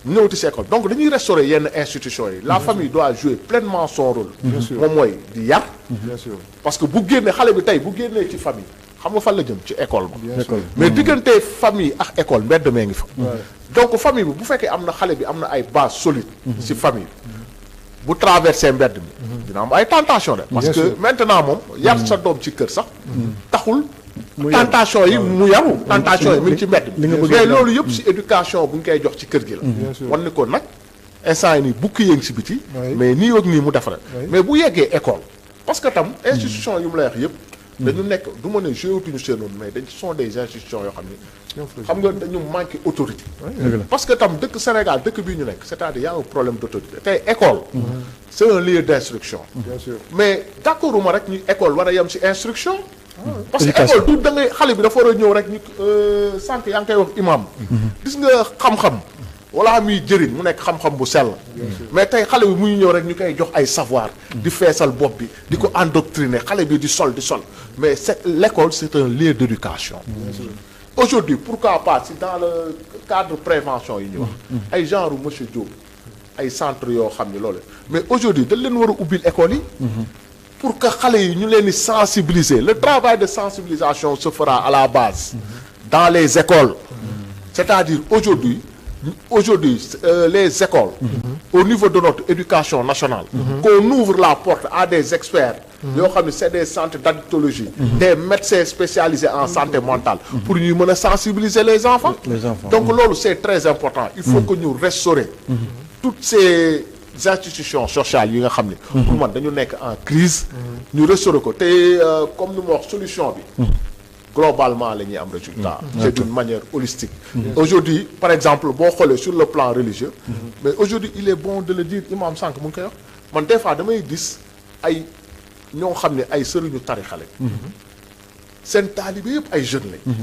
ñu ñëwati ci école donc dañuy restaurer yenn institutions yi. la famille doit jouer pleinement son rôle. moom mooy di yar. bien sûr. parce que bu génnee xale bi tey bu génnee ci famille xam nga fan la jëm ci école ba. bien sûr. mais diggante famille ak école mbedd mee ngi fa. donc famille bi bu fekkee am na xale bi am na ay base solide. ci famille bu traversé mbedd mi. dina am ay tentation de. parce Bien que sûr. maintenant moom yar sa doom ci kër sax. taxul. tentation yi mu yaru tentation yi mu ngi ci mbedd li nga mi bëgg mais a loolu yëpp si éducation bu ñu koy jox ci kër gi la. Bien sûr. wan ni ko nag instant yi nii bukki yëngi si biti. Oui. mais nii ak nii mu defare Oui. mais bu yeggee école. parce que tam institution yu mu lay wax yëpp. dañu nekk du ma ne jéewatuñu seen noonu mais dañ sont des institutions yoo xam ni. xam nga dañu manqué autorité. parce que tam dëkk Sénégal dëkk bii ñu nekk c'est-à-dire y a un problème d'autorité tey école. c'est un lieu d'instruction. bien sûr. mais d'accorduma rek ñu école war a yem ci instruction. parce que Éducation. école du da ngay xale bi dafa war a ñëw rek ñu sànq yaa ngi koy wax imam. gis nga xam-xam. wala muy jëriñ mu nekk xam-xam bu sell. mais tey xale bi muy ñëw rek ñu koy jox ay savoir. di feesal bopp bi di ko endoctriner xale bi di sol. mais l'école c'est un lieu d'éducation. aujourd'hui pourquoi pas si dans le cadre prévention yi ñu wax. ay genre monsieur Diop. ay centre yoo xam ne loolu mais aujourd'hui dañ leen war a ubbil école yi. pour que xale yi ñu leen di sensibiliser le travail de sensibilisation se fera à la base. dans les écoles. c'est-à-dire aujourd'hui les écoles. au niveau de notre éducation nationale. qu'on ouvre la porte à des experts. yoo xam ne c'est des centres d'addictologie. des médecins spécialisés en santé mentale. pour ñuy mën a sensibiliser les enfants. donc loolu c'est très important. il faut que ñu restaurer. toutes ces institutions sociales yi nga xam ne. pour man dañu nekk en crise. ñu restaurer ko te comme ni ma wax solution bi. globalement la ñuy am résultat. c'est d'une manière holistique. aujourd'hui par exemple boo xoolee sur le plan religieux. mais aujourd'hui il est bon de le dire imam sànq mu ngi koy wax man des fois damay gis ay ñoo xam ne ay sëriñu tarixa lañ. seen taalibe yëpp ay jeunes lañ.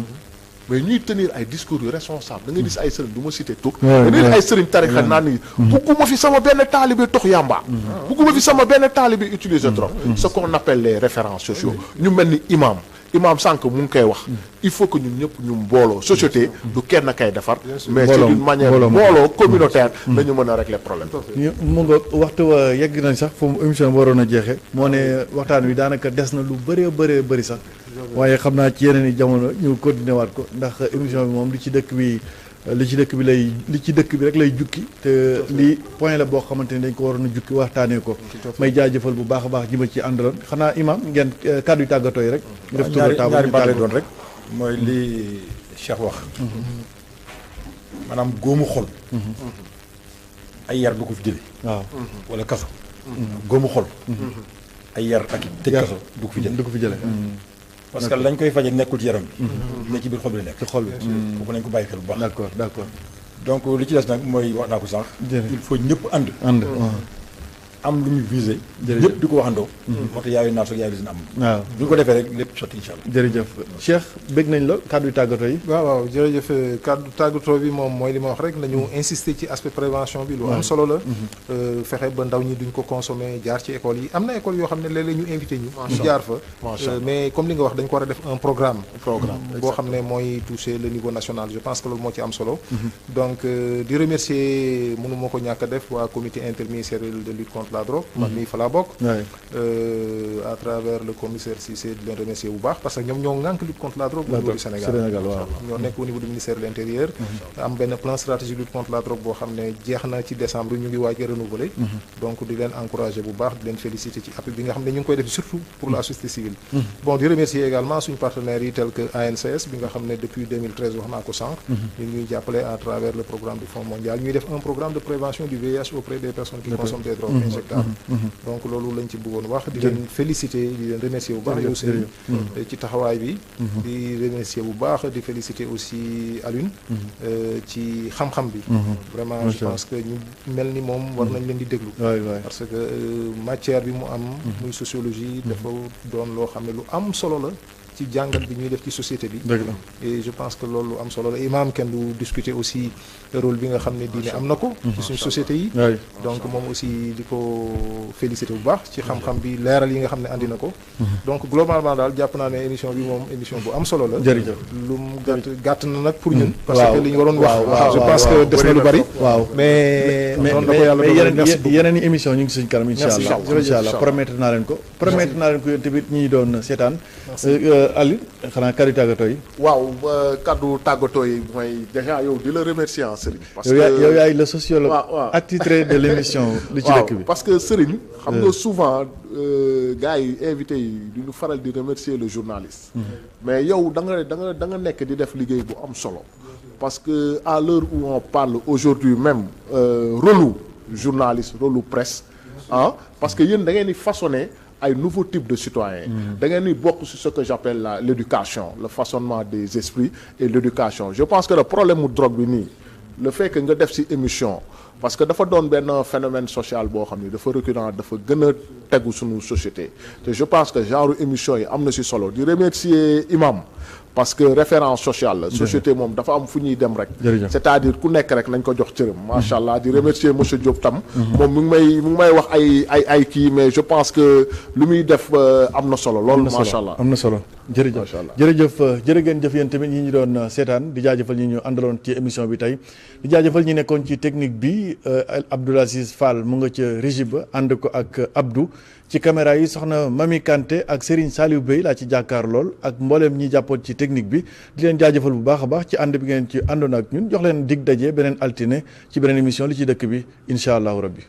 mais ñuy tenir ay discours yu responsable da ngay gis ay sëriñ du ma citer tur. da ngay gis ay sëriñ tarixa naan ni. bugguma fi sama benn taalibe tox yàmba. bugguma fi sama benn taalibe utiliser drogue. ce qu'on appelle les référents sociaux. ñu mel ni imam sànq mu ngi koy wax il faut que ñun ñëpp ñu mbooloo société du kenn kay defar mais c'est d'une manière mbooloo communautaire nañu mën a régler problème mu nga waxtu wa yegg nañ sax fu mu émission bi waroon a jeexee moo ne waxtaan wi daanaka des na lu bëri sax waaye xam naa ci yeneen i jamono ñu continuer waat ko ndax émission bi moom li ci dëkk bi rek lay jukki te lii point la boo xamante ni dañ ko waroon a jukki waxtaanee ko may jaajëfal bu baax a baax ji ma ci àndaloon xanaa imam ngeen kàddu yu tàggatoo yi rek ñu def tour de table ñaari baat lay doon rek mooy li Cheikh wax maanaam góomu xol ay yar du ko fi jële waaw wala kaso góomu xol ay yar ak tëj kaso du ko fi jële parce que lañ koy faje nekkul ci yaram bi ne ci biir xol bi la nekk ci xol bi foofu nañ ko bàyyi xel bu baax d'accord donc li ci des nag mooy wax naa ko sànq il faut ñëpp ànd am lu ñu visé ñëpp di ko waxandoo moo tax yaayu naas ak yaayu dina am waaw bu ñu ko defee rek lépp sotti incha allah jërëjëf Cheikh bëgg nañ la kàddu yu tàggatoo yi waaw jërëjëf kàddu tàggatoo bi moom mooy li ma wax rek nañu insister ci aspect prévention bi lu am solo la fexe ba ndaw ñi duñ ko consommer jaar ci école yi am na école yoo xam ne léeg-léeg ñu invité ñu jaar fa mais comme li nga wax dañ ko war a def un programme boo xam ne mooy toucher le niveau national je pense que loolu moo ci am solo donc di remercier mënu moo ko ñàkk a def waa comité interministériel de lutte contre la drogue man mii fa laa bokk à travers le commissaire Cissé di leen remercier bu baax parce que ñoom ñoo ŋànk lutte contre la drogue au niveau du Sénégal ñoo nekk au niveau du ministère de l'intérieur am benn plan stratégique lutte contre la drogue boo xam ne jeex na ci décembre ñu ngi waaj a renouveler donc di leen encourager bu baax di leen féliciter ci appui bi nga xam ne ñu ngi koy def surtout pour la société civile bon di remercier également suñu partenaires yi tel que ANCS bi nga xam ne depuis 2013 wax naa ko sànq ñu ñuy jàppale à travers le programme du Fonds mondial ñuy def un programme de prévention du VIH auprès des personnes qui consomment des drogues donc loolu lañ ci bëggoon wax di leen féliciter di leen remercier bu baax yow Serigne ci taxawaay bi di remercier bu baax di féliciter aussi Alioune ci xam-xam bi vraiment je pense que ñu mel ni moom war nañ leen di déglu parce que matière bi mu am muy sociologie dafa doon loo xam ne lu am solo la ci jàngat bi ñuy def ci société bi. dëgg la. et je pense que loolu am solo la imam kenn du discuter aussi rôle bi nga xam ne diine am na ko. ci suñu société yi. oui. donc moom aussi di ko féliciter bu baax ci xam-xam bi leeral yi nga xam ne andi na ko. donc globalement daal jàpp naa ne émission bi moom émission bu am solo la. jërëjëf. lu mu gàtt na nag pour ñun. parce waaw. que li ñu waroon wax. waaw, je waaw, pense waaw. que des na lu bari. waaw mais noonu la ko yàlla mais doon merci beaucoup. yeneen i émission ñu ngi suñ kanam incha Merci, allah incha allah. incha allah promettre naa leen ko promettre naa leen ko yéen tamit ñi doon seetaan Ali xanaa kàddu tàggatoo yi waaw kaddu tàggatoo yi mooy déjà yow di la remercier Serigne. parce yow que yow yaay le sociologue waaw. attitré de l'émission li ci dëkk bi parce que Serigne. xam nga souvent gars yi invité yi du ñu faral di remercier le journaliste. mais yow da nga nekk di def liggéey bu am solo. parce que à l'heure où on parle aujourd'hui même rôle journaliste rôle presse ah parce que yéen da ngeen di façonner ay nouveau type de citoyens. da ngeen di bokk sur ce que j'appelle l'éducation le façonnement des esprits et l'éducation je pense que le problème mu drogue bi nii le fait que nga def ci émission parce que dafa doon benn phénomène social boo xam ni dafa récurrent dafa gën a tegu suñu société te je pense que genre émission yi am na ci solo di remercier imam parce que référence sociale la société moom dafa am fu ñuy dem rek c'est-à-dire ku nekk rek nañ ko jox cëram macha allah di remercier monsieur Diop tam moom mu ngi may wax ay kii mais je pense que lu muy def am na solo loolu macha allah am na solo jërëjëf macha allah jërëjëf jërë ngeen jëf yéen tamit ñi ñu doon seetaan di jaajëfal ñi ñu àndaloon ci émission bi tey di jaajëfal ñi nekkoon ci technique bi Abdoul Aziz Fall mu nga ca régie ba ànd ko ak Abdou ci caméra yi soxna Mami Kanté ak Serigne Saliou Bey laa ci jàkkaar lool ak mbooleem ñi jàppoon ci technique bi di leen jaajëfal bu baax a baax ci ànd bi ngeen ci àndoon ak ñun jox leen dig daje beneen altine ci beneen émission li ci dëkk bi incha allahu rabbi